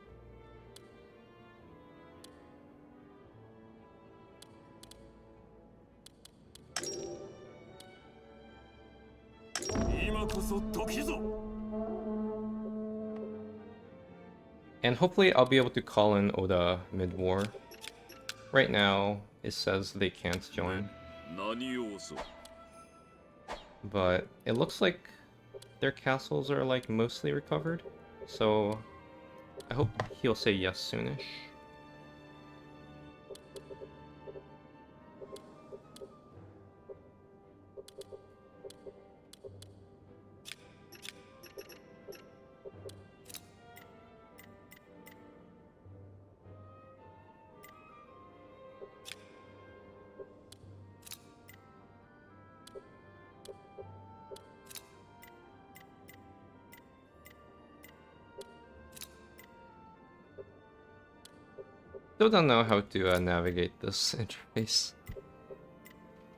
And hopefully I'll be able to call in Oda mid-war. Right now, it says they can't join. But it looks like their castles are like mostly recovered. So I hope he'll say yes soonish. Still don't know how to navigate this interface.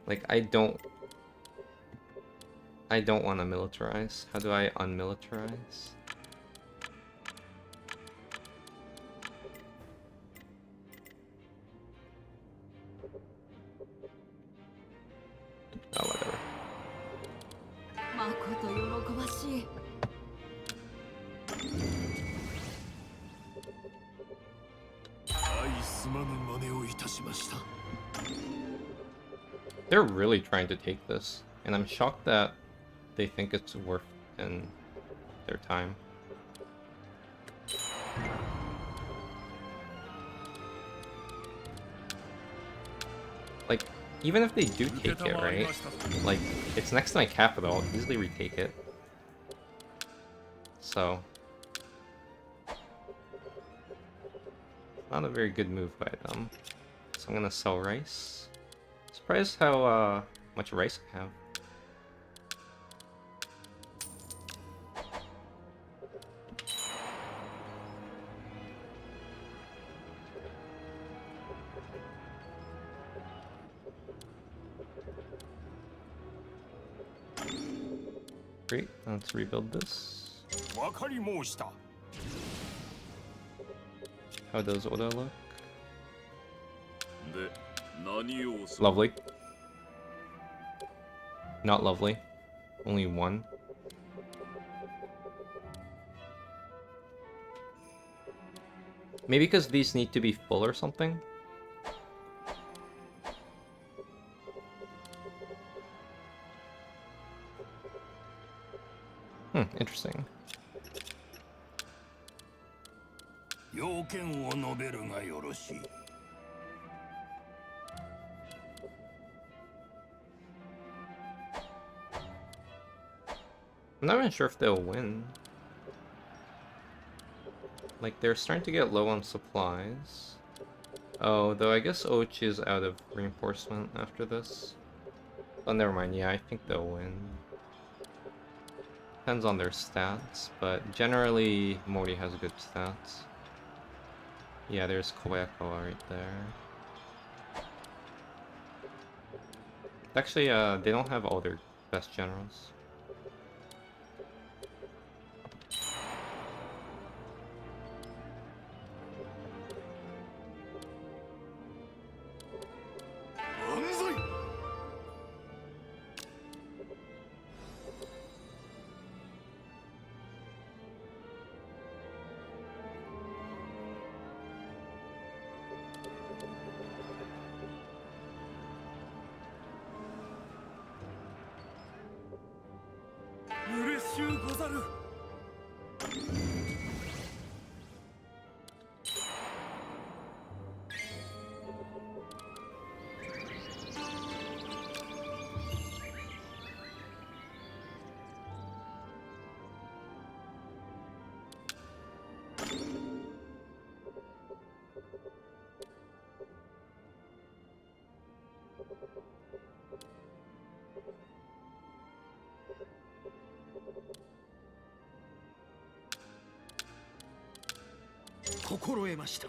Like, I don't want to militarize. How do I unmilitarize? Oh, whatever. They're really trying to take this, and I'm shocked that they think it's worth in their time. Like, even if they do take it, right? Like, it's next to my capital, I'll easily retake it. So, not a very good move by them. So I'm gonna sell rice. Surprised how much rice I have. Great, let's rebuild this. How does Oda look? Lovely. Not lovely. Only 1. Maybe because these need to be full or something? Interesting. I'm not even sure if they'll win. Like, they're starting to get low on supplies. Oh, though I guess Ochi is out of reinforcement after this. Oh, never mind. Yeah, I think they'll win. Depends on their stats, but generally Mori has good stats. Yeah, there's Koyakawa right there. Actually, they don't have all their best generals. Banzai! 嬉しゅうござる。心得ました。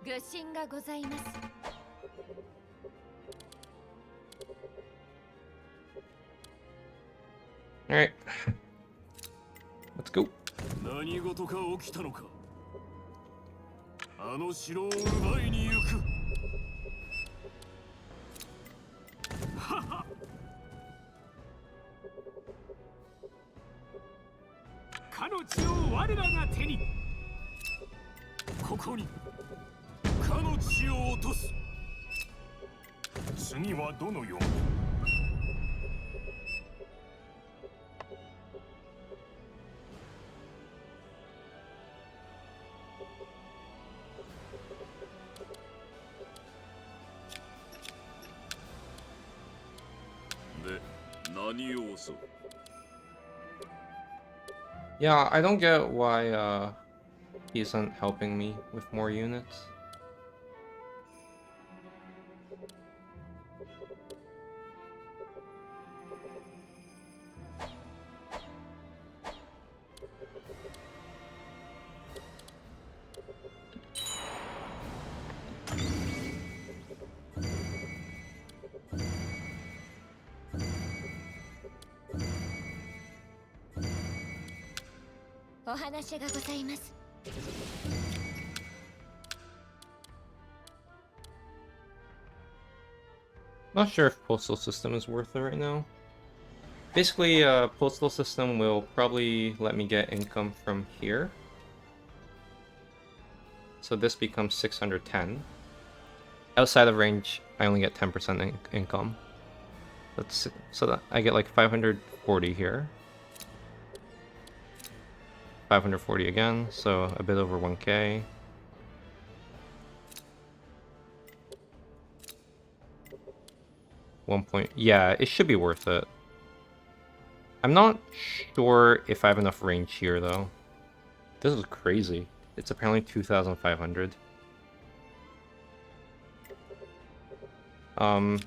愚心がございます。 Alright. Let's go. 何事か起きたのか。あの城を奪いに行く。かの地を我らが手に。ここにかの地を落とす。次はどのように。で、何を襲う。 Yeah, I don't get why he isn't helping me with more units. Not sure if postal system is worth it right now. Basically, postal system will probably let me get income from here. So this becomes 610. Outside of range, I only get 10% income. So that I get like 540 here. 540 again, so a bit over 1k. Yeah, it should be worth it. I'm not sure if I have enough range here though. This is crazy. It's apparently 2,500. So I'm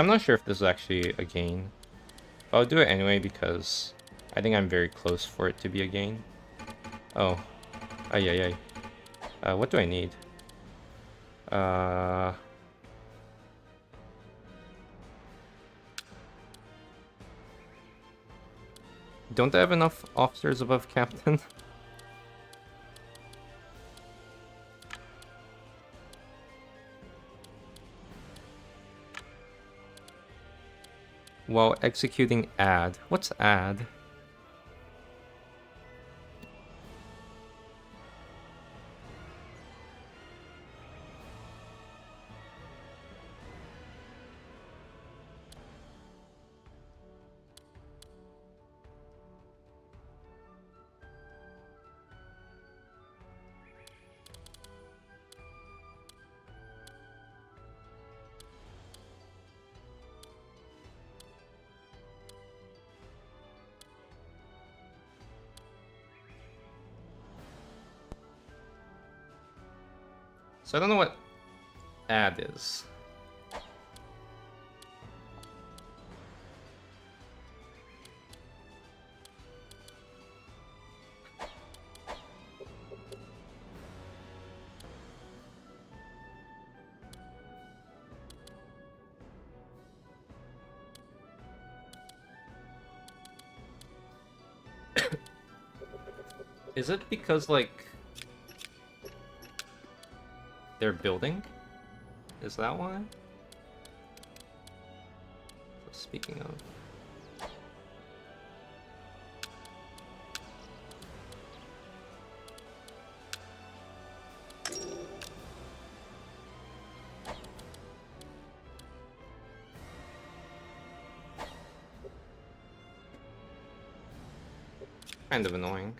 not sure if this is actually a gain. But I'll do it anyway because I think I'm very close for it to be a gain. Oh. Ay. What do I need? Don't they have enough officers above captain? while executing add. What's add? So I don't know what add is. Is it because, like, they're building? Is that why? Speaking of... kind of annoying.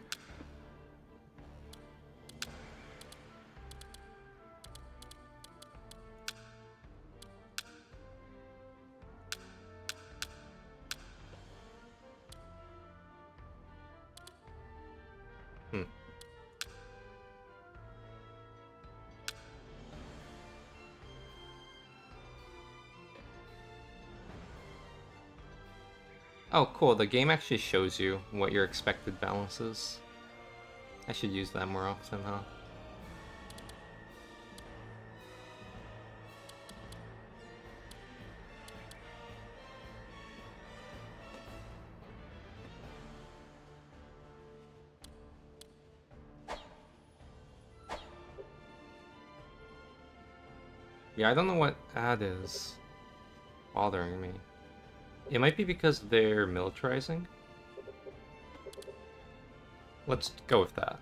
Oh, cool. The game actually shows you what your expected balance is. I should use that more often, huh? Yeah, I don't know what add is bothering me. It might be because they're militarizing. Let's go with that.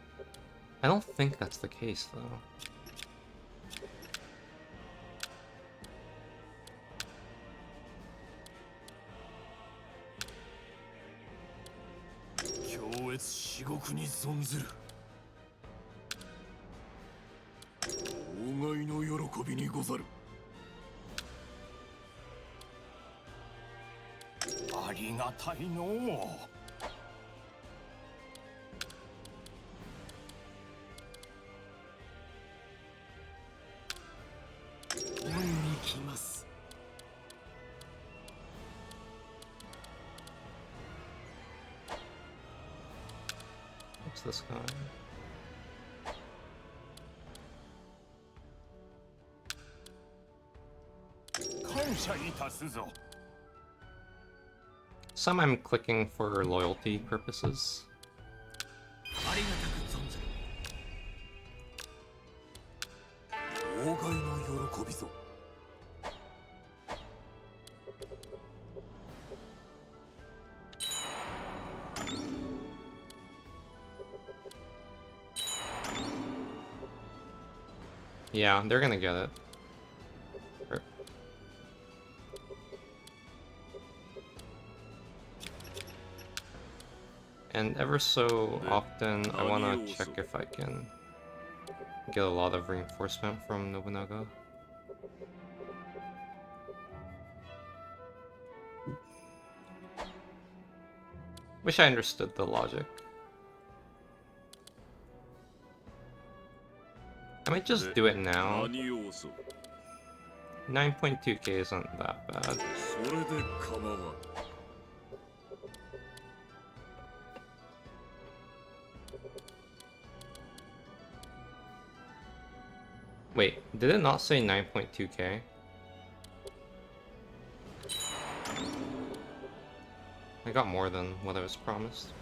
I don't think that's the case, though. What's this guy? Some I'm clicking for loyalty purposes. Yeah, they're gonna get it. And ever so often, I want to check if I can get a lot of reinforcement from Nobunaga. Wish I understood the logic. I might just do it now. 9.2k isn't that bad. Wait, did it not say 9.2k? I got more than what I was promised.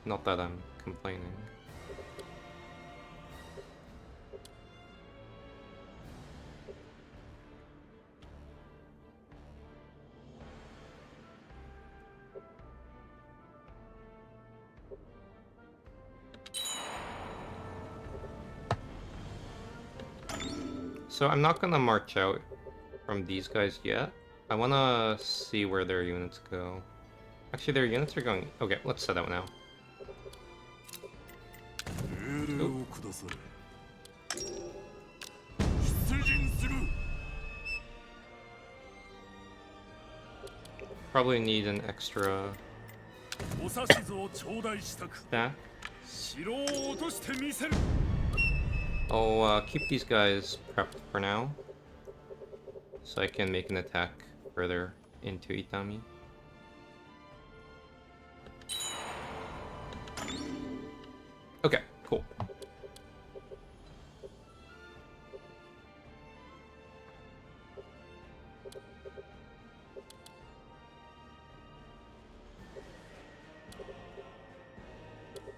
Not that I'm complaining. So I'm not gonna march out from these guys yet. I wanna see where their units go. Actually, their units are going... Okay, let's set out now. 命令をくだされ。出陣する。 Probably need an extra お指図を頂戴したく。 stack. 城を落としてみせる。 I'll keep these guys prepped for now, so I can make an attack further into Itami. Okay, cool.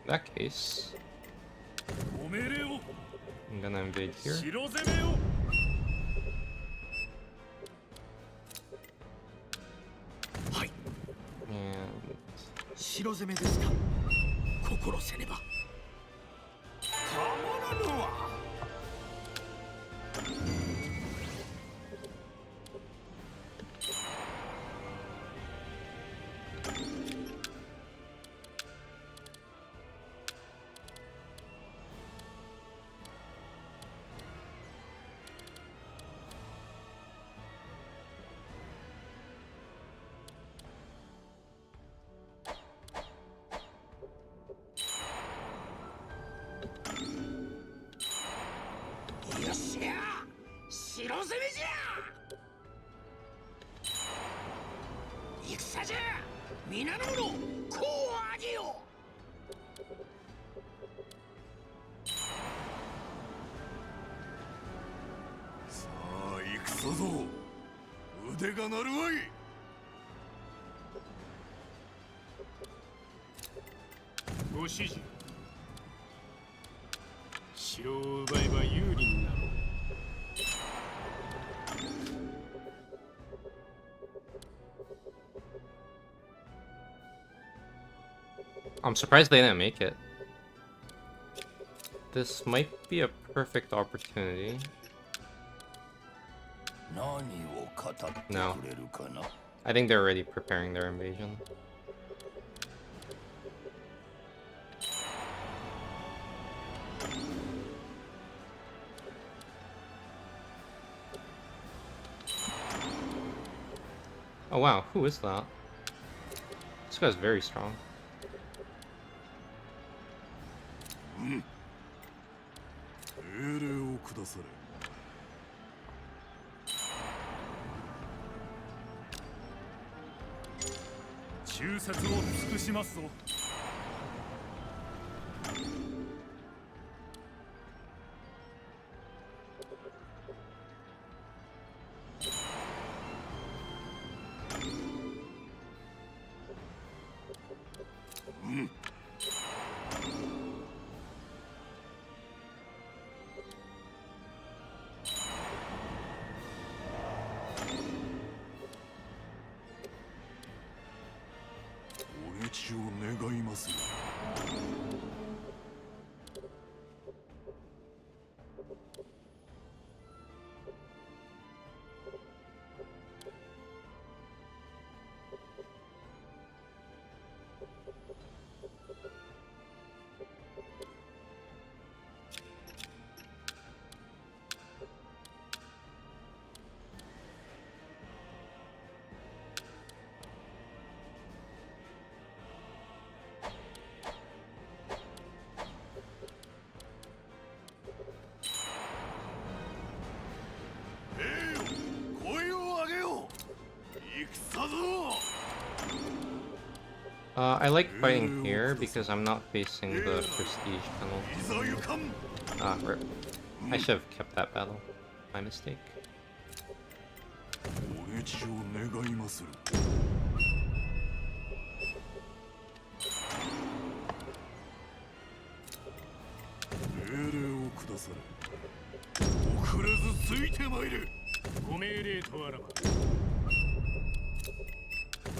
In that case, ご命令を。 I'm gonna invade here. 城攻めを。 はい、 And 城攻めですか。心せねば。たまらぬわ。 よっしゃ、城攻めじゃ。戦じゃ、皆の者、功を挙げよ。さあ行くぞ。腕が鳴るわい。 ご指示。城を奪えば有利になろう。 I'm surprised they didn't make it. This might be a perfect opportunity. 何を語ってくれるかな。 I think they're already preparing their invasion. Oh wow, who is that? This guy's very strong. 命令をくだされ。 忠説を尽くしますぞ。 お討ちを願いますよ。 I like fighting here because I'm not facing the prestige penalty. Ah, rip. I should have kept that battle. My mistake. お討ちを願いまする。 命令をくだされ。遅れずついてまいれ。 ご命令とあらば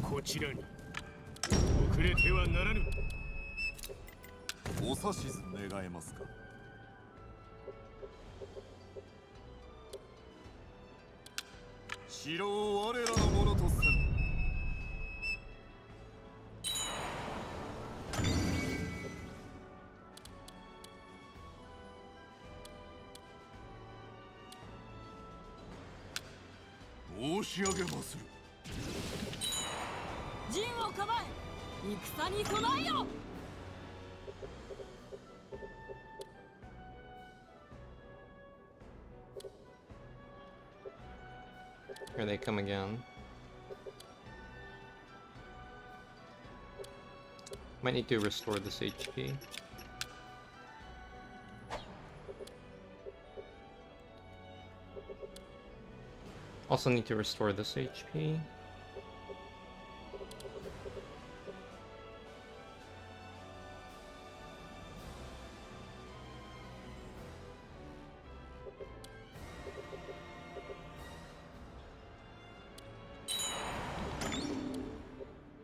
こちらに遅れてはならぬ。お指図願えますか。城を我らのものとせん。申し上げまする。陣を構え戦に備えよ。 Here they come again. Might need to restore this HP. Also need to restore this HP.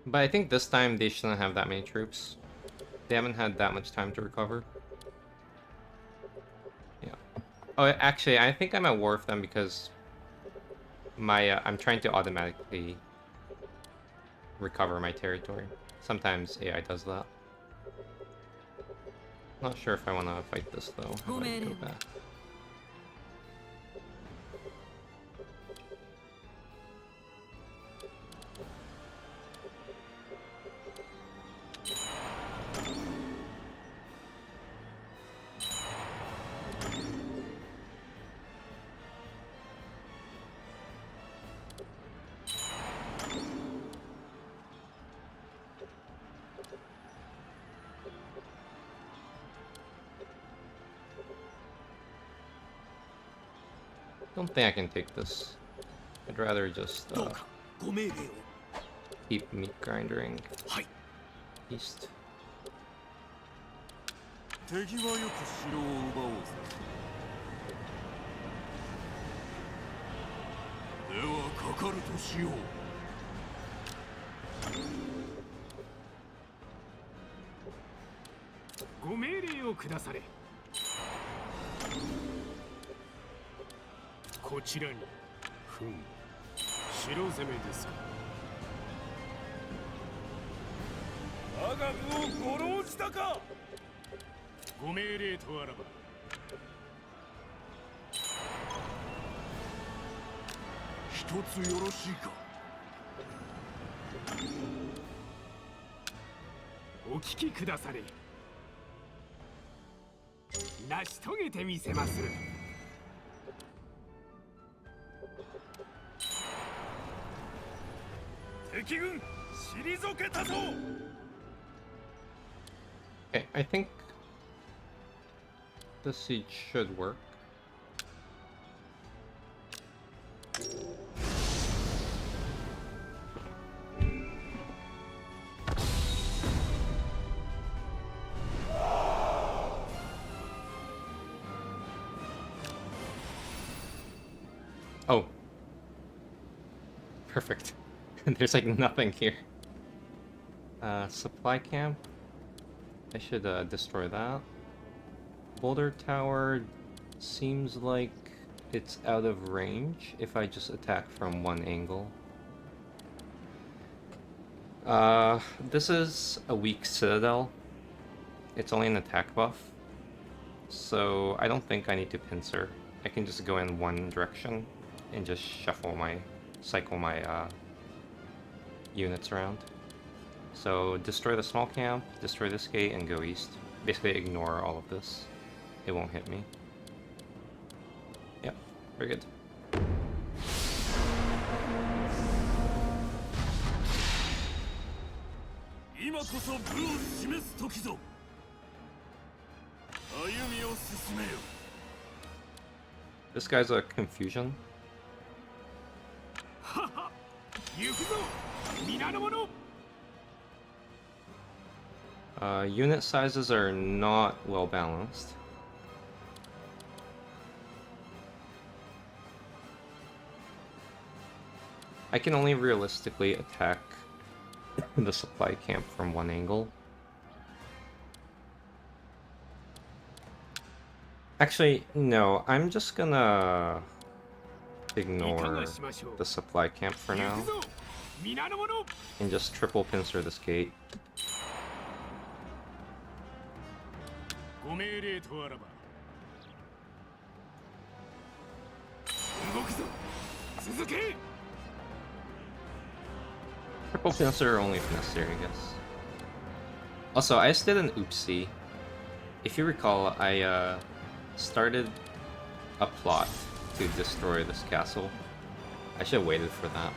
But I think this time they shouldn't have that many troops. They haven't had that much time to recover. Yeah. Oh, actually, I think I'm at war with them because my I'm trying to automatically recover my territory. Sometimes AI does that. Not sure if I want to fight this though. How do I go back? Don't think I can take this. I'd rather just どうかご命令を。 keep meat grinding はい。 east. 手際よく城を奪おうぜ。ではかかるとしよう。ご命令を下され。こちらに。ふん。城攻めですか。我が軍をご浪じたか。ご命令とあらば。一つよろしいか。お聞きくだされ。成し遂げてみせまする。敵軍退けたぞ。 Okay, I think the siege should work. Oh. Perfect. There's like nothing here. Supply camp. I should destroy that. Boulder tower seems like it's out of range if I just attack from one angle. This is a weak citadel. It's only an attack buff. So I don't think I need to pincer. I can just go in one direction and just cycle my units around. So destroy the small camp, destroy this gate, and go east. Basically ignore all of this. It won't hit me. Yep, very good. 今こそ武を示す時ぞ。歩みを進めよ。 This guy's a confusion. はは。行くぞ。皆の者。 Unit sizes are not well balanced. I can only realistically attack the supply camp from one angle. Actually, no, I'm just gonna ignore the supply camp for now 皆の者 and just triple pincer this gate. ご命令とあらば動くぞ続け Triple pincer only if necessary, I guess. Also, I just did an oopsie. If you recall, I started a plot to destroy this castle. I should have waited for that.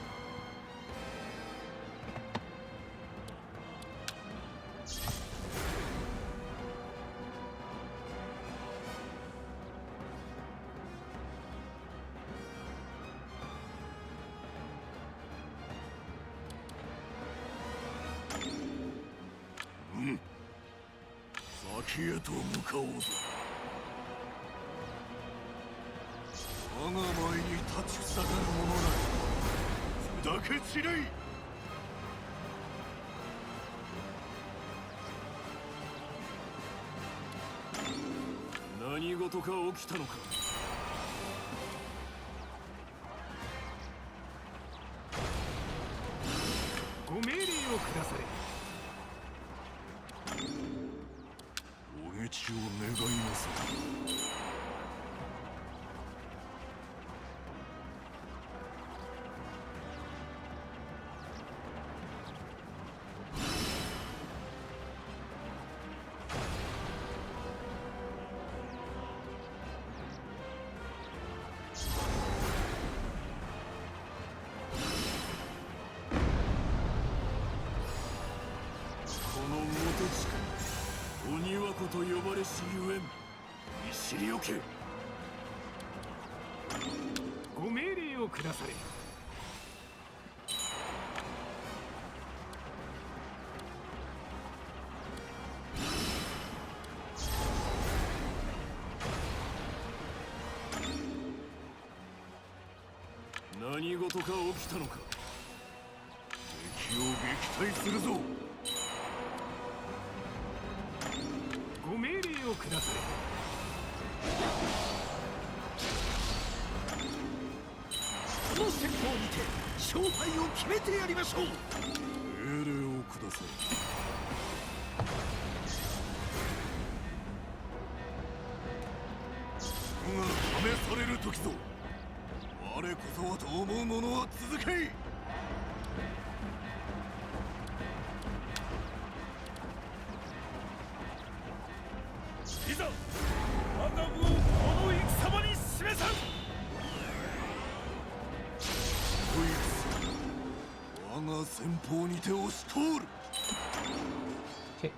Okay.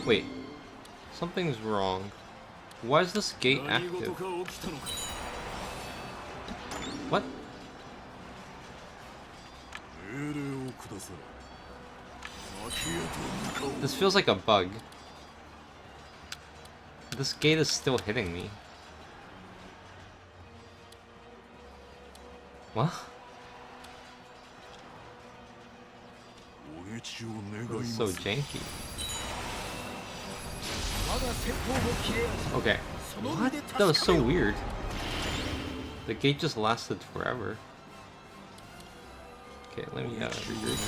Wait, something's wrong. Why is this gate active? What? This feels like a bug. This gate is still hitting me. What? This is so janky. Okay. What? That was so weird. The gate just lasted forever. Okay, let me regroup.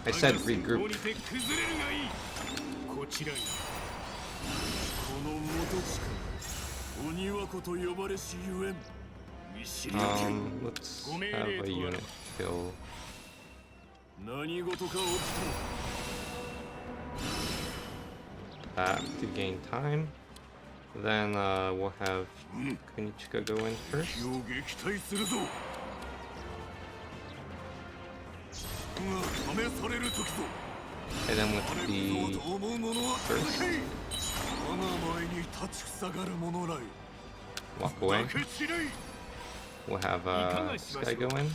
I said regroup. Let's have a unit kill. That to gain time. Then we'll have Kunichika go in first. And then with the first. Walk away. We'll have this guy go in.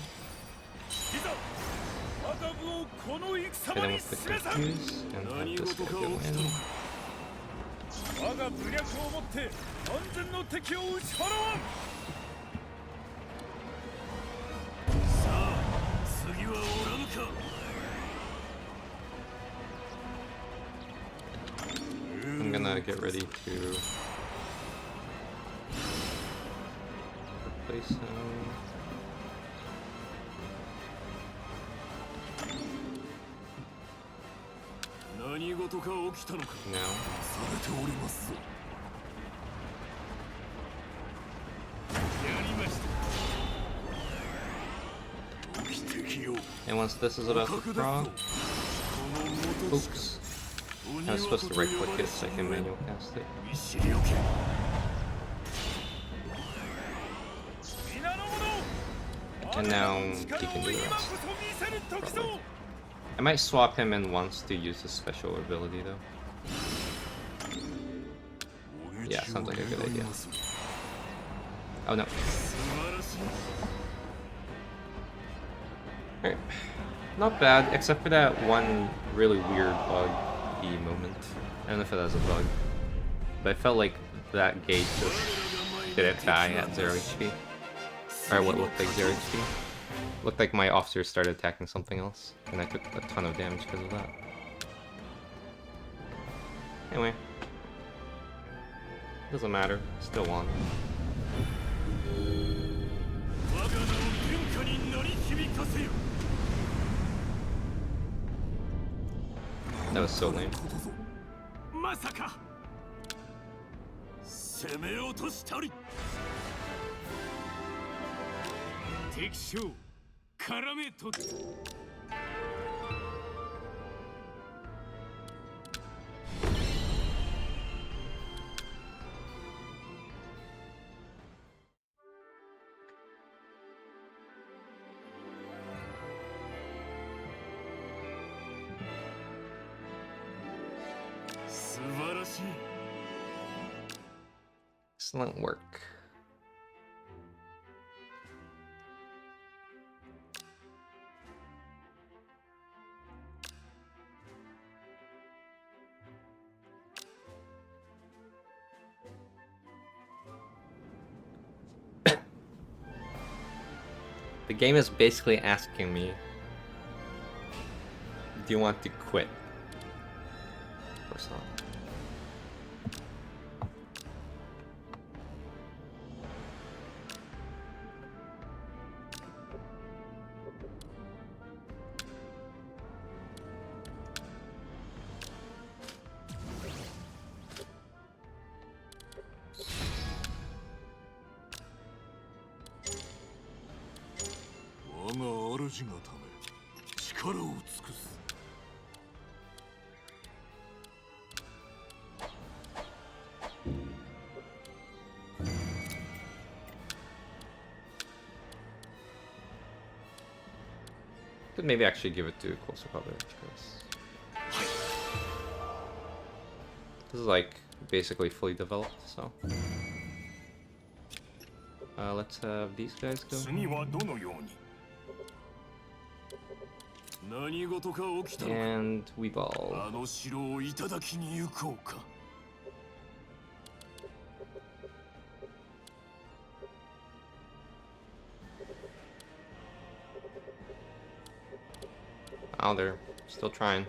And then with the confuse, and have this guy go in. I'm gonna get ready to replace him. Now. And once this is about to draw, oops, I was supposed to right click it so I can manual cast it. And now he can do the rest. Probably. I might swap him in once to use his special ability though. Yeah, sounds like a good idea. Oh no. Alright. Not bad, except for that one really weird buggy moment. I don't know if that was a bug. But I felt like that gate just didn't die at 0 HP. Or what looked like 0 HP. Looked like my officer started attacking something else. And I took a ton of damage because of that. Anyway. Doesn't matter. Still won. That was so lame. Excellent work. The game is basically asking me, do you want to quit? Of course not. Could maybe actually give it to Chosokabe, because this is like basically fully developed, so let's have these guys go. And we ball. Oh, they're still trying.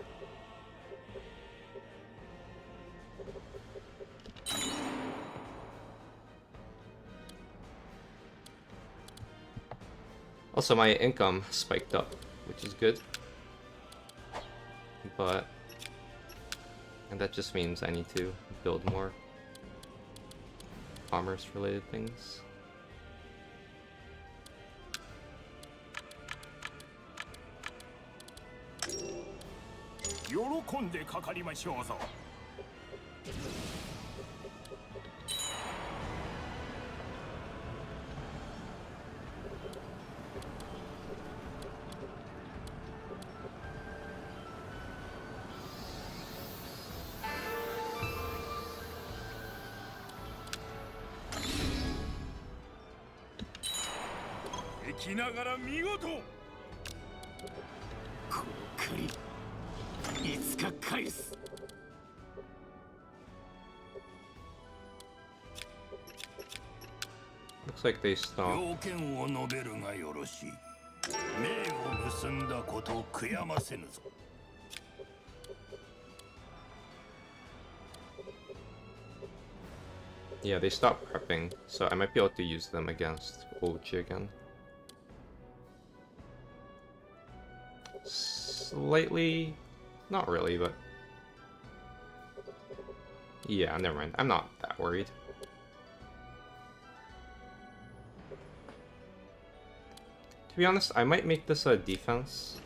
Also, my income spiked up, which is good. But and that just means I need to build more commerce-related things. Looks like they stopped. 進んだことを悔やませぬぞ。 Yeah, they stopped prepping, so I might be able to use them against Ochi again. Slightly... not really, but... yeah, never mind. I'm not that worried. To be honest, I might make this a defense.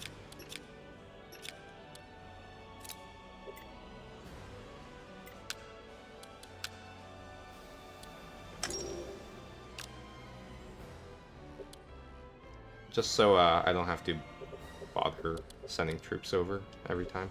Just so I don't have to bother sending troops over every time.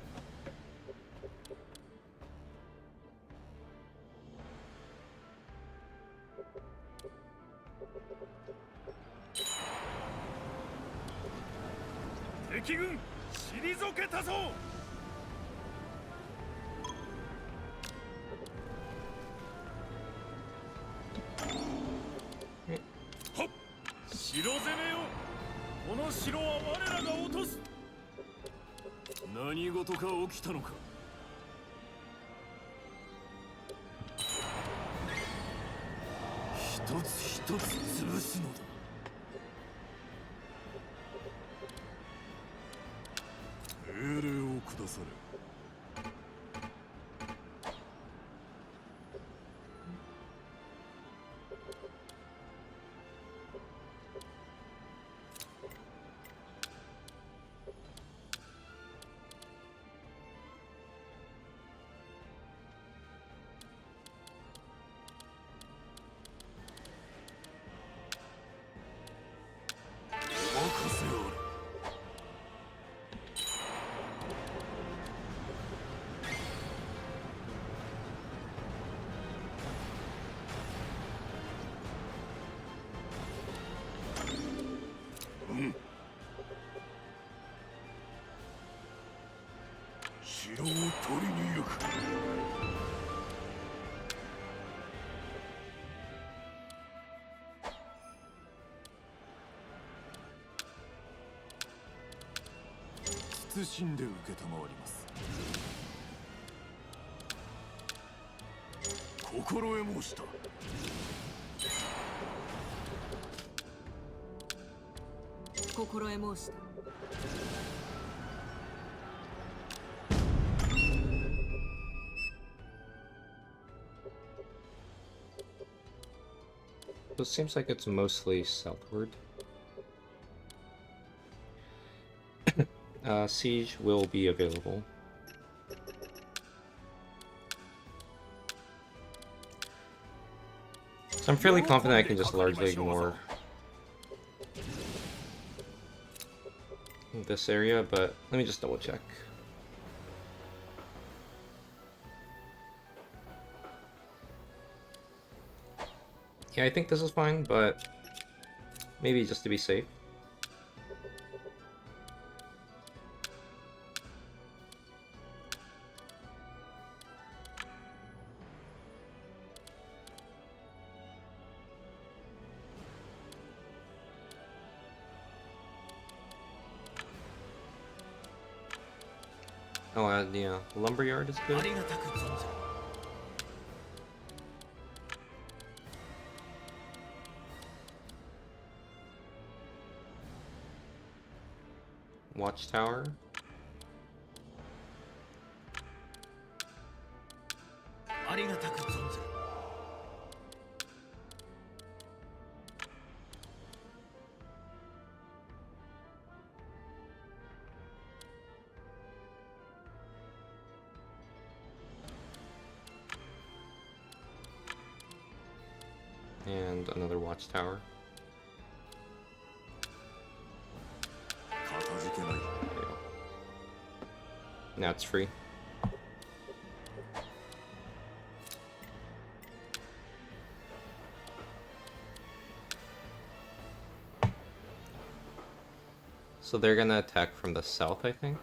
慎んで受けたまわります。心得申した。心得申した。 So it seems like it's mostly southward. Siege will be available. So I'm fairly confident I can just largely ignore this area, but let me just double check. Yeah, I think this is fine, but maybe just to be safe. Oh, yeah, lumberyard is good. Watchtower. And another watchtower. Now it's free. So they're gonna attack from the south, I think.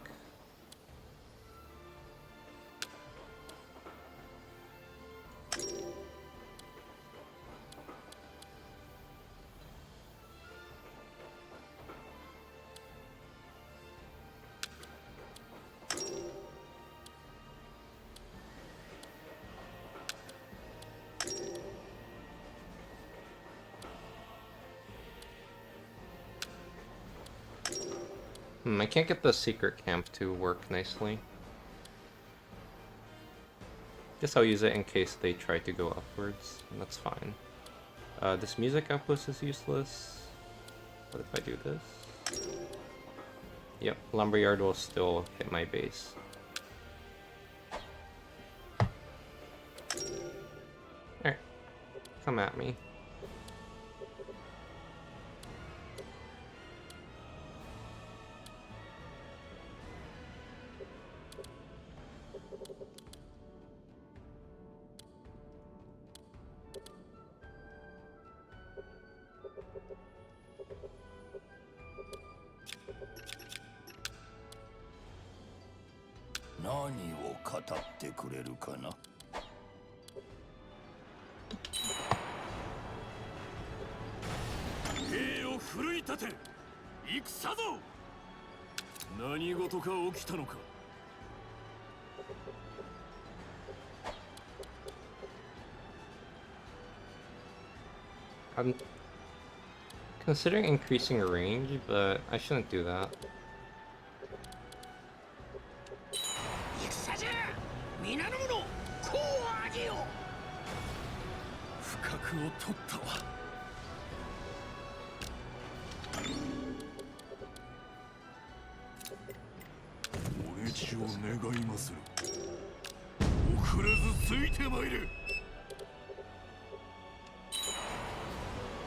I can't get the secret camp to work nicely. Guess I'll use it in case they try to go upwards, and that's fine. This music outpost is useless. What if I do this? Yep, Lumberyard will still hit my base. Alright, come at me.何を語ってくれるかな。兵を奮い立て、戦ぞ。何事か起きたのか。I'm considering increasing range, but I shouldn't do that. 戦じゃ、皆の者、功を挙げよ。不覚を取ったわ。お討ちを願いまする。遅れずついてまいれ。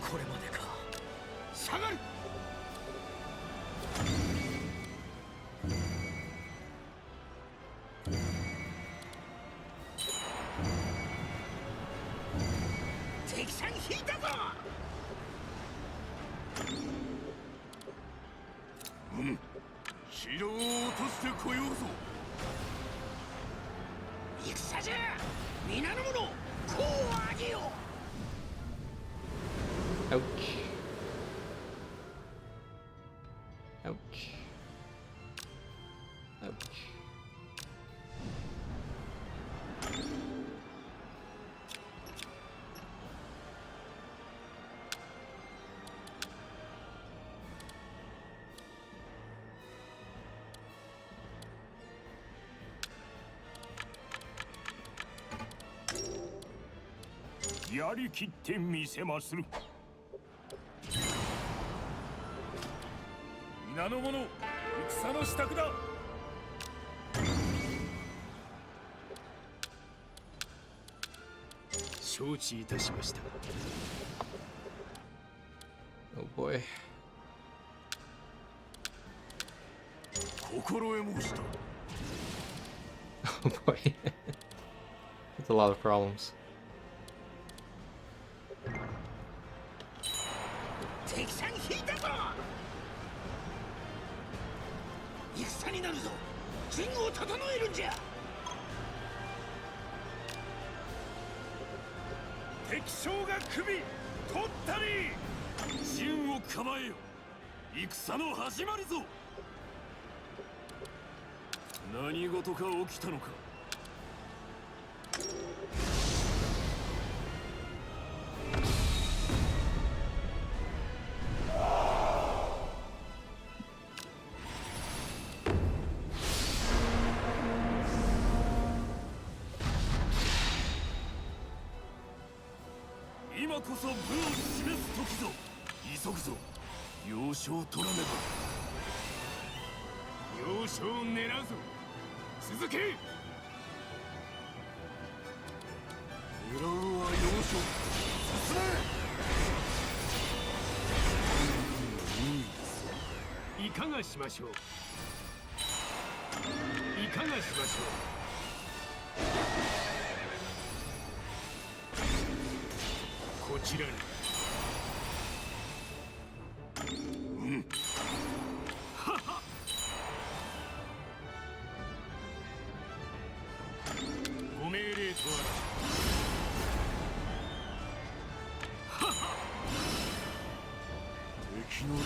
これまでか。下がる。敵さん引いたぞ。城を落としてこようぞ。戦じゃ、皆の者、功を挙げよ。Ouch. Ouch. Ouch. Yari やりきってみせまする。皆の者、戦の支度だ。承知いたしました。Oh boy. 心得申した。Oh boy. That's a lot of problems. 敵さん引いたぞ。戦になるぞ。陣を整えるんじゃ。敵将が首取ったり。陣を構えよ。戦の始まりぞ。何事か起きたのか。今こそ武を示す時ぞ。急ぐぞ。要所を取らねば。要所を狙うぞ。続け。狙うは要所。進め。いかがしましょう。いかがしましょう。こちらに。はは。ご命令とあら。はは。敵の体を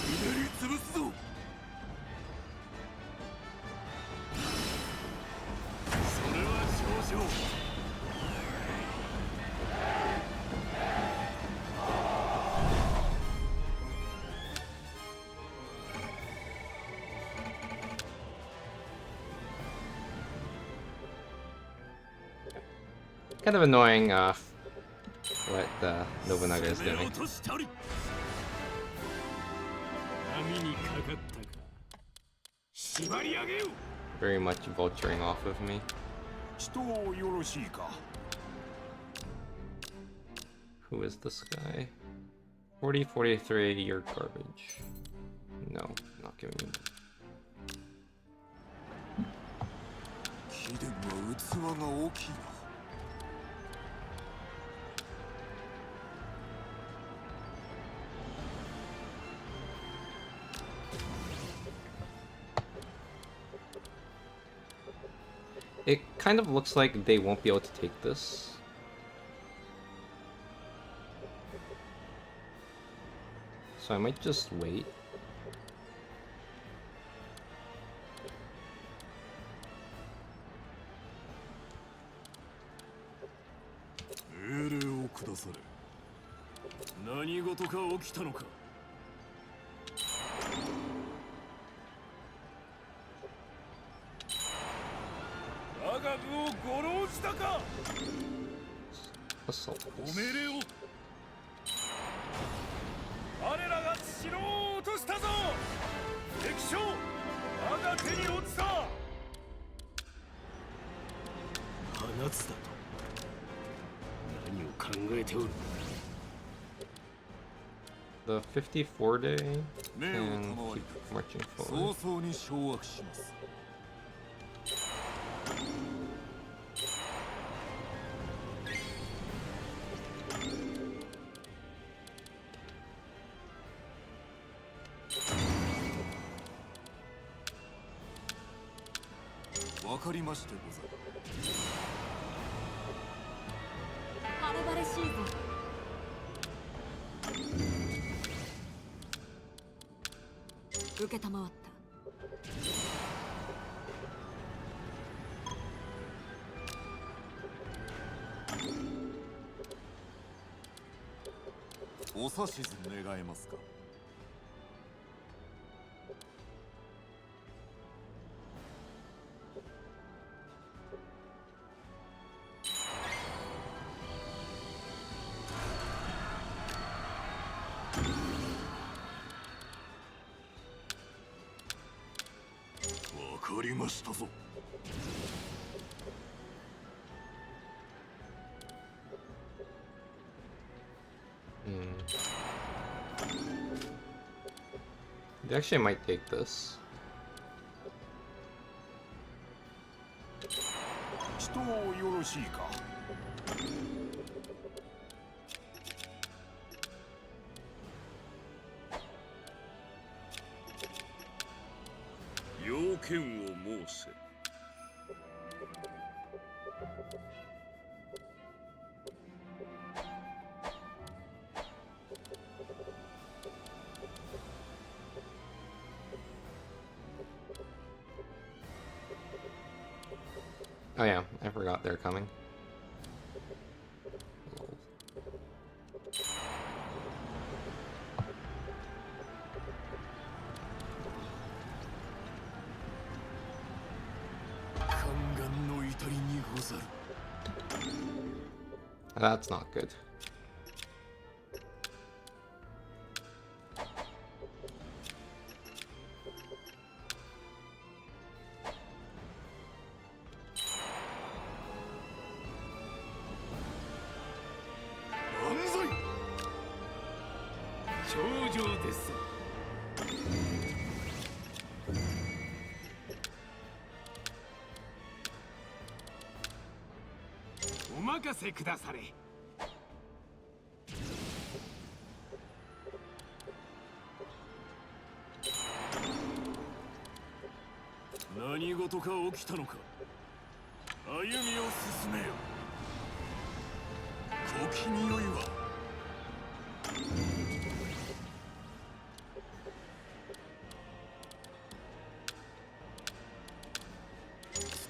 ひねり潰すぞ。それは少々。Kind of annoying what Nobunaga is 攻め doing. 落としたり網にかかったか。縛り上げよ。 Very much vulturing off of me. 人よろしいか Who is this guy? 40, 43, you're garbage. No, not giving me that. 貴殿は器が大きいな It kind of looks like they won't be able to take this. So I might just wait. 命令を下され何事か起きたのか 我が軍をごろうしたか Assault ご this. 命令を我らが城を落としたぞ敵将我が手に落ちた放つだと。何を考えておる。 The 54 day 命を and 賜 keep り marching 早 forward. 々に掌握しますわかりましてござる晴れ晴れしいぞ。受けたまわった。お指図願えますか わかりましたぞ They actually might take this. 人よろしいか 要件を申せ Oh yeah, I forgot they're coming. Lol. 宦官の至りにござる That's not good. 万歳 頂上です。お任せくだされ。何事か起きたのか歩みを進めよ小気味よいわ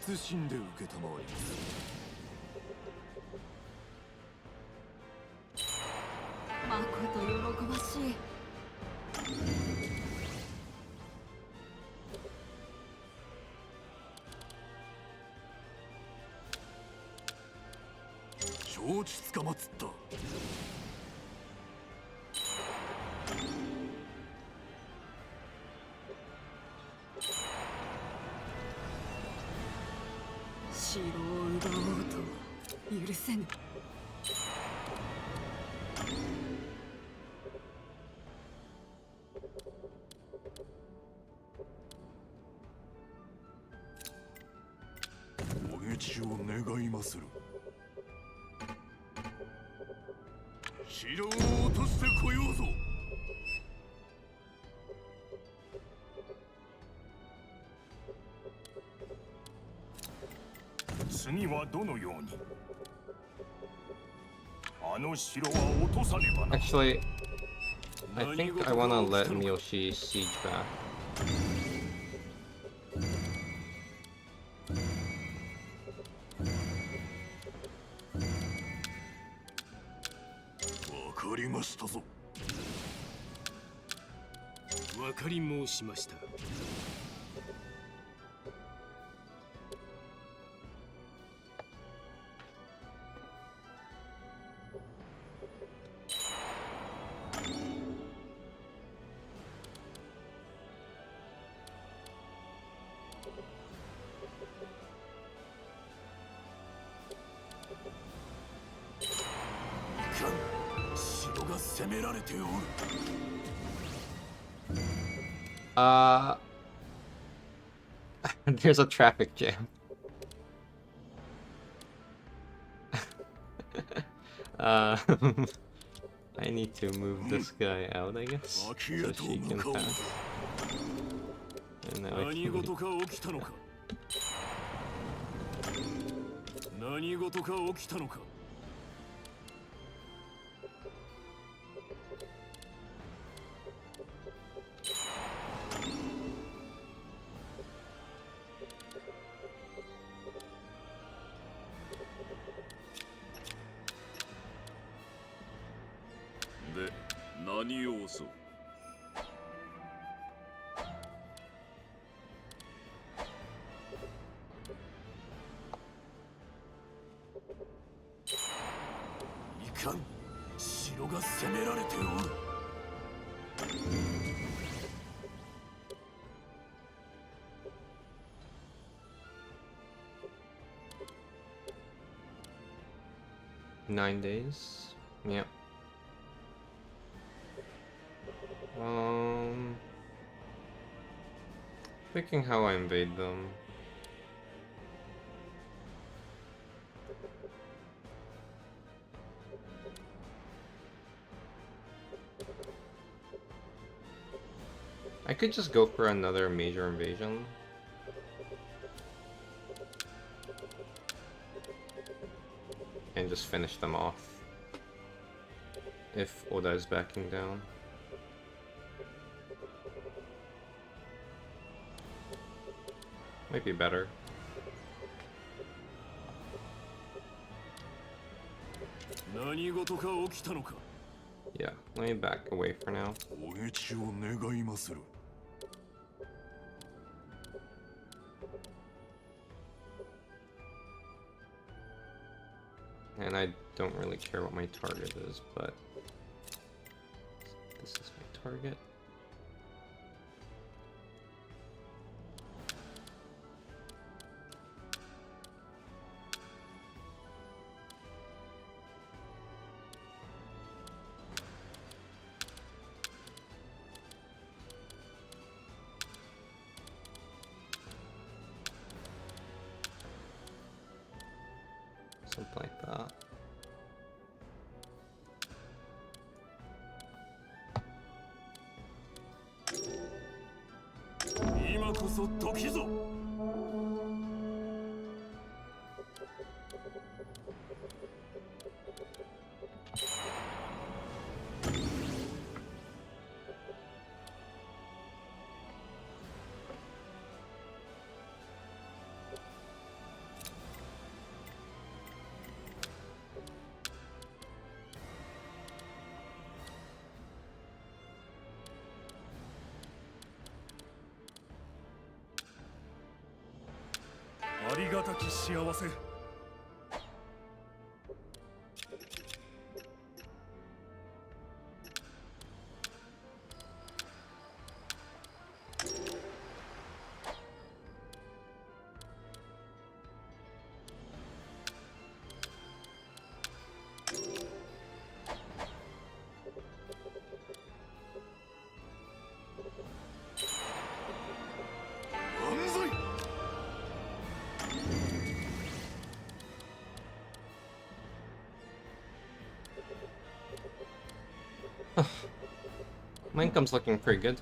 謹んで受けたまわりますまこと喜ばしい。承知つかまつった。城を奪おうとは許せぬ。お討ちを願いまする。城を落としてこようぞ。次はどのように。あの城は落とさねばな。 Actually, I think I wanna let Miyoshi siege back. わかりましたぞ。わかり申しました。城が攻められておる。There's a traffic jam. I need to move this guy out, I guess, so she can pass. And now I 何 can 事か起きたのか。何事か起きたのか。で、何をぞ。いかん、城が攻められておる。9 days. Yep. Thinking how I invade them. I could just go for another major invasion. And just finish them off. If Oda is backing down. Might be better. Yeah, let me back away for now. お討ちを願いまする。And I don't really care what my target is, but this is my target. Something like that. My income's looking pretty good.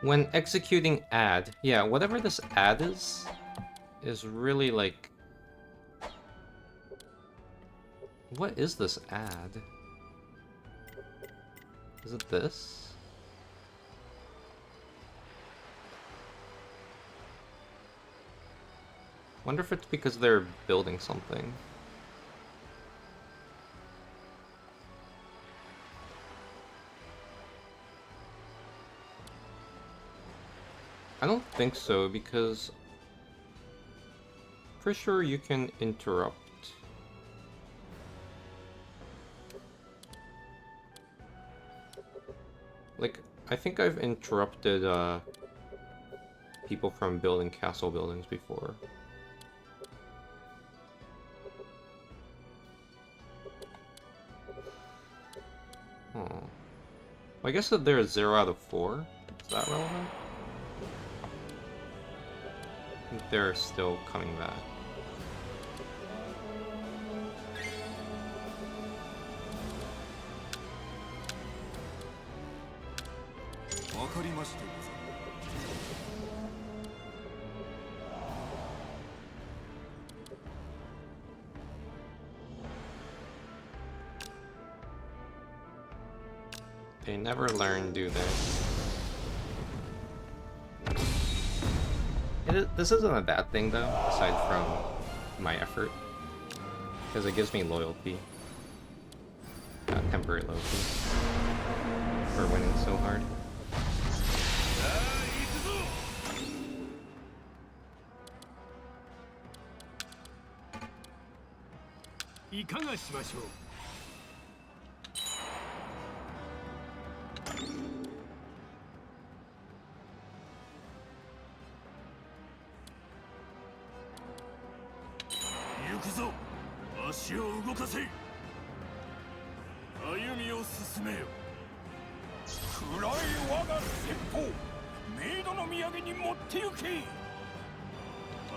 When executing add, yeah, whatever this add is really like... What is this add? Is it this? Wonder if it's because they're building something. I don't think so, because pretty sure you can interrupt. Like, I think I've interrupted people from building castle buildings before. Oh. I guess that they're 0 out of 4. Is that relevant? I think they're still coming back. They never learn, do they? This isn't a bad thing, though, aside from my effort. Because it gives me loyalty. Temporary loyalty. For winning so hard. いかがしましょう。行くぞ、足を動かせ。歩みを進めよ。暗い我が先鋒、メイドの土産に持って行け。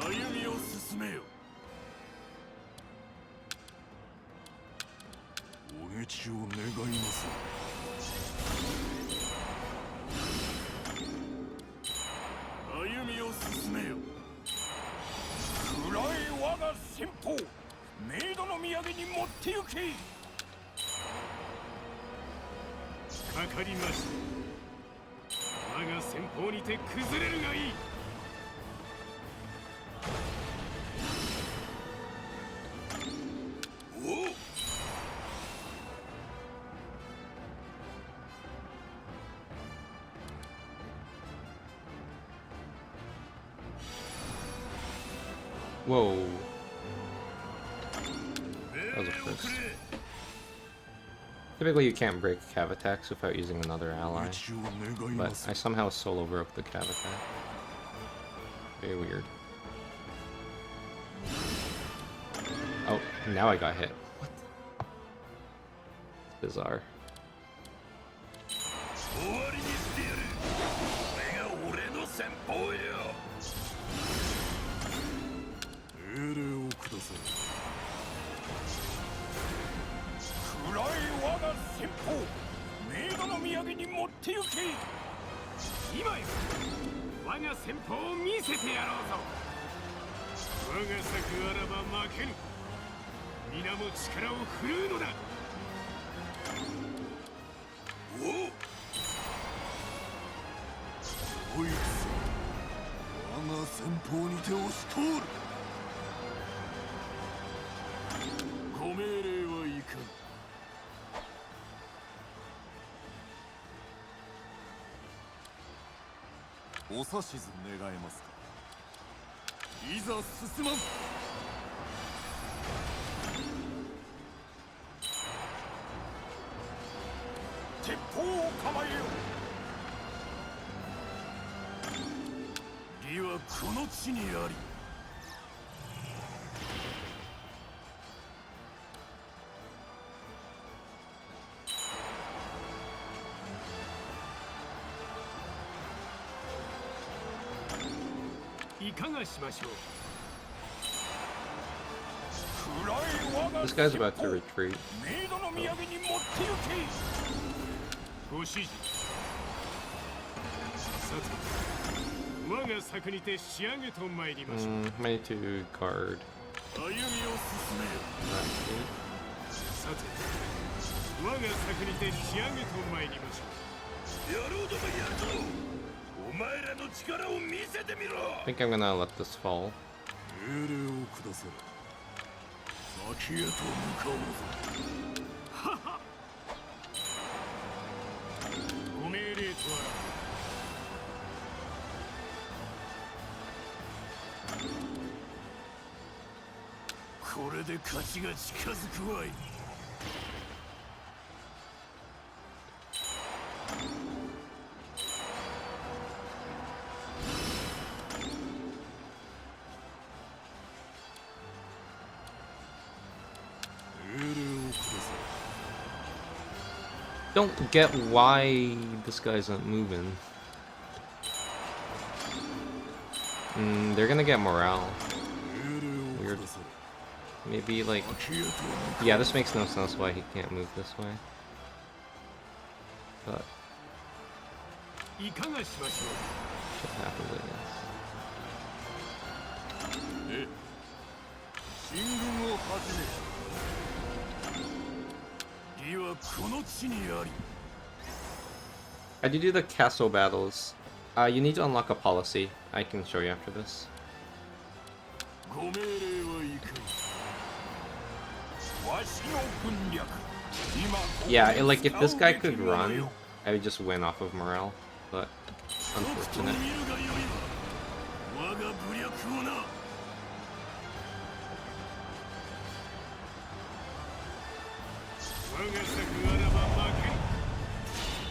歩みを進めよ。おげちを願います。歩みを進めよ。暗い我が先鋒、メイドの土産に持って行け。かかりました。我が先鋒にて崩れるがいい。おう。Whoa. That was a first. Typically you can't break cav attacks without using another ally, but I somehow solo broke the cav attack. Very weird. Oh, now I got hit. What? Bizarre. 先方メイドの土産に持って行け。今よ我が戦法を見せてやろうぞ。我が策あらば負けぬ。皆も力を振るうのだ。おお、こいつ我が先方にて押し通る。ご命令はいかん。お指図願えますか。いざ進まん。鉄砲を構えよ。義はこの地にあり。いかがしましょう。 This guy's about to retreat. メイドの土産に持って行け。ご指示。さて我が策にて仕上げと参りましょう。Might need to guard. 歩みを進めよ。さて我が策にて仕上げと参りましょう。野郎どもやるぞ。お前らの力を見せてみろ。 I think I'm gonna let this fall. 命令をくだされ。先へと向かおうぞ。ご命令とこれで勝ちが近づくわい。Don't get why this guy isn't moving. They're gonna get morale. Weird. Maybe like... Yeah, this makes no sense why he can't move this way. But... いかがしましょ shit happens, I guess. 進軍を始め。義はこの地にあり。 I do the castle battles. You need to unlock a policy. I can show you after this. ご命令はいかん。わしの軍略。Yeah, like if this guy could run, I would just win off of morale. But unfortunate. 我が武略をな。我が策あらば負けぬ。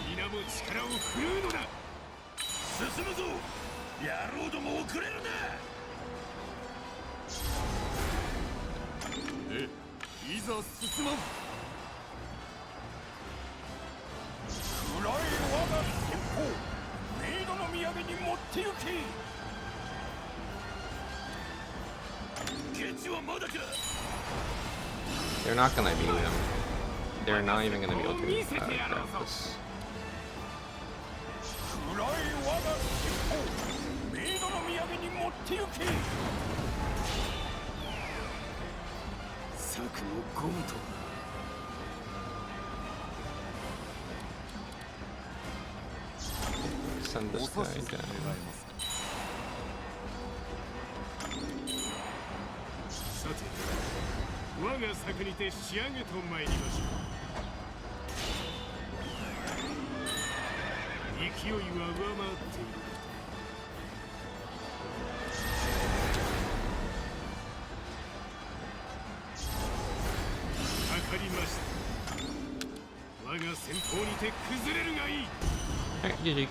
皆も力を振るうのだ。進むぞ。野郎ども遅れるな。いざ進まん。暗い我が先鋒メイドの土産に持って行け。ケチはまだか。 They're not gonna be They're not even gonna be able to grab this. 暗い我が先鋒メイドの土産に持って行け。策をゴムと Send this guy down. さて我が策にて仕上げと参りましょう。勢いは上回っている。かかりました。我が先方にて崩れるがいい。Alright, GG.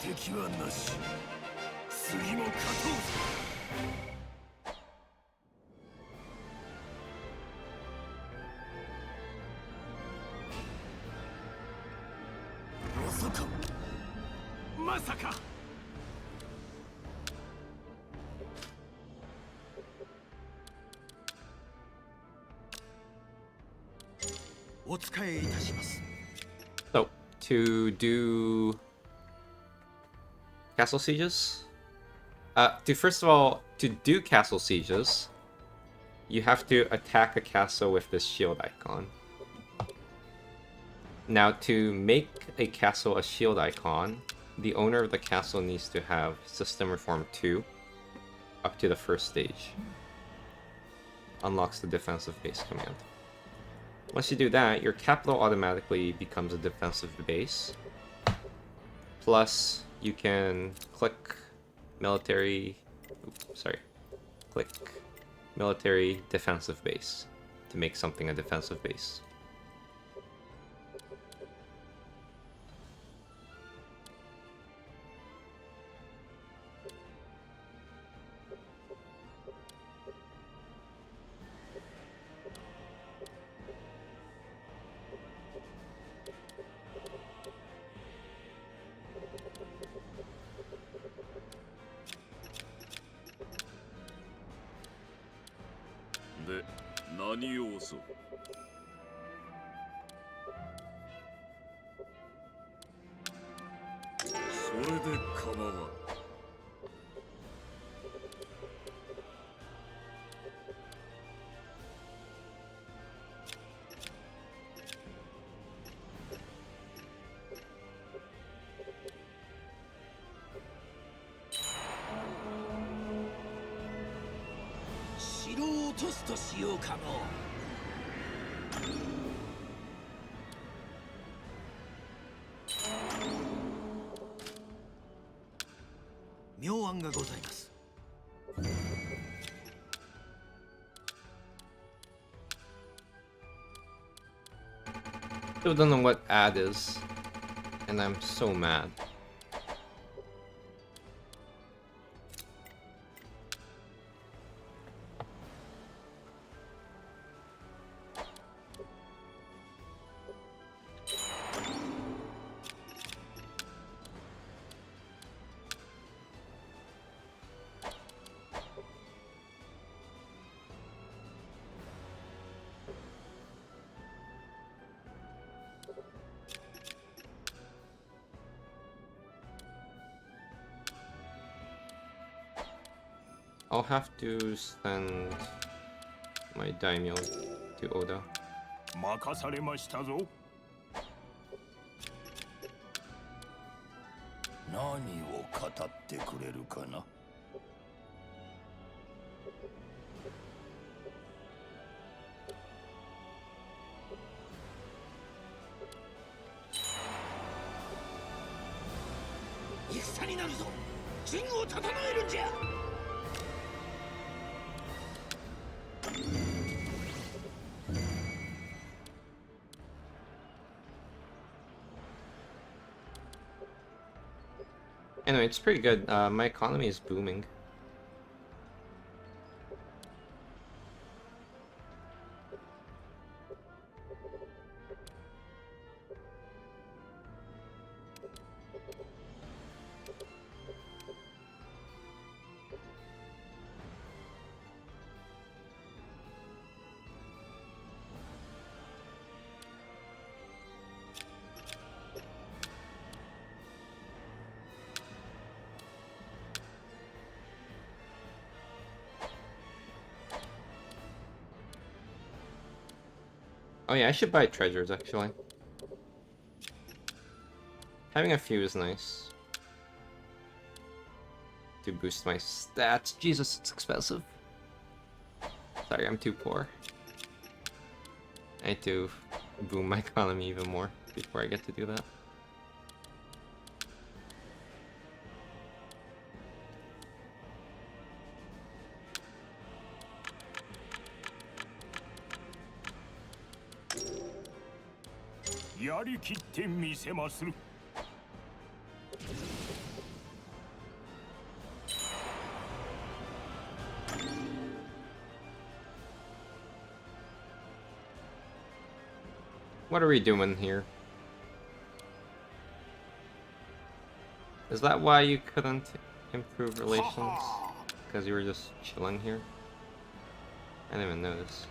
敵はなし。次も勝とうぞ。まさかまさか。お使いいたします。 So, to do castle sieges? First of all, to do castle sieges, you have to attack a castle with this shield icon. Now, to make a castle a shield icon, the owner of the castle needs to have System Reform 2 up to the first stage. Unlocks the defensive base command. Once you do that, your capital automatically becomes a defensive base. Plus, you can click military... click military defensive base to make something a defensive base. Still don't know what ad is, and I'm so mad. I'll have to send my daimyo to Oda. 任されましたぞ。何を語ってくれるかな。戦になるぞ。陣を整えるんじゃ。 Anyway, it's pretty good. My economy is booming. Oh yeah, I should buy treasures actually. Having a few is nice. To boost my stats. Jesus, it's expensive. Sorry, I'm too poor. I need to boom my economy even more before I get to do that. What are we doing here? Is that why you couldn't improve relations? Because you were just chilling here? I didn't even notice.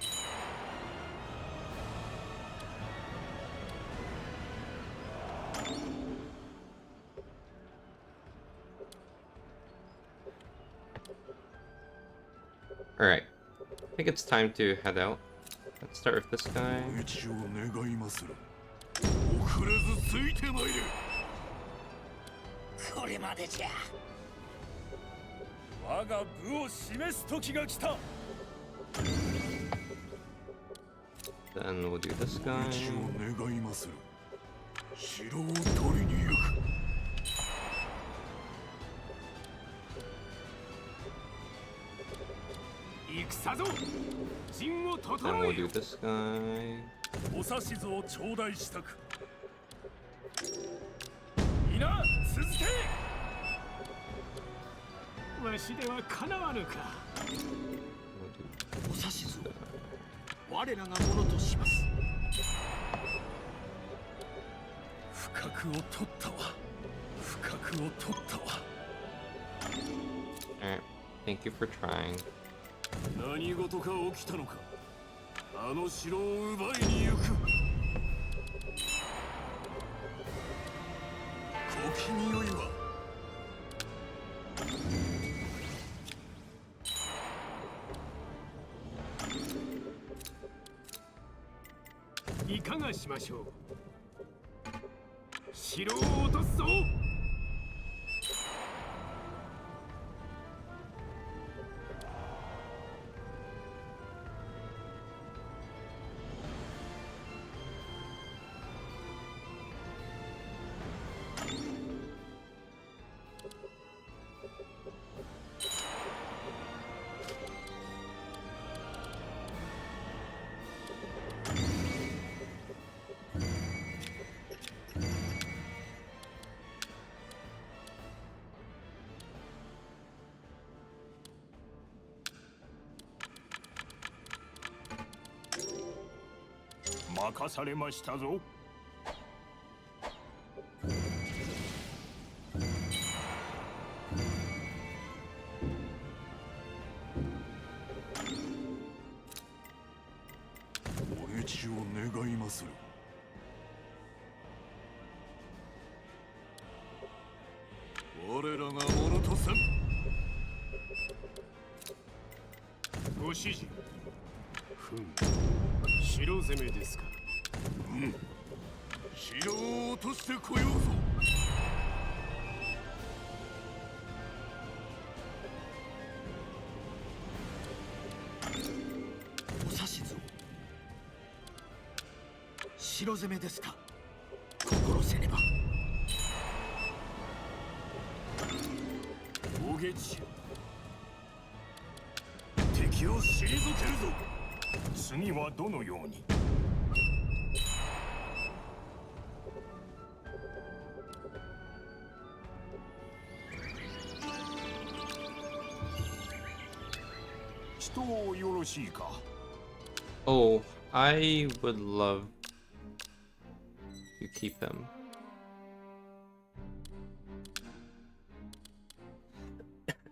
Alright. I think it's time to head out. Let's start with this guy. 道を願いまする。遅れずついてまいれ。これまでじゃ。我が部を示す時が来た。 Then we'll do this 道 guy. を願いまする。城を取りに行く。戦ぞ陣を Then 整 we'll え do よ this guy. お指図を頂戴したく。皆続け。わしではかなわぬか We'll do お指図を我らがものとします。不覚を取ったわ。不覚を取ったわ。 Alright. Thank you for trying. 何事か起きたのか。あの城を奪いに行く。小気味よいわ。いかがしましょう城を落とすぞ任されましたぞ。お討ちを願いまする。我らがものとせん。ご指示ふん城攻めですか城を落としてこようぞ。お指図を城攻めですか。心せねば。お下知。敵を退けるぞ。次はどのように。人よろしいか。 Oh, I would love to keep him.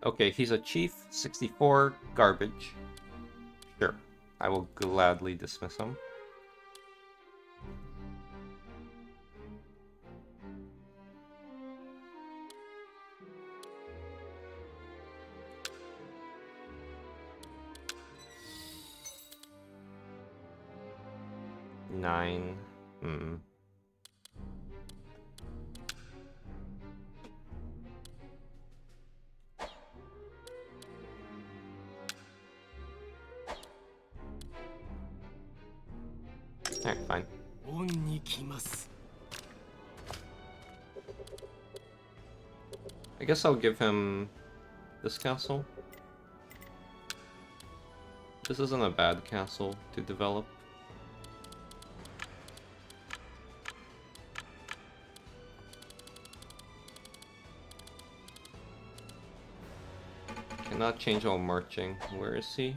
Okay, he's a chief, 64, garbage. Sure, I will gladly dismiss him. Nine. Hmm. Alright, fine. 恩に来ます I guess I'll give him this castle. This isn't a bad castle to develop. Cannot change while marching. Where is he?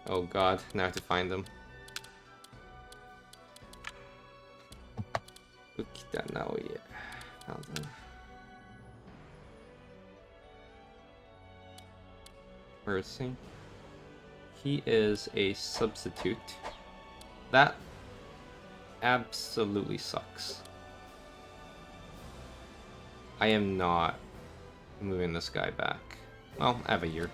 Oh god, now I have to find him. Yeah, no, yeah. Where is he? He is a substitute. That absolutely sucks. I am not moving this guy back. Well, I have a year.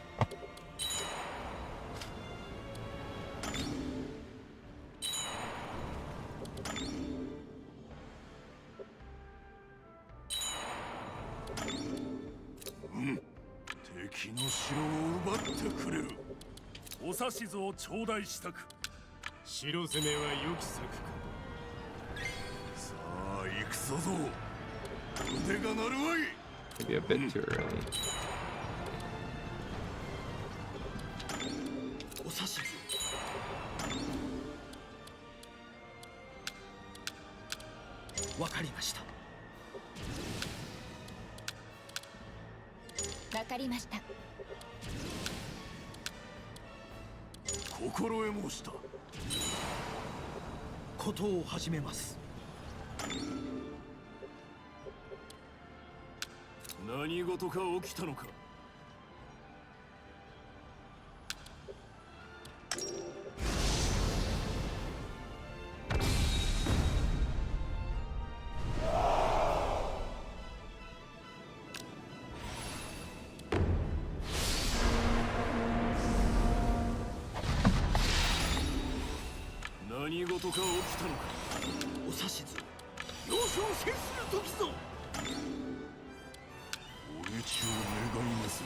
Mm. 敵の城を奪ってくれる。お指図を頂戴したく。城攻めは良き策か。さあ行くぞぞ。腕が鳴るわい。 Maybe a bit too early. お指図わかりました。わかりました。心得申した。ことを始めます。何事か起きたのか。何事か起きたのか。お指図要所を制する時ぞ。お討ちを願います。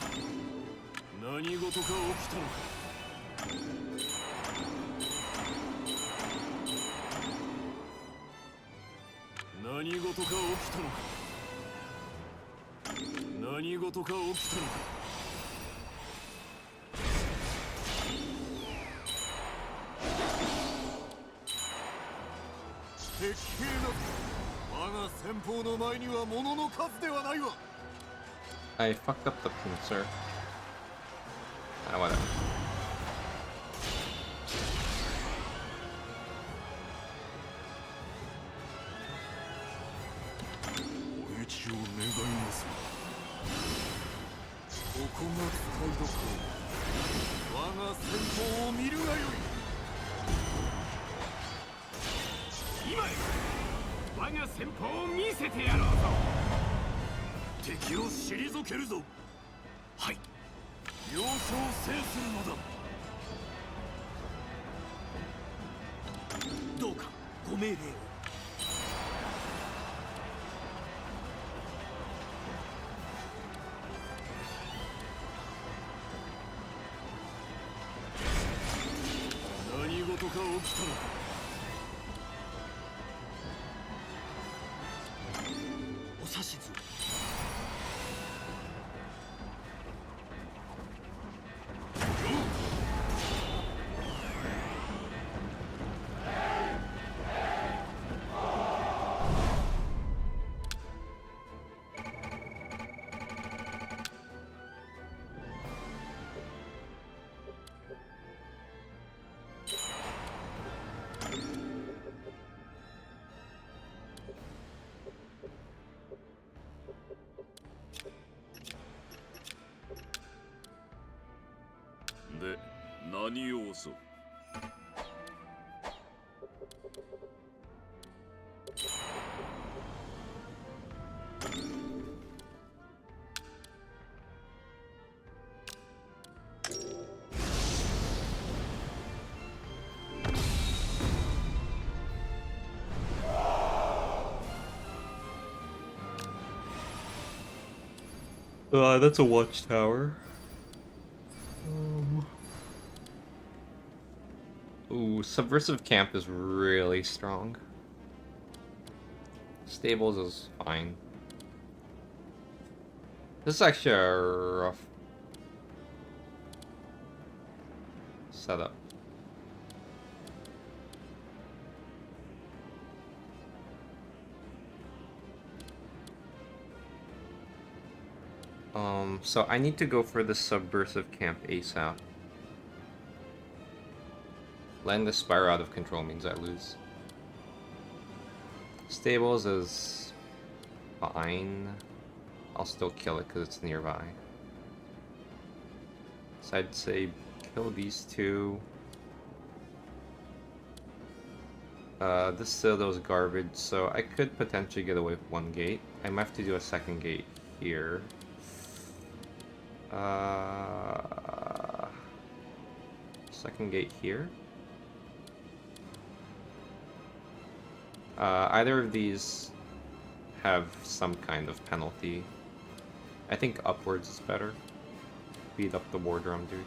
何事か起きたのか。何事か起きたのか。何事か起きたのか。敵兵など我が先方の前には物の数ではないわ。 I fucked up the pincer. Ah, whatever. お討ちを願いますここが使いどころ。我が先方を見るがよい。今よ我が先方を見せてやろうぞ。敵を退けるぞ。はい。要所を制するのだ。どうかご命令を。何事か起きたのか。お指図で、何要素。That's a watchtower. Ooh, subversive camp is really strong. Stables is fine. This is actually a rough setup. So I need to go for the subversive camp ASAP. Letting the Spire out of control means I lose. Stables is fine. I'll still kill it because it's nearby. So I'd say kill these two. This Citadel's garbage, so I could potentially get away with one gate. I might have to do a second gate here. Second gate here. Either of these have some kind of penalty. I think upwards is better. Beat up the war drum, dude.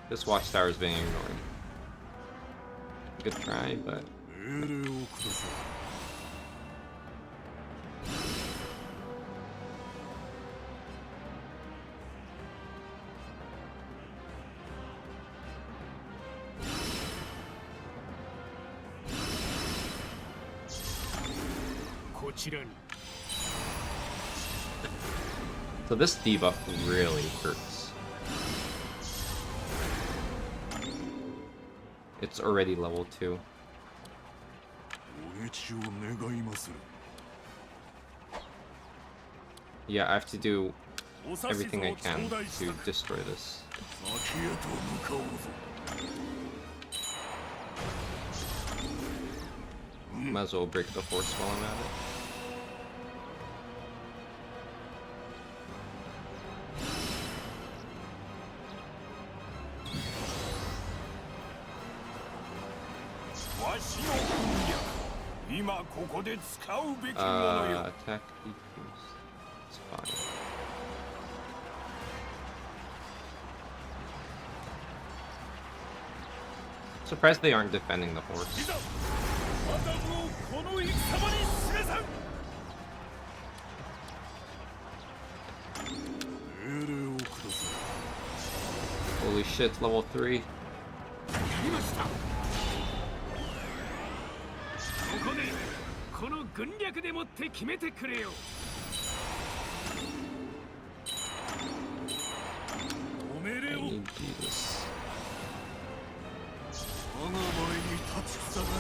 This watchtower is being ignored. Good try, but... So this debuff really hurts. It's already level 2. Yeah, I have to do everything I can to destroy this. Might as well break the force while I'm at it. Attack decrease. It's fine. Surprised they aren't defending the horse. Holy shit, level 3. この軍略でもって決めてくれよ。おめれを。我が前に立ちふさがる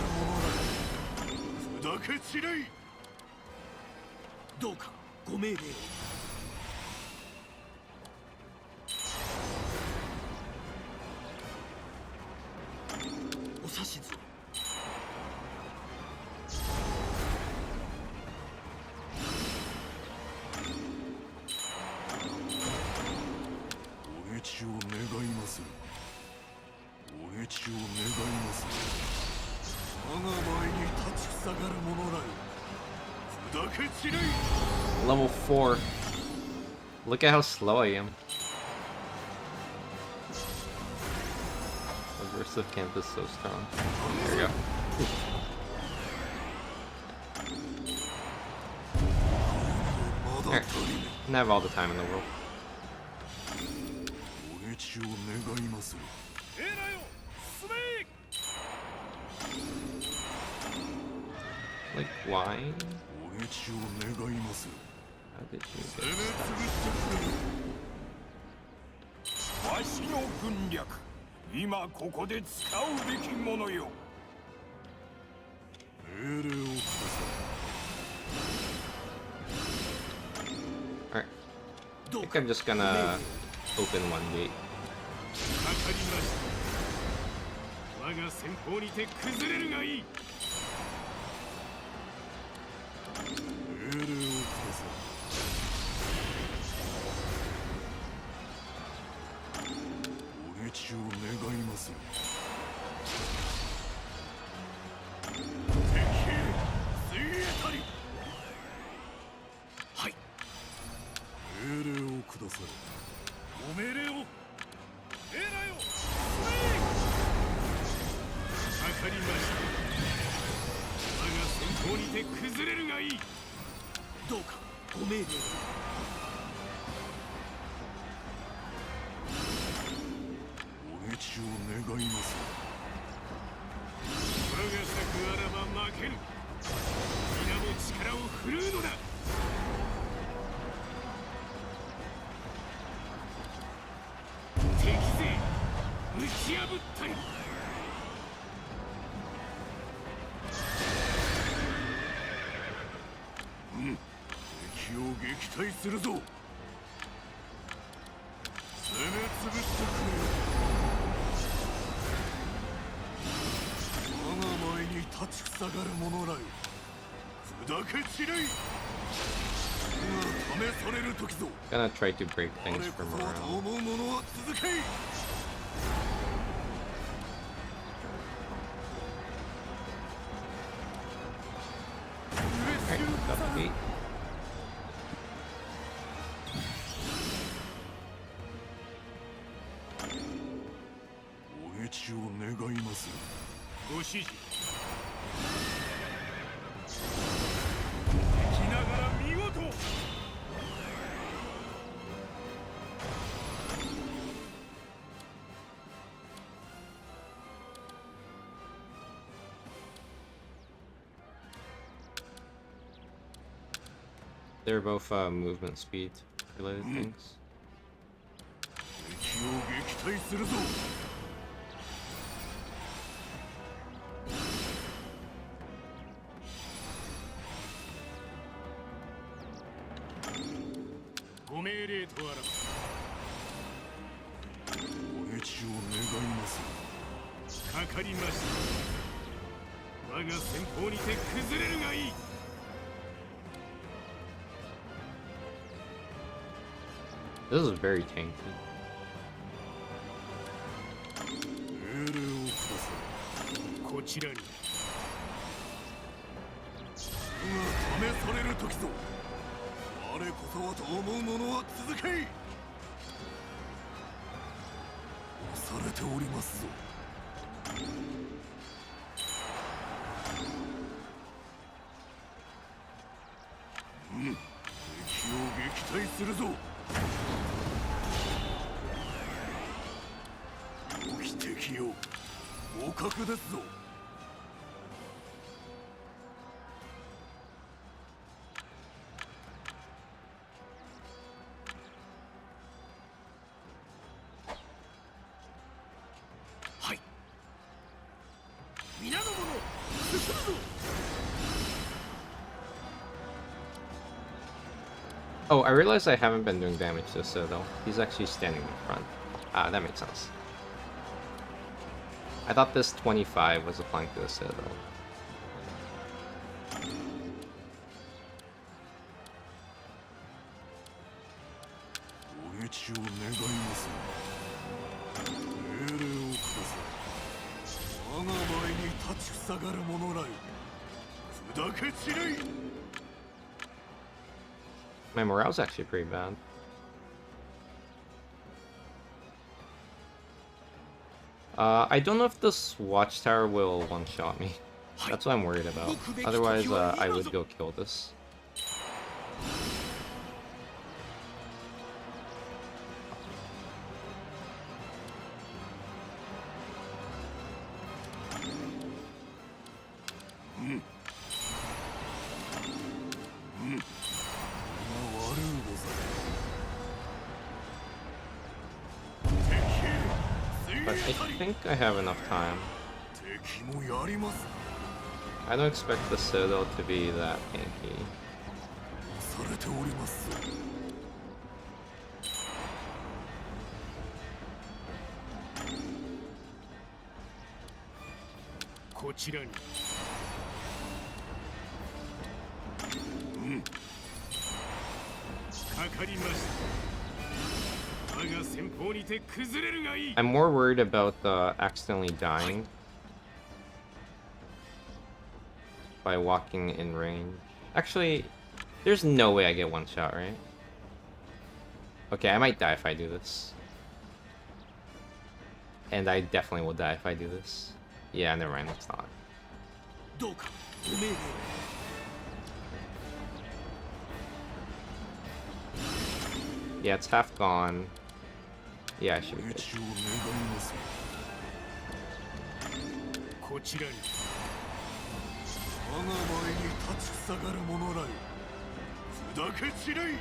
者だ。砕け散れい。どうかご命令を。お指図を。 Level 4. Look at how slow I am. Aversive camp is so strong. There we go. Alright, I have all the time in the world. Like, why? How did you get Alright. I think I'm just gonna open one gate. 皆も力を振るうのだ。敵勢打ち破ったり。敵を撃退するぞ。攻め潰してくれ。我が前に立ちふさがる者らよ、砕け散れい。我が試される時ぞ。 Gonna try to break 我 things こ from そはと around. 思う者は続けい。 Alright, got the gate. お討ちを願います。ご指示。生きながら見事。 They're both movement speed related things. 敵を撃退するぞ。ご命令とあらば。お討ちを願います。かかりました。我が先方にて崩れるがいい。 This is very tanky. 命令をください。こちらに。我が試される時ぞ。我こそはと思う者は続けい。押されておりますぞ。敵を撃退するぞ。良き敵よ、合格ですぞ。はい。皆の者、進むぞ。 Oh, I realized I haven't been doing damage to Citadel. He's actually standing in front. Ah, that makes sense. I thought this 25 was applying to the Citadel. お討ちを願います。命令をください。我が前に立ちふさがる者らよ、砕け散れい。 My morale's actually pretty bad. I don't know if this watchtower will one-shot me. That's what I'm worried about. Otherwise, I would go kill this. But I think I have enough time. 敵もやります。 I don't expect the Citadel to be that tanky. 押されております。こちらに。かかりました。我が先方にて崩れるがいい。 I'm more worried about accidentally dying by walking in range. Actually, there's no way I get one shot, right? Okay, I might die if I do this. And I definitely will die if I do this. Yeah, never mind, it's not. どうかご命令を。 Yeah, it's half gone. Yeah, I should be お good. 討ちを願います。こちらに。我が前に立ちふさがる者らよ、砕け散れい。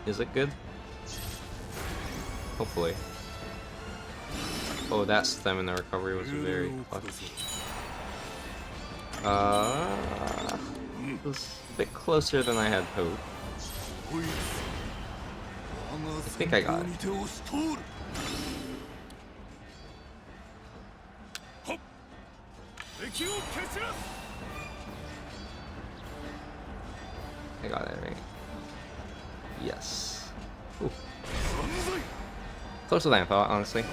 Is it good? Hopefully. Oh, that stamina recovery was very clutch. It was a bit closer than I had hoped. I think I got it. 敵を蹴散らす。 I got it right. Yes. Ooh. Closer than I thought, honestly.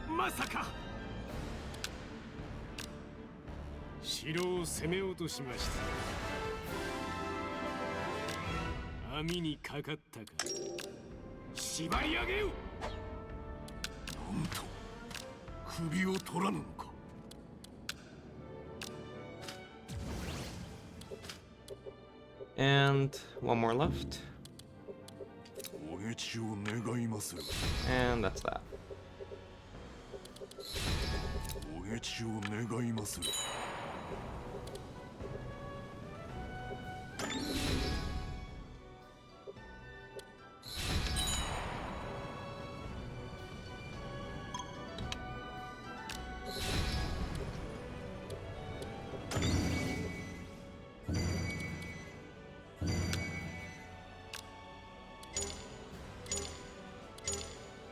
まさか城を攻めようとしました。網にかかったか。縛り上げよ。なんと首を取らぬのか。 And one more left. おげちを願いまする。 And that's that. おげちを願いまする。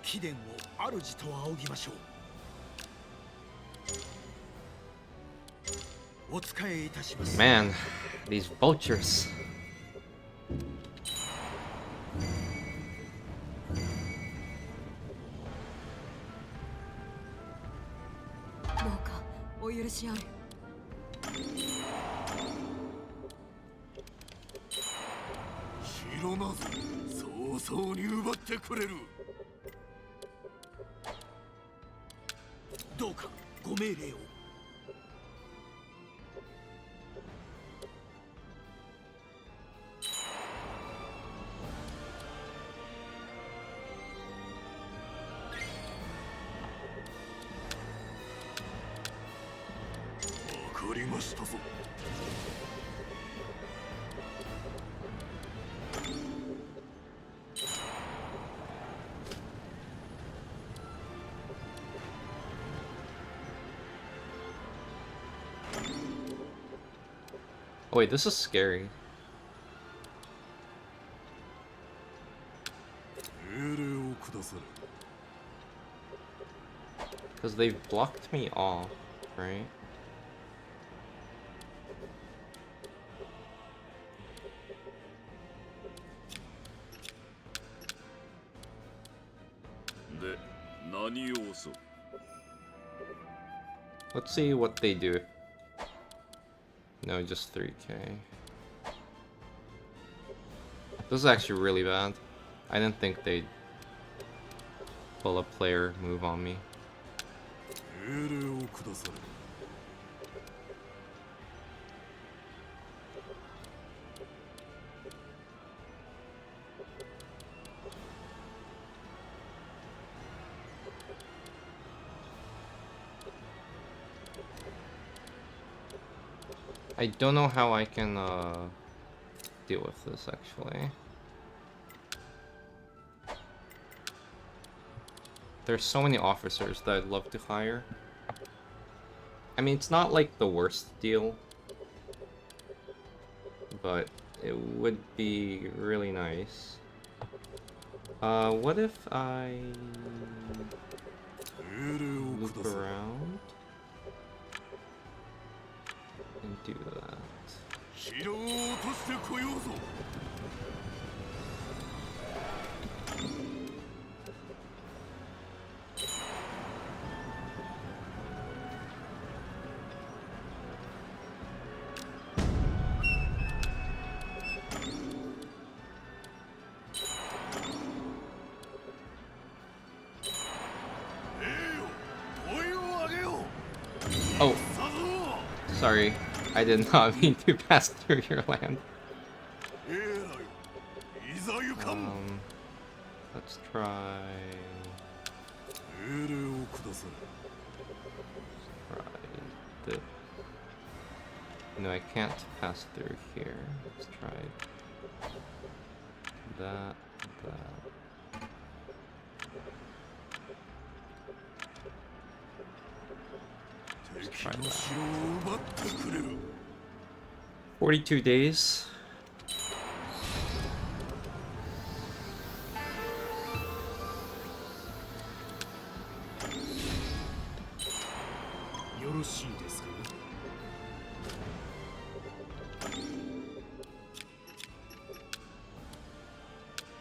貴殿を主と仰ぎましょう。お仕えいたします。 Man, these vultures. どうかお許しあれ。城なぞ早々に奪ってくれる。 どうかご命令を。わかりましたぞ。 Oh wait, this is scary. 命令をくだされ。 Because they've blocked me off, right? Let's see what they do. No, just 3k. This is actually really bad. I didn't think they'd pull a player move on me. 命令をくだされ。 I don't know how I can deal with this actually. There's so many officers that I'd love to hire. I mean, it's not like the worst deal, but it would be really nice. What if I loop around and do that? 城を落としてこようぞ。 I Sorry, I did not mean to pass through your land. ええらよいざ行かん Let's try 命令を下され this. No, I can't pass through here. Let's try that. 敵の城を奪ってくれる 42 days. よろしいですか？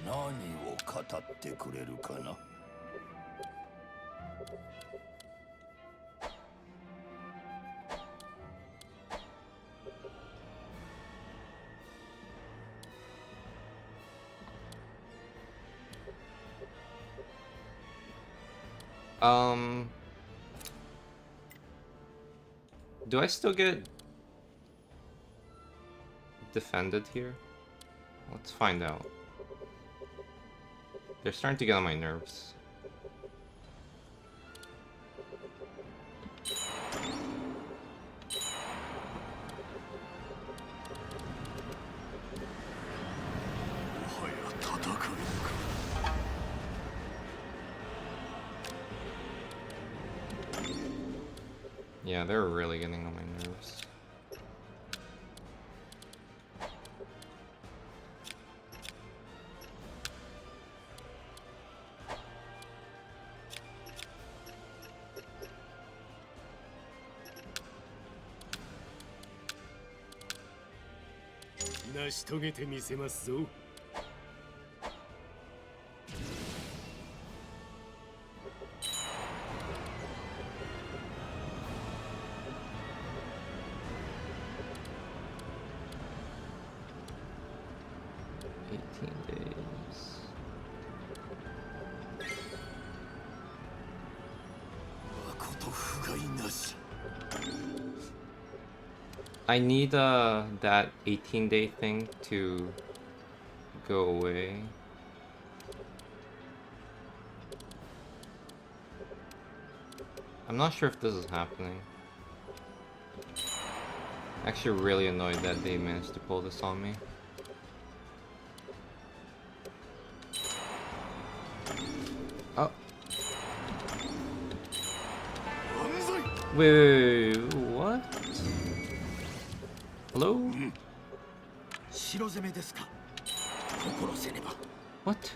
何を語ってくれるかな Do I still get defended here? Let's find out. They're starting to get on my nerves. Yeah, they're really getting on my nerves. I need that 18-day thing to go away. I'm not sure if this is happening. Actually really annoyed that they managed to pull this on me. Oh. Wait, what? Hello? What?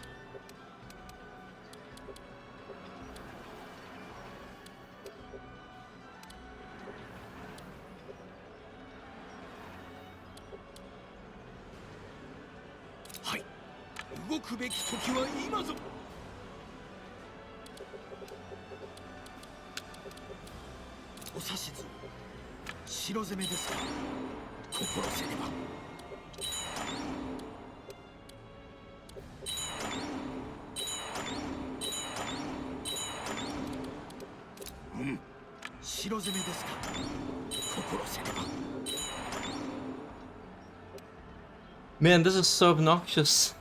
Hai. 動くべき時は今ぞ。お指図。城攻めですか。心せねば。城攻めですか。心せねば。 Man, this is so obnoxious.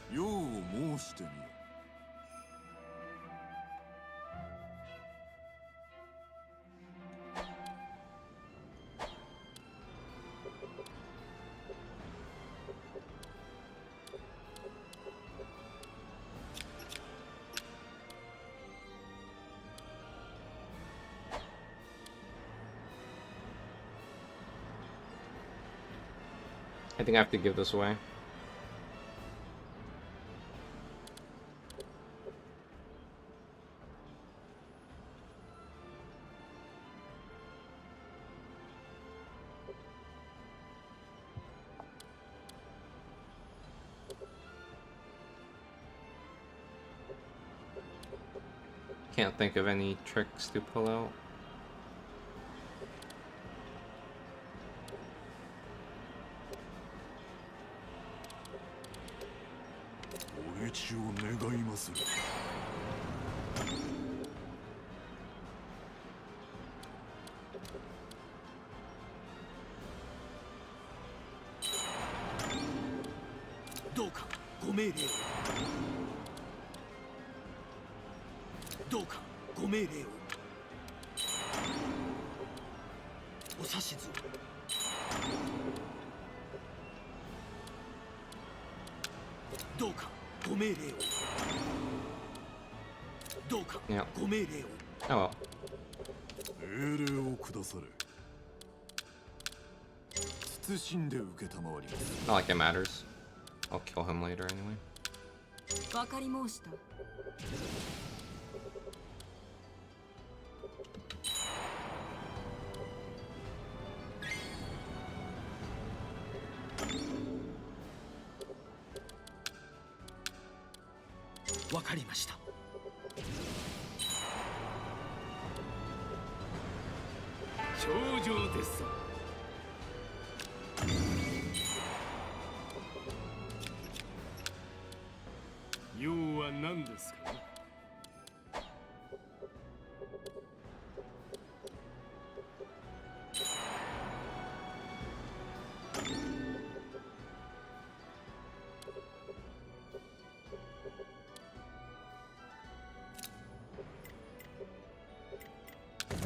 よう申してみよ。 I think I have to give this away. Can't think of any tricks to pull out. お討ちを願いまする。どうかご命令を。どうかご命令を。お指図を。どうかご命令を。どうか Yeah. ご命令を。 Oh well. 命令をくだされ。謹んで承ります。 Not like it matters. I'll kill him later anyway. わかり申した。わかりました。頂上ですぞ。用は何ですか。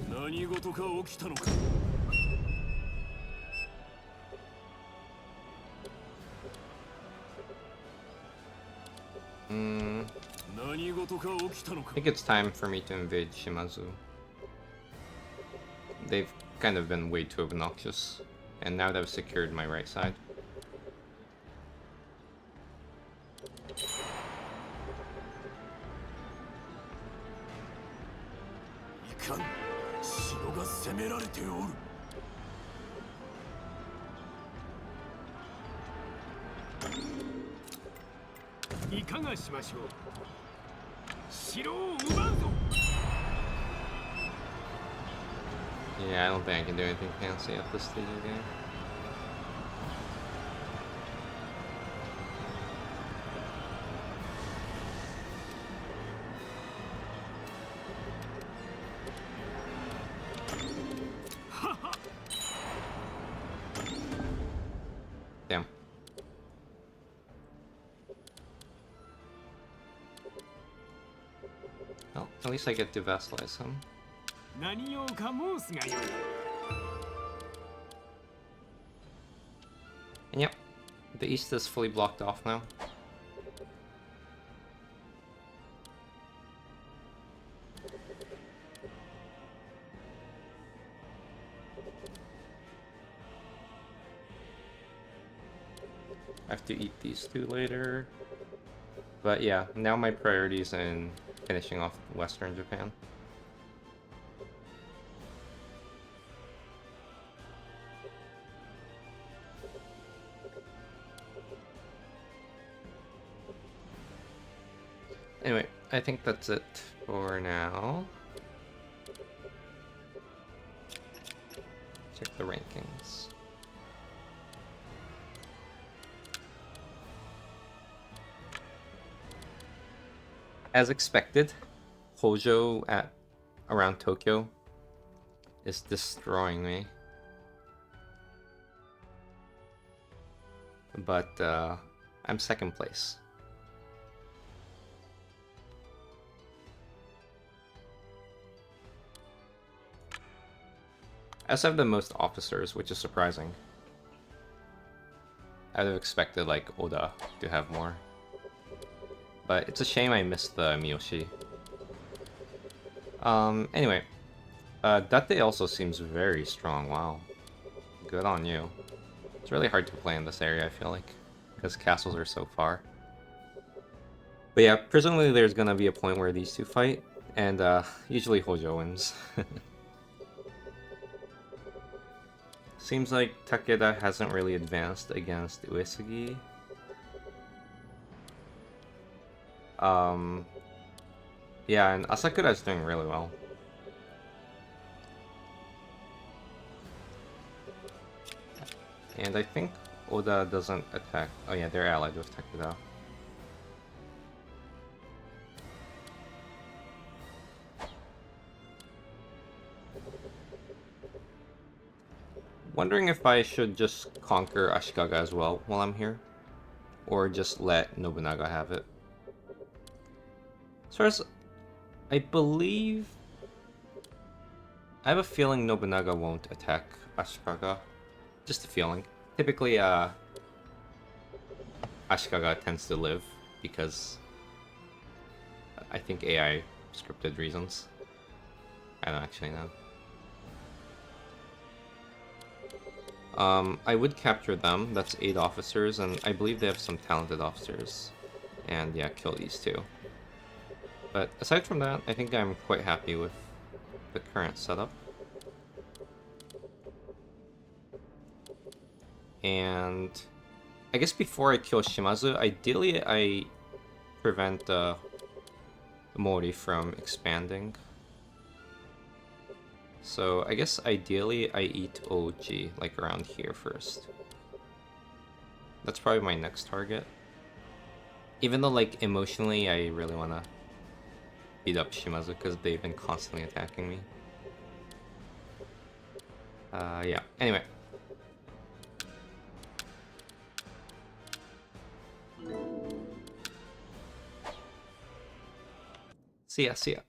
何事か起きたのか。何事か起きたのか。 I think it's time for me to invade Shimazu. They've kind of been way too obnoxious, and now they've secured my right side. いかん。城が攻められておる。いかがしましょう。城を奪うぞ。 Yeah, I don't think I can do anything fancy at this stage of the game. Damn. Well, at least I get to vassalize him. 何用か申すがよい。 And yep, the east is fully blocked off now. I have to eat these two later. But yeah, now my priority's in finishing off Western Japan. Anyway, I think that's it for now. Check the rankings. As expected, Hojo at around Tokyo is destroying me. But I'm second place. I also have the most officers, which is surprising. I'd have expected like Oda to have more. But it's a shame I missed the Miyoshi. Anyway. Date also seems very strong, wow. Good on you. It's really hard to play in this area, I feel like. Because castles are so far. But yeah, presumably there's gonna be a point where these two fight. And usually Hojo wins. Seems like Takeda hasn't really advanced against Uesugi. Yeah, and Asakura is doing really well. And I think Oda doesn't attack. Oh yeah, they're allied with Takeda. Wondering if I should just conquer Ashikaga as well while I'm here. or just let Nobunaga have it. As far as I believe, I have a feeling Nobunaga won't attack Ashikaga. Just a feeling. Typically, Ashikaga tends to live because I think AI scripted reasons. I don't actually know. I would capture them. That's 8 officers, and I believe they have some talented officers. And yeah, kill these 2. But aside from that, I think I'm quite happy with the current setup. And I guess before I kill Shimazu, ideally I prevent Mori from expanding. So I guess ideally I eat OG like around here first. That's probably my next target. Even though like emotionally I really want to beat up Shimazu because they've been constantly attacking me. Yeah, anyway. See ya, see ya.